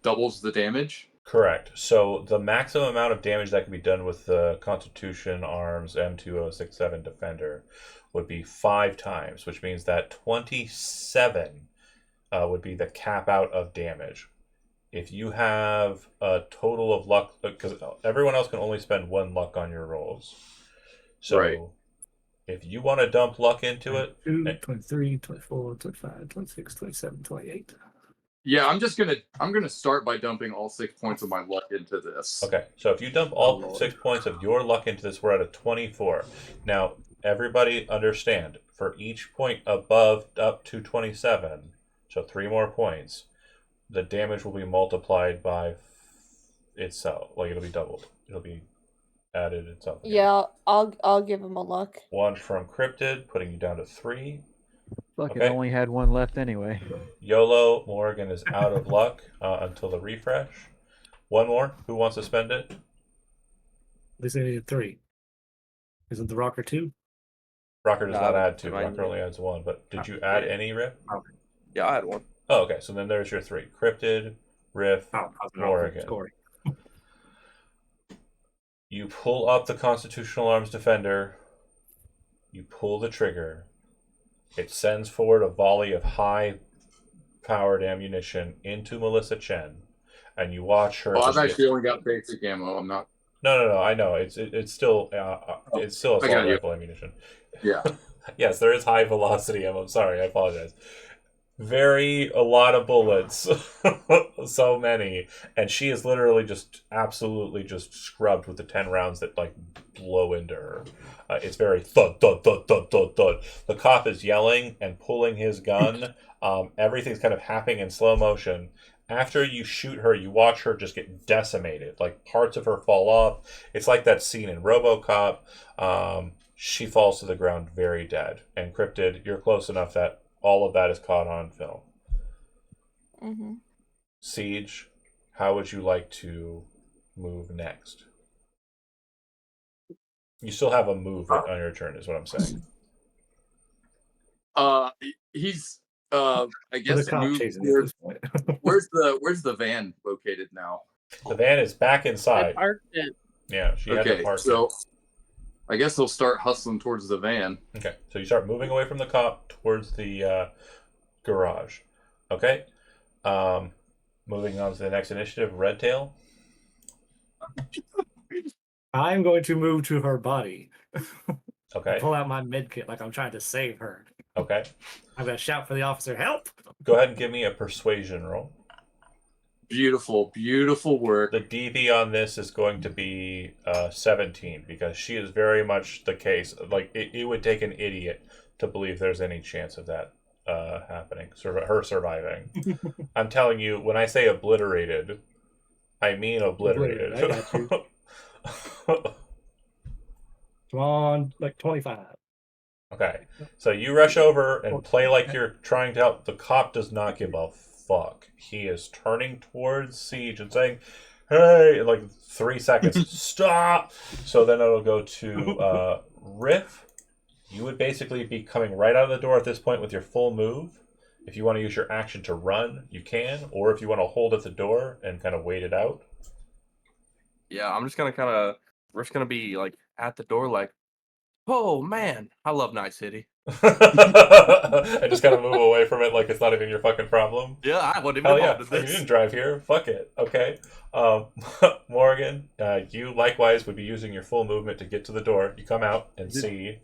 doubles the damage. Correct. So the maximum amount of damage that can be done with the Constitution Arms M2067 Defender would be 5 times, which means that 27 would be the cap out of damage. If you have a total of luck, because everyone else can only spend 1 luck on your rolls. So if you want to dump luck into it... 23, 24, 25, 26, 27, 28. Yeah, I'm gonna start by dumping all 6 points of my luck into this. Okay, so if you dump all 6 points of your luck into this, we're at a 24. Now, everybody understand, for each point above up to 27, so 3 more points, the damage will be multiplied by itself. Like, it'll be doubled. It'll be added itself again. Yeah, I'll give him a luck. 1 from Cryptid, putting you down to 3. Fuck, I only had 1 left anyway. YOLO, Morgan is out of luck until the refresh. 1 more. Who wants to spend it? They say needed 3. Isn't the rocker 2? Rocker does not add 2. Rocker only adds 1. But did you add any, Riff? Yeah, I had 1. Oh, okay. So then there's your 3. Cryptid, Riff, Morgan. You pull up the Constitutional Arms Defender. You pull the trigger. It sends forward a volley of high-powered ammunition into Melissa Chen, and you watch her. Oh, I've actually only got basic ammo. I'm not. No. I know it's still assault rifle ammunition. Yeah. Yes, there is high velocity ammo. Sorry, I apologize. A lot of bullets, so many, and she is literally just absolutely just scrubbed with the 10 rounds that like blow into her. It's very thud, thud, thud, thud, thud, thud. The cop is yelling and pulling his gun. Everything's kind of happening in slow motion. After you shoot her, you watch her just get decimated. Like parts of her fall off. It's like that scene in RoboCop. She falls to the ground very dead. And Cryptid, you're close enough that all of that is caught on film. Mm-hmm. Siege, how would you like to move next? You still have a move on your turn, is what I'm saying. He's I guess where's the van located now? The van is back inside. I parked it. Yeah, she had to park it. I guess they'll start hustling towards the van. Okay, so you start moving away from the cop towards the garage. Okay, moving on to the next initiative, Redtail. I'm going to move to her body. Okay. Pull out my med kit like I'm trying to save her. Okay. I'm going to shout for the officer, help! Go ahead and give me a persuasion roll. Beautiful, beautiful work. The DV on this is going to be 17 because she is very much the case. Like, it would take an idiot to believe there's any chance of that happening, her surviving. I'm telling you, when I say obliterated, I mean obliterated. I got you. Come on, like 25. Okay, so you rush over and play like you're trying to help. The cop does not give a fuck. He is turning towards Siege and saying, hey, in like 3 seconds, stop! So then it'll go to Riff. You would basically be coming right out of the door at this point with your full move. If you want to use your action to run, you can. Or if you want to hold at the door and kind of wait it out. Yeah, I'm just gonna we're just gonna be like at the door, like, Oh man, I love Night City. I just kind of move away from it like it's not even your fucking problem. Yeah, I wasn't even Hell yeah, involved in you this. didn't drive here. Fuck it. Okay. Um, Morgan, you likewise would be using your full movement to get to the door. You come out and see.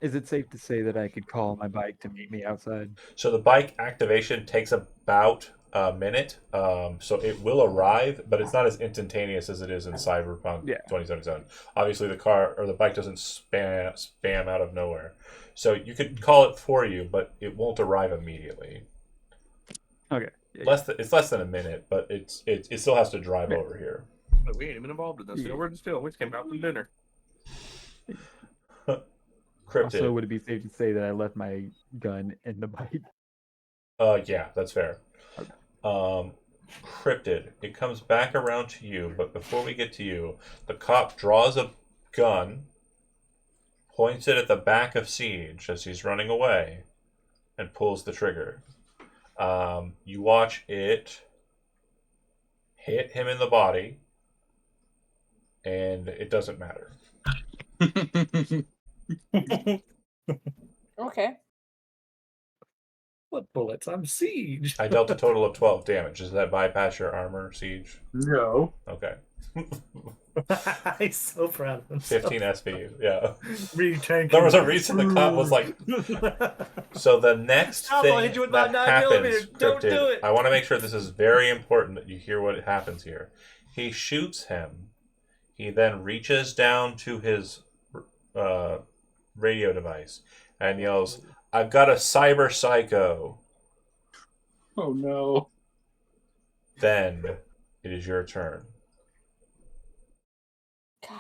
Is it safe to say that I could call my bike to meet me outside? So the bike activation takes about a minute. So it will arrive, but it's not as instantaneous as it is in Cyberpunk 2077. Obviously, the car or the bike doesn't spam out of nowhere. So you could call it for you, but it won't arrive immediately. Okay. It's less than a minute, but it still has to drive over here. We ain't even involved in this. Yeah. We're still. We just came out from dinner. Cryptid. Also, would it be safe to say that I left my gun in the bike? Yeah, that's fair. Cryptid. It comes back around to you, but before we get to you, the cop draws a gun, points it at the back of Siege as he's running away, and pulls the trigger. You watch it hit him in the body, and it doesn't matter. Okay. What bullets? I'm Siege. I dealt a total of 12 damage. Does that bypass your armor, Siege? No. Okay. He's so proud of himself. 15 SP, yeah. Retanking. There was a reason the cop was like... So the next thing that happens, Don't do Cryptid, it. I want to make sure this is very important that you hear what happens here. He shoots him. He then reaches down to his radio device and yells, "I've got a cyber psycho." Oh no. Then it is your turn. God.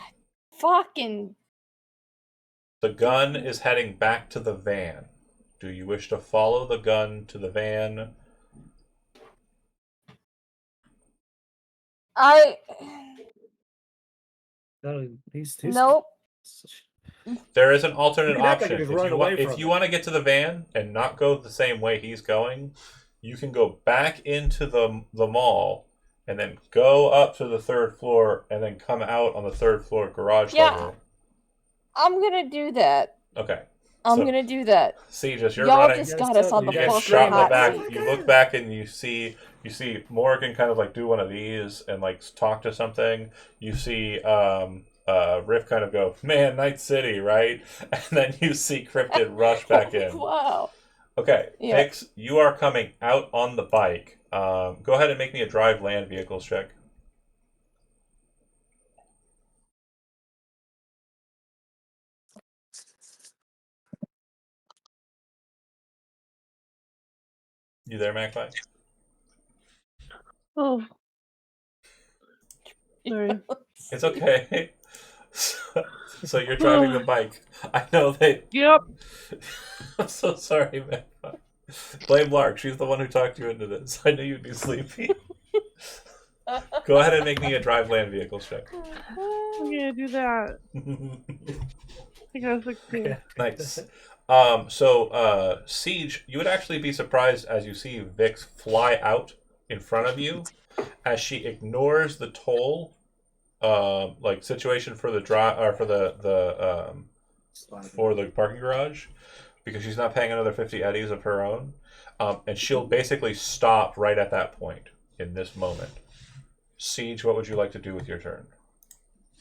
Fucking. The gun is heading back to the van. Do you wish to follow the gun to the van? No, he's Nope. There is an alternate You can act like option. you're running away If from you it. want to get to the van and not go the same way he's going, you can go back into the mall and then go up to the third floor and then come out on the third floor garage level. I'm gonna do that. Okay. I'm gonna do that. See, just you're Y'all running. just got us on the You get fucking shot in the hot back. seat. You look back and you see Morgan kind of like do one of these and like talk to something. You see Riff kind of go, "Man, Night City, right?" And then you see Cryptid rush back in. Wow. Okay, Yeah. Hicks, you are coming out on the bike. Go ahead and make me a drive land vehicles check. You there, Magpie? Oh. Sorry. It's okay. So you're driving the bike. I know that. Yep. I'm so sorry, Magpie. Blame Lark. She's the one who talked you into this. I knew you'd be sleepy. Go ahead and make me a drive land vehicles check. I'm gonna do that. I guess it's good. Nice. Siege, you would actually be surprised as you see Vix fly out in front of you as she ignores the toll situation for the drive or for the parking garage because she's not paying another 50 eddies of her own, and she'll basically stop right at that point in this moment. Siege, what would you like to do with your turn?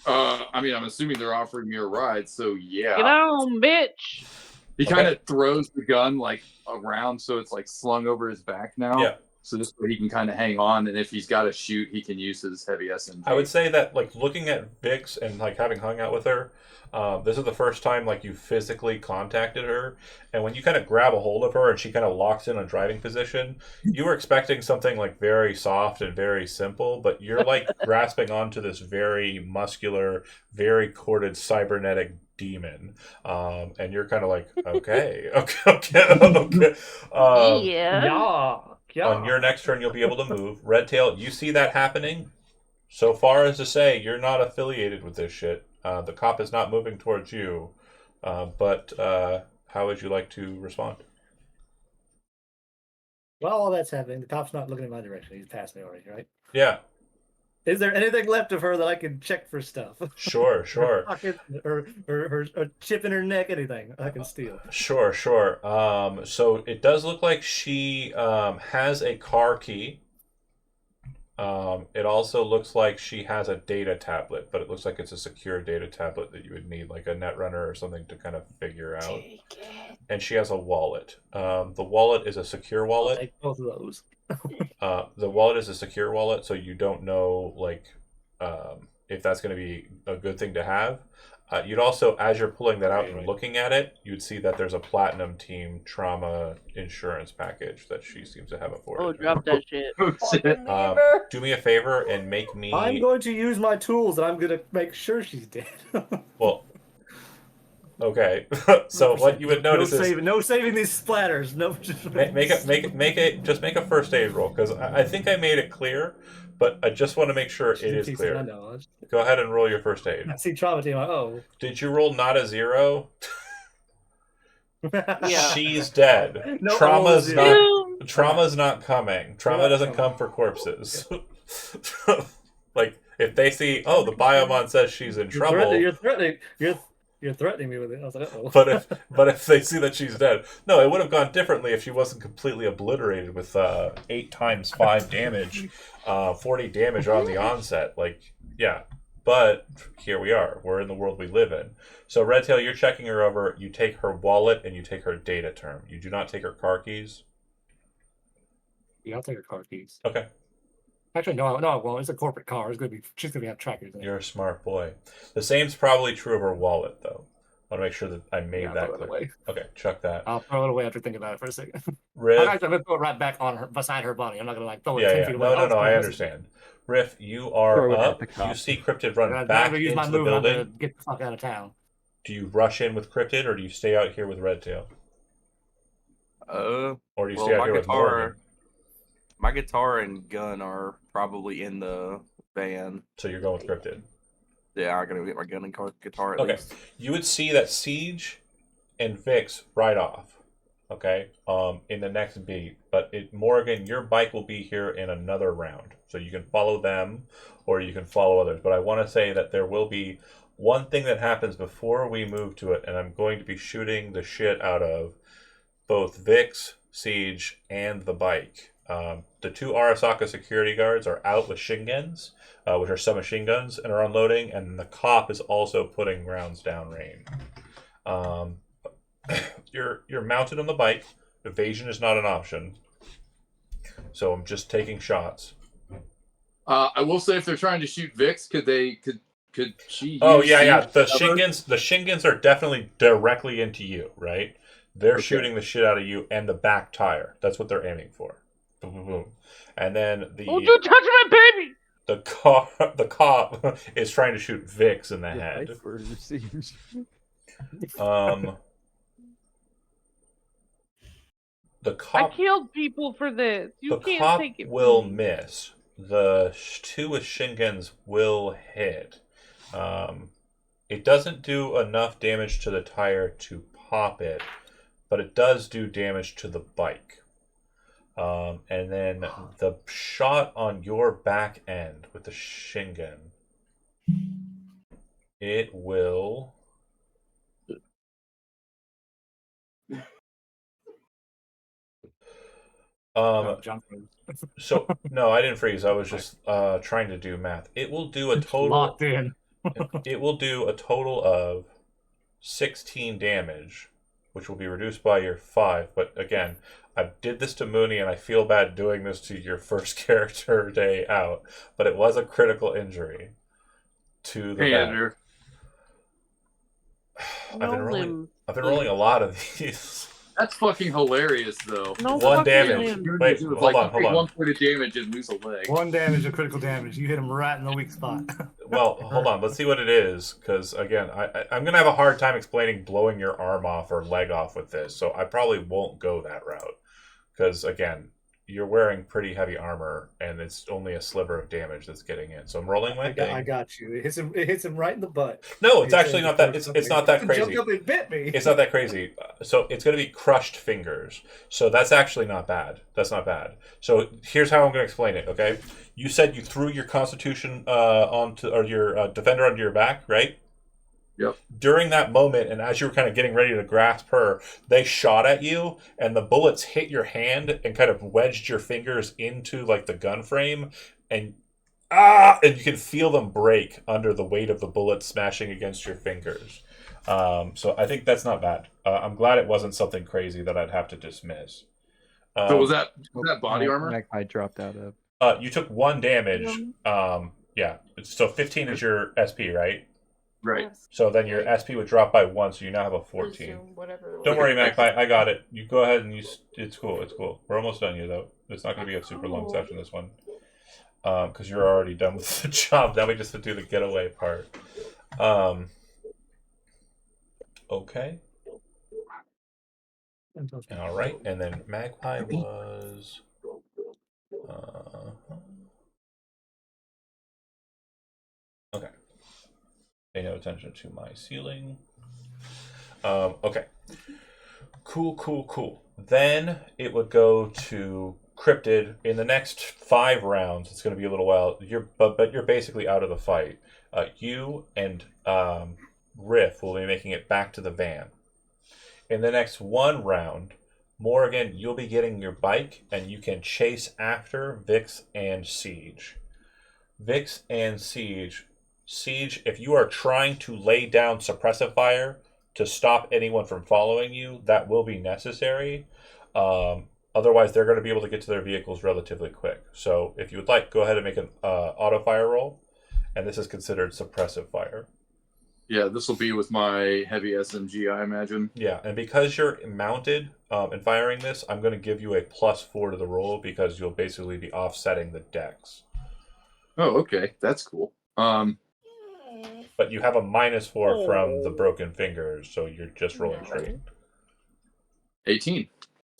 I mean, I'm assuming they're offering me a ride, so yeah. Get on, bitch. He kind of throws the gun like around, so it's like slung over his back now. Yeah. So this way he can kind of hang on, and if he's got to shoot, he can use his heavy SMG. I would say that, like, looking at Vix and like having hung out with her, this is the first time like you physically contacted her, and when you kind of grab a hold of her and she kind of locks in a driving position, you were expecting something like very soft and very simple, but you're like grasping onto this very muscular, very corded cybernetic demon, and you're kind of like, okay. On your next turn, you'll be able to move. Redtail, you see that happening? So far as to say, you're not affiliated with this shit. The cop is not moving towards you. But how would you like to respond? While all that's happening, the cop's not looking in my direction. He's past me already, right? Yeah. Is there anything left of her that I can check for stuff? Sure, Her sure. pocket, or her chip in her neck, anything I can steal. Sure, sure. So it does look like she has a car key. It also looks like she has a data tablet, but it looks like it's a secure data tablet that you would need, like a Netrunner or something, to kind of figure out. Take it. And she has a wallet. The wallet is a secure I'll wallet. take both of those. The wallet is a secure wallet, so you don't know if that's going to be a good thing to have. You'd also, as you're pulling that out and looking at it, you'd see that there's a Platinum Team trauma insurance package that she seems to have afforded. Oh, drop that shit. Fucking neighbor. Do me a favor and make me. I'm going to use my tools, and I'm going to make sure she's dead. Well, okay. So what you would notice no saving these splatters. No, just make a first aid roll, because I think I made it clear, but I just want to make sure it is clear. Go ahead and roll your first aid. I see trauma team. Did you roll not a 0? Yeah. She's dead. No, Trauma's zero. not coming. Trauma doesn't come for corpses. Like, if they see, the Biomon says she's in trouble. You're threatening. You're threatening me with it. I was like, uh-oh. But if they see that she's dead, no, it would have gone differently if she wasn't completely obliterated with 8 times 5 damage, 40 damage on the onset. Like, yeah. But here we are. We're in the world we live in. So, Redtail, you're checking her over. You take her wallet and you take her data term. You do not take her car keys. Yeah, I'll take her car keys. Okay. Actually, no. Well, it's a corporate car. She's gonna have trackers in it. You're a smart boy. The same's probably true of her wallet, though. I want to make sure that I made that throw it clear. away. Okay, chuck that. I'll throw it away after thinking about it for a second. Riff. I'm gonna throw it right back on her, beside her body. I'm not gonna throw it 10 Yeah. feet away. No, I understand. Riff, you are Throw it at up. the cop. You see Cryptid run I'm back gonna use my into the move. I'm gonna building. get the fuck out of town. Do you rush in with Cryptid, or do you stay out here with Redtail? Well, Or do you stay out my here with Morgan? my guitar and gun are probably in the van. So you're going with Cryptid. Yeah, I'm gonna get my gun and guitar at Okay. least. You would see that Siege and Vix ride off. Okay. In the next beat. But Morgan, your bike will be here in another round. So you can follow them or you can follow others. But I want to say that there will be one thing that happens before we move to it, and I'm going to be shooting the shit out of both Vix, Siege, and the bike. The 2 Arasaka security guards are out with Shingans, which are submachine guns, and are unloading, and the cop is also putting rounds down range. You're mounted on the bike. Evasion is not an option. So I'm just taking shots. I will say, if they're trying to shoot Vix, could she? Oh use yeah. Siege The to cover? Shingans are definitely directly into you, right? They're Okay. shooting the shit out of you and the back tire. That's what they're aiming for. Boom, boom, boom. And then Oh, don't touch my baby! the cop is trying to shoot Vix in the head. The I cop killed people for this. You the can't cop take it. will from me. miss. The 2 with Shingans will hit. It doesn't do enough damage to the tire to pop it, but it does do damage to the bike. And then the shot on your back end with the Shingan, it will. So no, I didn't freeze. I was just trying to do math. It will do a total. Locked in. It will do a total of 16 damage, which will be reduced by your 5. But again, I did this to Mooney, and I feel bad doing this to your first character day out. But it was a critical injury to the back. I've been rolling a lot of these. That's fucking hilarious, though. No 1 fucking damage. limb. Wait, It's hold like on, you hold take on. 1 point of damage and lose a leg. 1 damage of critical damage. You hit him right in the weak spot. Well, hold on. Let's see what it is, because again, I'm gonna have a hard time explaining blowing your arm off or leg off with this, so I probably won't go that route. Because again, you're wearing pretty heavy armor, and it's only a sliver of damage that's getting in. So I'm rolling my thing. I got you. It hits him right in the butt. No, it's actually not that. It's not that crazy. Jumped up and bit me. It's not that crazy. So it's going to be crushed fingers. So that's actually not bad. That's not bad. So here's how I'm going to explain it. Okay, you said you threw your Constitution onto, or your Defender onto your back, right? Yep. During that moment, and as you were kind of getting ready to grasp her, they shot at you, and the bullets hit your hand and kind of wedged your fingers into like the gun frame, and and you can feel them break under the weight of the bullets smashing against your fingers. So I think that's not bad. I'm glad it wasn't something crazy that I'd have to dismiss. So was that body armor? Magpie dropped out of. You took 1 damage. Yeah. So 15 is your SP, right? Right. So then your SP would drop by 1, so you now have a 14. Don't worry, Magpie. I got it. You go ahead and use. It's cool. It's cool. We're almost done here, though. It's not going to be a super long session, this one. Because you're already done with the job. Now we just have to do the getaway part. Okay. All right. And then Magpie was... okay. Pay no attention to my ceiling. Okay. Cool. Then it would go to Cryptid. In the next 5 rounds, it's going to be a little while. But you're basically out of the fight. You and Riff will be making it back to the van. In the next 1 round, Morgan, you'll be getting your bike, and you can chase after Vix and Siege. Vix and Siege, if you are trying to lay down suppressive fire to stop anyone from following you, that will be necessary. Otherwise, they're going to be able to get to their vehicles relatively quick. So if you would like, go ahead and make an auto fire roll, and this is considered suppressive fire. Yeah, this will be with my heavy SMG, I imagine. Yeah, and because you're mounted and firing this, I'm going to give you a +4 to the roll because you'll basically be offsetting the dex. Oh, okay. That's cool. But you have a -4 from the broken fingers, so you're just rolling straight. 18.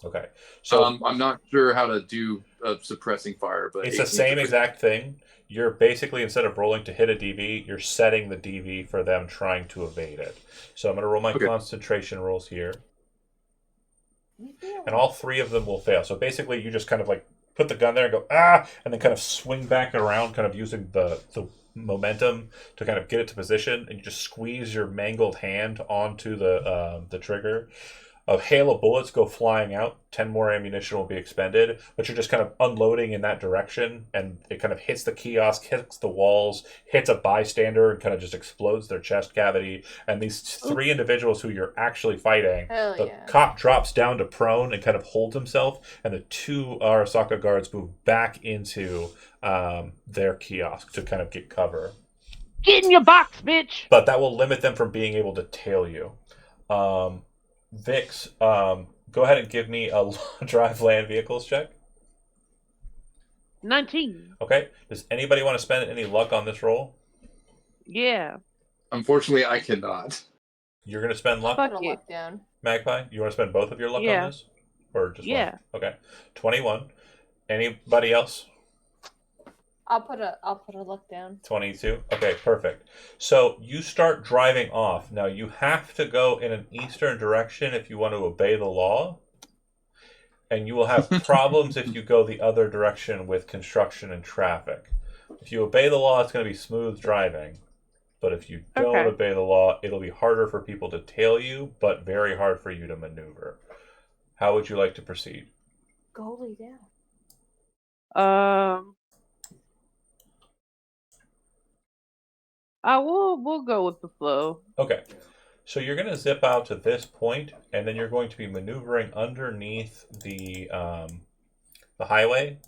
Okay. So I'm not sure how to do suppressing fire, but it's the same exact thing. You're basically, instead of rolling to hit a DV, you're setting the DV for them trying to evade it. So I'm going to roll my concentration rolls here. And all 3 of them will fail. So basically, you just kind of like put the gun there and go, and then kind of swing back around, kind of using the momentum to kind of get it to position, and you just squeeze your mangled hand onto the trigger. A hail of bullets go flying out. 10 more ammunition will be expended, but you're just kind of unloading in that direction, and it kind of hits the kiosk, hits the walls, hits a bystander, and kind of just explodes their chest cavity. And these 3 individuals who you're actually fighting, cop drops down to prone and kind of holds himself, and the 2 Arasaka guards move back into their kiosk to kind of get cover. Get in your box, bitch! But that will limit them from being able to tail you. Vix, go ahead and give me a drive land vehicles check. 19. Okay. Does anybody want to spend any luck on this roll? Yeah. Unfortunately, I cannot. You're going to spend luck? Fuck you. Down. Magpie, you want to spend both of your luck on this? Or just one? Okay. 21. Anybody else? I'll put a luck down. 22. Okay, perfect. So you start driving off. Now you have to go in an eastern direction if you want to obey the law. And you will have problems if you go the other direction with construction and traffic. If you obey the law, it's going to be smooth driving. But if you don't obey the law, it'll be harder for people to tail you, but very hard for you to maneuver. How would you like to proceed? Goalie down. We'll go with the flow. Okay. So you're going to zip out to this point, and then you're going to be maneuvering underneath the highway.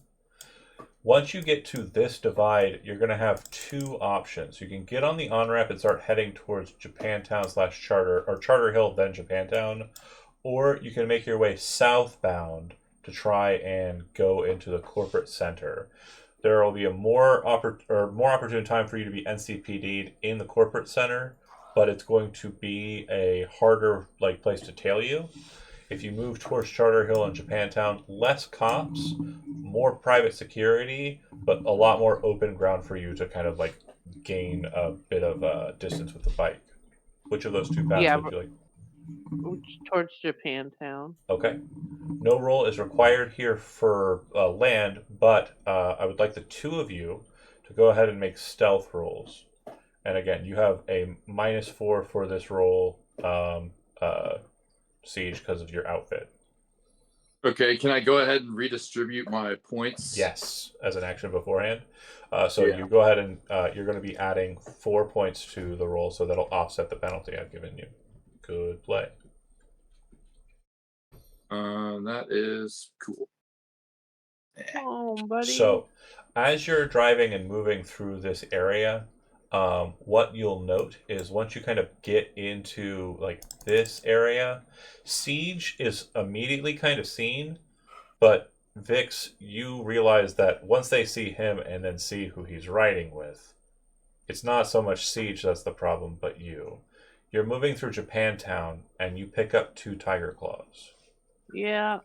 Once you get to this divide, you're going to have 2 options. You can get on the on-ramp and start heading towards Japantown/Charter, or Charter Hill, then Japantown, or you can make your way southbound to try and go into the corporate center. There will be a more opportune time for you to be NCPD'd in the corporate center, but it's going to be a harder place to tail you. If you move towards Charter Hill and Japantown, less cops, more private security, but a lot more open ground for you to kind of like gain a bit of distance with the bike. Which of those two paths Yeah, would you like? towards Japantown. Okay. No roll is required here for land, but I would like the two of you to go ahead and make stealth rolls. And again, you have a -4 for this roll, Siege, because of your outfit. Okay, can I go ahead and redistribute my points? Yes, as an action beforehand. So Yeah. you go ahead and you're going to be adding 4 points to the roll, so that'll offset the penalty I've given you. Good play. That is cool. Oh, buddy. So, as you're driving and moving through this area, what you'll note is once you kind of get into like this area, Siege is immediately kind of seen, but Vix, you realize that once they see him and then see who he's riding with, it's not so much Siege that's the problem, but you. You're moving through Japantown and you pick up 2 tiger claws. Yeah.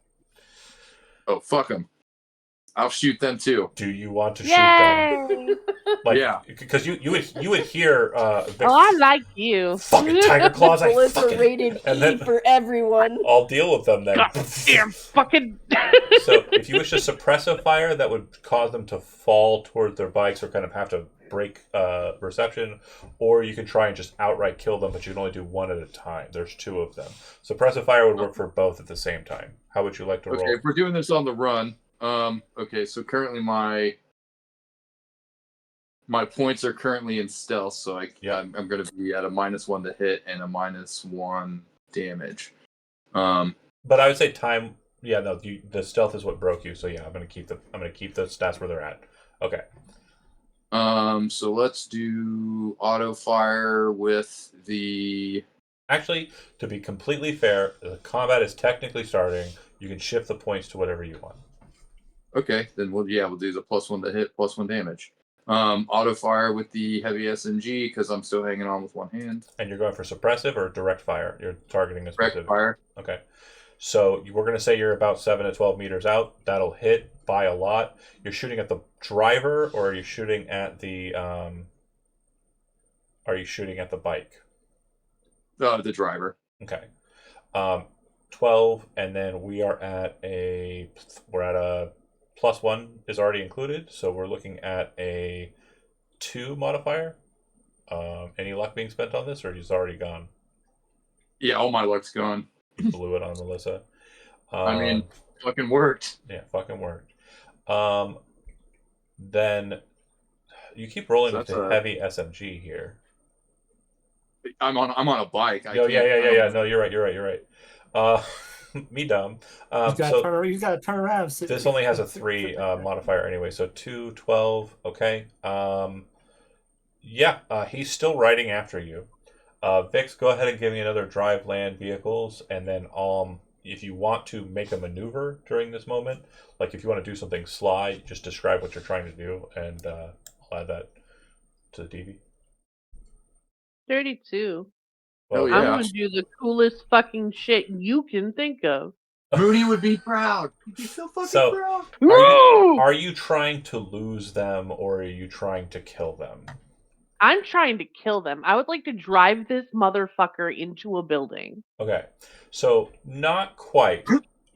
Oh, fuck them. I'll shoot them too. Do you want to shoot them? Yay! Like, Yeah. Because you would hear Vix, Oh, I like you. fucking tiger claws. I Bullets are fucking rated and E then for everyone. I'll deal with them then. God damn fucking. So if you wish to suppress a fire that would cause them to fall toward their bikes or kind of have to break reception, or you could try and just outright kill them, but you can only do one at a time. There's 2 of them. Suppressive fire would work for both at the same time. How would you like to roll? Okay, if we're doing this on the run, okay, so currently my points are currently in stealth, so I'm going to be at a -1 to hit and a -1 damage. But I would say time. Yeah, no, the stealth is what broke you. So yeah, I'm gonna keep the stats where they're at. Okay. So let's do auto fire with the. Actually, to be completely fair, the combat is technically starting. You can shift the points to whatever you want. Okay, then we'll do the +1 to hit, +1 damage. Auto fire with the heavy SMG because I'm still hanging on with one hand. And you're going for suppressive or direct fire? You're targeting a specific. Direct fire. Okay. So we're going to say you're about 7 to 12 meters out. That'll hit by a lot. You're shooting at the driver, or are you shooting at the bike? The driver. Okay. 12, and then we're at a +1 is already included, so we're looking at a 2 modifier. Any luck being spent on this, or he's already gone? Yeah, all my luck's gone. Blew it on Melissa. I mean, fucking worked. Yeah, fucking worked. Then you keep rolling with the heavy SMG here. I'm on a bike. Yeah. No, you're right. Me dumb. You gotta turn around. This only has a 3 modifier anyway, so 2, 12. Okay. He's still riding after you. Vix, go ahead and give me another drive land vehicles, and then if you want to make a maneuver during this moment, like if you want to do something sly, just describe what you're trying to do, and I'll add that to the DV. 32. Well, yeah. I'm gonna do the coolest fucking shit you can think of. Rudy would be proud. He'd be so fucking proud. Are you trying to lose them, or are you trying to kill them? I'm trying to kill them. I would like to drive this motherfucker into a building. Okay, so not quite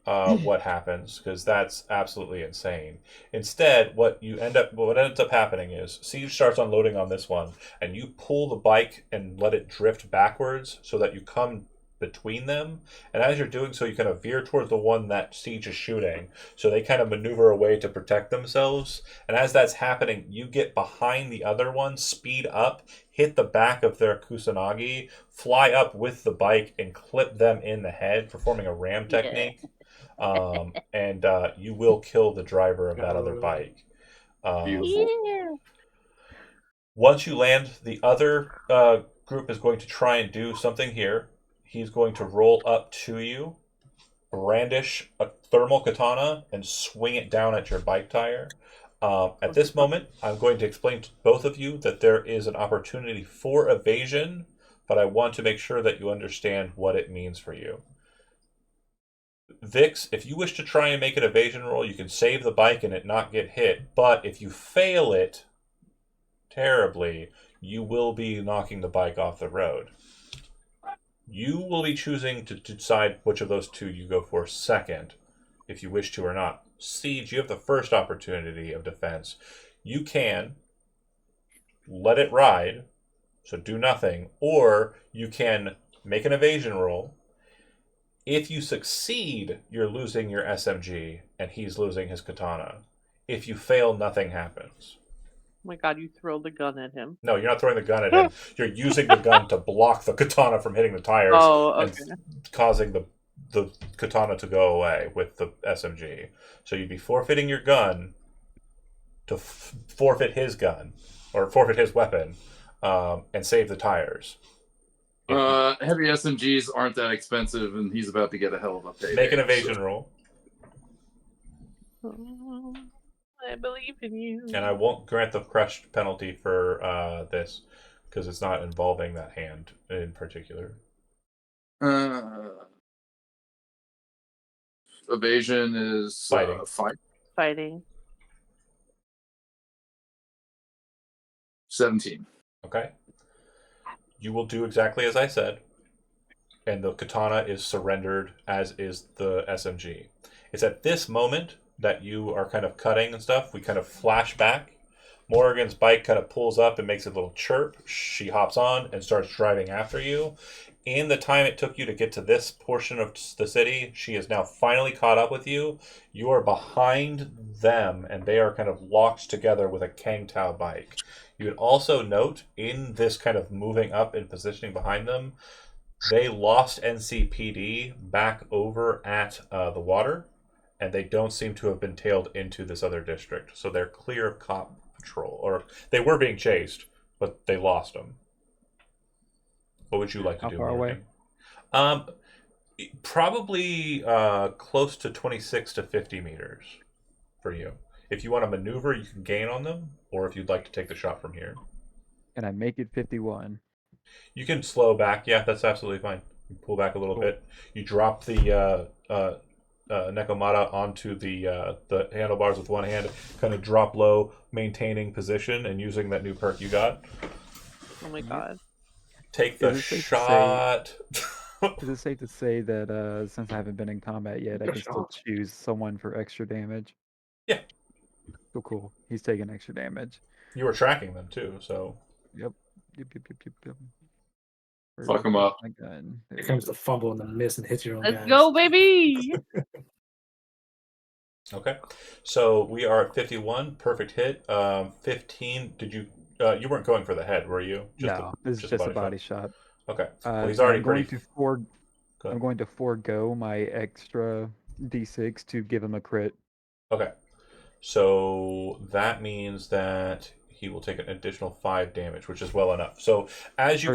what happens, because that's absolutely insane. Instead, what ends up happening is Siege starts unloading on this one, and you pull the bike and let it drift backwards so that you come between them. And as you're doing so, you kind of veer towards the one that Siege is shooting, so they kind of maneuver away to protect themselves. And as that's happening, you get behind the other one, speed up, hit the back of their Kusanagi, fly up with the bike, and clip them in the head, performing a ram technique. And you will kill the driver of that other bike. Yeah. Once you land, the other group is going to try and do something here. He's going to roll up to you, brandish a thermal katana, and swing it down at your bike tire. At this moment, I'm going to explain to both of you that there is an opportunity for evasion, but I want to make sure that you understand what it means for you. Vix, if you wish to try and make an evasion roll, you can save the bike and it not get hit. But if you fail it terribly, you will be knocking the bike off the road. You will be choosing to decide which of those two you go for second, if you wish to or not. Siege, you have the first opportunity of defense. You can let it ride, so do nothing, or you can make an evasion roll. If you succeed, you're losing your SMG, and he's losing his katana. If you fail, nothing happens. Oh my god, you throw the gun at him. No, you're not throwing the gun at him. You're using the gun to block the katana from hitting the tires and causing the katana to go away with the SMG. So you'd be forfeiting your gun to forfeit his gun, or forfeit his weapon, and save the tires. Heavy SMGs aren't that expensive, and he's about to get a hell of a payday. Make an evasion roll. I believe in you. And I won't grant the crushed penalty for this, because it's not involving that hand in particular. Evasion is Fighting. 17. Okay. You will do exactly as I said, and the katana is surrendered, as is the SMG. It's at this moment that you are kind of cutting and stuff. We kind of flash back. Morrigan's bike kind of pulls up and makes a little chirp. She hops on and starts driving after you. In the time it took you to get to this portion of the city, she is now finally caught up with you. You are behind them, and they are kind of locked together with a Kang Tao bike. You would also note, in this kind of moving up and positioning behind them, they lost NCPD back over at the water, and they don't seem to have been tailed into this other district. So they're clear of cop patrol. Or they were being chased, but they lost them. What would you like to do, Morgan? How far away? Probably close to 26 to 50 meters for you. If you want to maneuver, you can gain on them, or if you'd like to take the shot from here. And I make it 51. You can slow back. Yeah, that's absolutely fine. You pull back a little bit. You drop the Nekomata onto the handlebars with one hand, kind of drop low, maintaining position, and using that new perk you got. Oh my god. Take the shot. Is it safe to say that since I haven't been in combat yet, I can still choose someone for extra damage? Yeah. Cool. He's taking extra damage. You were tracking them too, so. Yep. Fuck him up. Here comes the fumble and the miss and hits your own Let's guys. go, baby! Okay. So we are at 51. Perfect hit. 15. Did you... you weren't going for the head, were you? No, this is just a body shot. Okay. Well, he's already I'm going to forego my extra D6 to give him a crit. Okay. So that means that he will take an additional 5 damage, which is well enough. So as you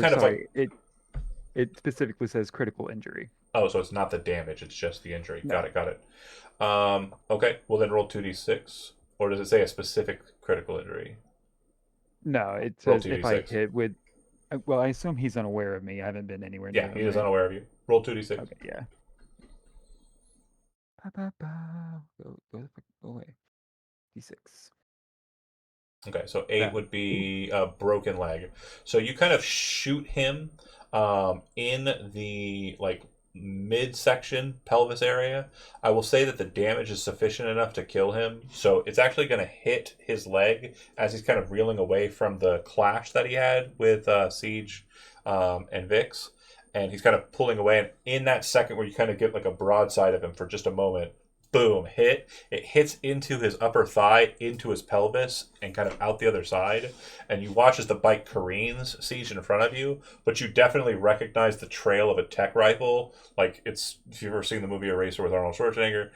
it specifically says critical injury. Oh, so it's not the damage, it's just the injury. No. Got it. Okay, well then roll 2d6. Or does it say a specific critical injury? No, it says if I hit with... Well, I assume he's unaware of me. I haven't been anywhere near him. Yeah, he is unaware of you. Roll 2d6. Okay, yeah. Go away. D6. Okay, so 8 would be a broken leg. So you kind of shoot him in the midsection pelvis area. I will say that the damage is sufficient enough to kill him. So it's actually going to hit his leg as he's kind of reeling away from the clash that he had with Siege and Vix. And he's kind of pulling away. And in that second where you kind of get like a broadside of him for just a moment, boom, hit. It hits into his upper thigh, into his pelvis, and kind of out the other side. And you watch as the bike careens, Siege, in front of you. But you definitely recognize the trail of a tech rifle. Like, it's, if you've ever seen the movie Eraser with Arnold Schwarzenegger,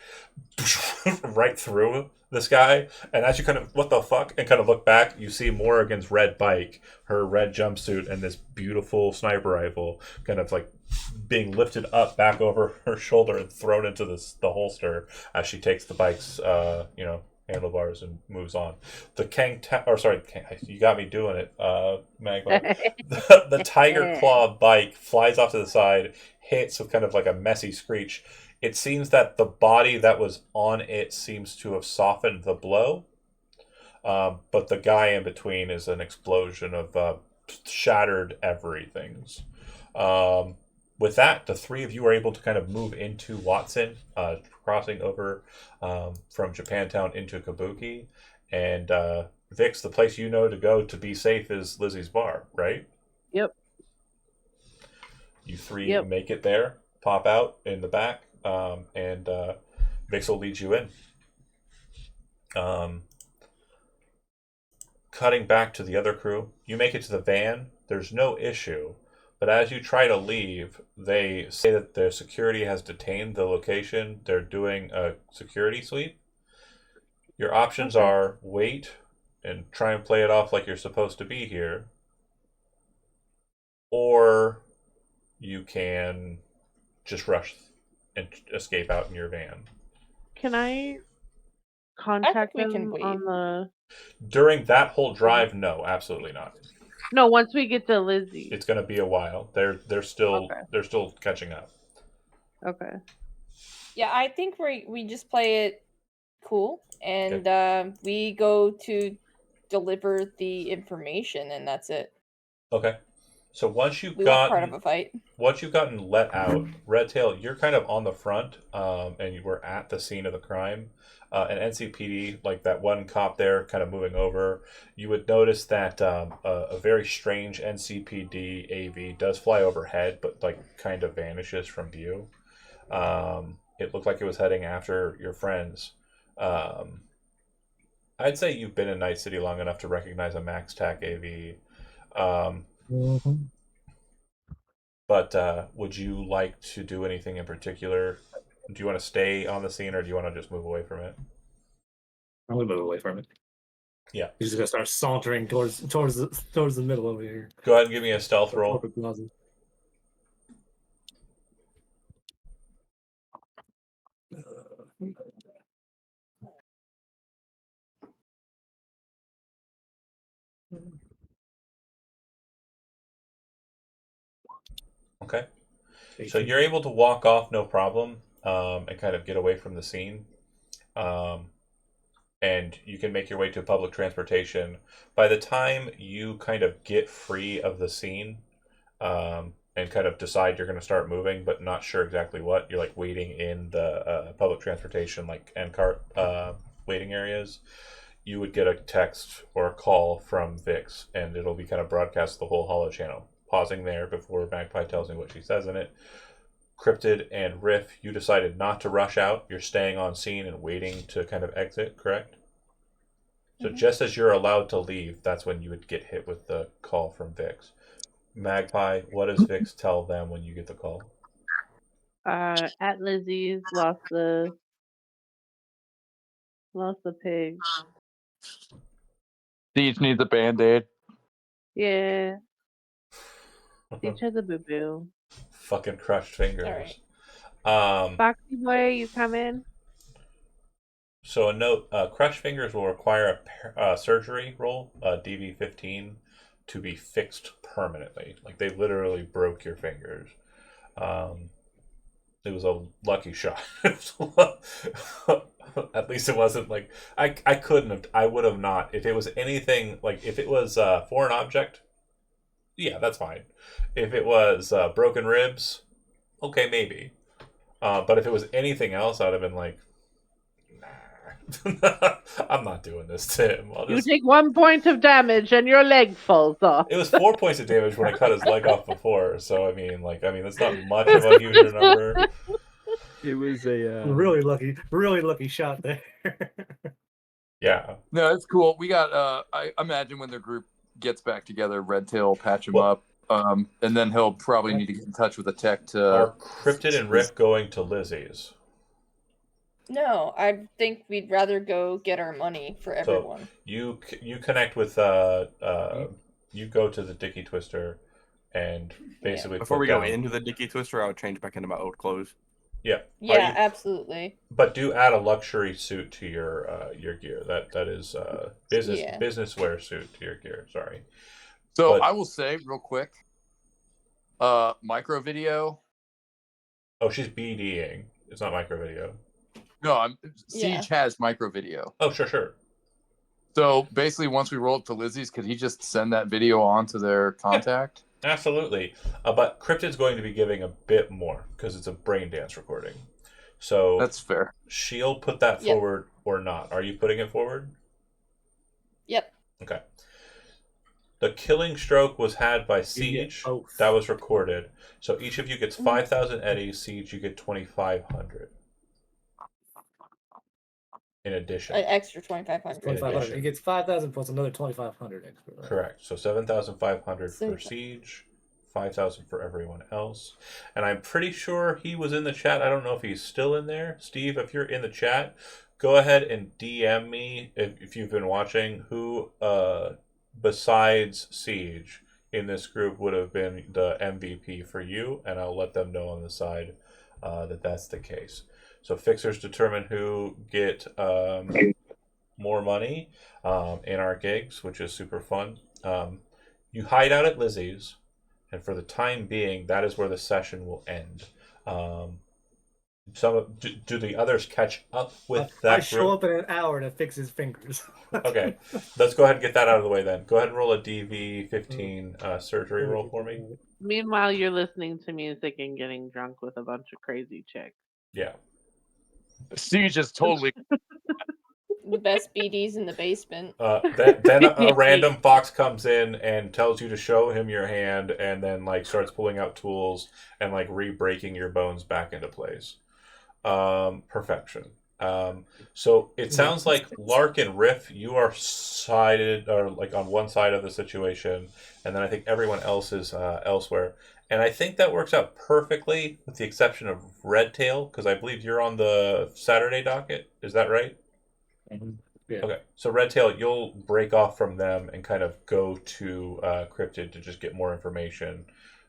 right through this guy. And as you kind of, what the fuck? And kind of look back, you see Morrigan's red bike, her red jumpsuit, and this beautiful sniper rifle kind of like being lifted up back over her shoulder and thrown into the holster as she takes the bike's handlebars and moves on. You got me doing it, Magma. the Tiger Claw bike flies off to the side, hits with kind of like a messy screech. It seems that the body that was on it seems to have softened the blow, but the guy in between is an explosion of shattered everythings. With that, the three of you are able to kind of move into Watson, crossing over from Japantown into Kabuki. And Vix, the place you know to go to be safe is Lizzie's bar, right? Yep. You three Yep. make it there, pop out in the back, and Vix will lead you in. Cutting back to the other crew, you make it to the van. There's no issue. But as you try to leave, they say that their security has detained the location. They're doing a security sweep. Your options are wait and try and play it off like you're supposed to be here, or you can just rush and escape out in your van. Can I contact we can them wait. on the? During that whole drive, no, absolutely not. No, once we get to Lizzie. It's going to be a while. They're still catching up. Okay. Yeah, I think we just play it cool, and we go to deliver the information, and that's it. Okay. So once you've We weren't part of a fight. Once you've gotten let out, Redtail, you're kind of on the front, and you were at the scene of the crime. And NCPD, like that one cop there, kind of moving over, you would notice that a very strange NCPD AV does fly overhead, but like kind of vanishes from view. It looked like it was heading after your friends. I'd say you've been in Night City long enough to recognize a Max Tac AV. But would you like to do anything in particular? Do you want to stay on the scene, or do you want to just move away from it? I'm gonna move away from it. Yeah. He's just gonna start sauntering towards the middle over here. Go ahead and give me a stealth roll. Okay. So you're able to walk off no problem, and kind of get away from the scene. And you can make your way to public transportation. By the time you kind of get free of the scene, and kind of decide you're going to start moving, but not sure exactly what, you're like waiting in the public transportation, like end cart waiting areas, you would get a text or a call from Vix, and it'll be kind of broadcast the whole holo channel. Pausing there before Magpie tells me what she says in it. Cryptid and Riff, you decided not to rush out. You're staying on scene and waiting to kind of exit, correct? So just as you're allowed to leave, that's when you would get hit with the call from Vix. Magpie, what does Vix tell them when you get the call? At Lizzie's lost the pig. Each needs a band-aid. Yeah. Each has a boo-boo. Fucking crushed fingers. Foxy boy, you come in? So a note, crushed fingers will require a surgery roll, DV15, to be fixed permanently. Like they literally broke your fingers. It was a lucky shot. At least it wasn't like I would have not. If it was anything like if it was a foreign object, yeah, that's fine. If it was broken ribs, okay, maybe. But if it was anything else, I'd have been like, nah, I'm not doing this to him. You take 1 point of damage and your leg falls off. It was 4 points of damage when I cut his leg off before. So I mean, that's not much of a huge number. It was a really lucky shot there. Yeah. No, it's cool. We got. I imagine when their group gets back together, Redtail will patch him up, and then he'll probably need to get in touch with a tech to. Are Cryptid and Riff going to Lizzie's? No, I think we'd rather go get our money for everyone. So you connect with you go to the Dicky Twister, and basically before we go into the Dicky Twister, I would change back into my old clothes. Yeah. Yeah, absolutely. But do add a luxury suit to your gear. That is business wear suit to your gear. Sorry. So I will say real quick, micro video. Oh, she's BDing. It's not micro video. No, Yeah. Siege has micro video. Oh, sure. So basically, once we roll up to Lizzie's, could he just send that video on to their contact? Absolutely. But Cryptid's going to be giving a bit more because it's a brain dance recording. So That's fair. she'll put that Yep. forward or not. Are you putting it forward? Yep. Okay. The killing stroke was had by Siege. That was recorded. So each of you gets 5,000 eddies. Siege, you get 2,500. In addition. An extra 2,500. 2,500. He gets 5,000 plus another 2,500 extra. Right? Correct. So 7,500 for Super. Siege, 5,000 for everyone else. And I'm pretty sure he was in the chat. I don't know if he's still in there. Steve, if you're in the chat, go ahead and DM me if you've been watching who besides Siege in this group would have been the MVP for you, and I'll let them know on the side that that's the case. So fixers determine who get more money in our gigs, which is super fun. You hide out at Lizzie's, and for the time being, that is where the session will end. Do the others catch up with that I show group? up in an hour to fix his fingers. Okay, let's go ahead and get that out of the way then. Go ahead and roll a DV15 surgery roll for me. Meanwhile, you're listening to music and getting drunk with a bunch of crazy chicks. Yeah. Siege is totally. The best BDs in the basement. Then a random fox comes in and tells you to show him your hand, and then like starts pulling out tools and like re-breaking your bones back into place. Perfection. So it sounds like Lark and Riff, you are sided or like on one side of the situation, and then I think everyone else is elsewhere. And I think that works out perfectly, with the exception of Redtail, because I believe you're on the Saturday docket. Is that right? Mm-hmm. Yeah. Okay, so Redtail, you'll break off from them and kind of go to Cryptid to just get more information.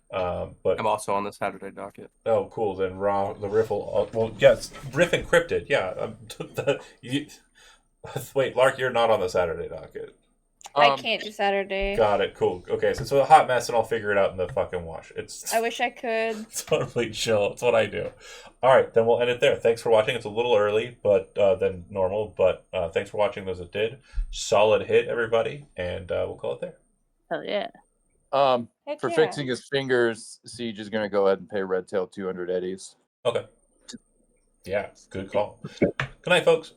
But I'm also on the Saturday docket. Oh, cool. Then the Riff will. Well, yes, Riff and Cryptid. Yeah. Wait, Lark, you're not on the Saturday docket. I can't do Saturday. Got it. Cool. Okay, so it's a hot mess, and I'll figure it out in the fucking wash. I wish I could. It's totally chill. It's what I do. All right, then we'll end it there. Thanks for watching. It's a little early, than normal, but thanks for watching those that did. Solid hit, everybody, and we'll call it there. Hell yeah. Heck For yeah. fixing his fingers, Siege is going to go ahead and pay Redtail 200 eddies. Okay. Yeah, good call. Good night, folks.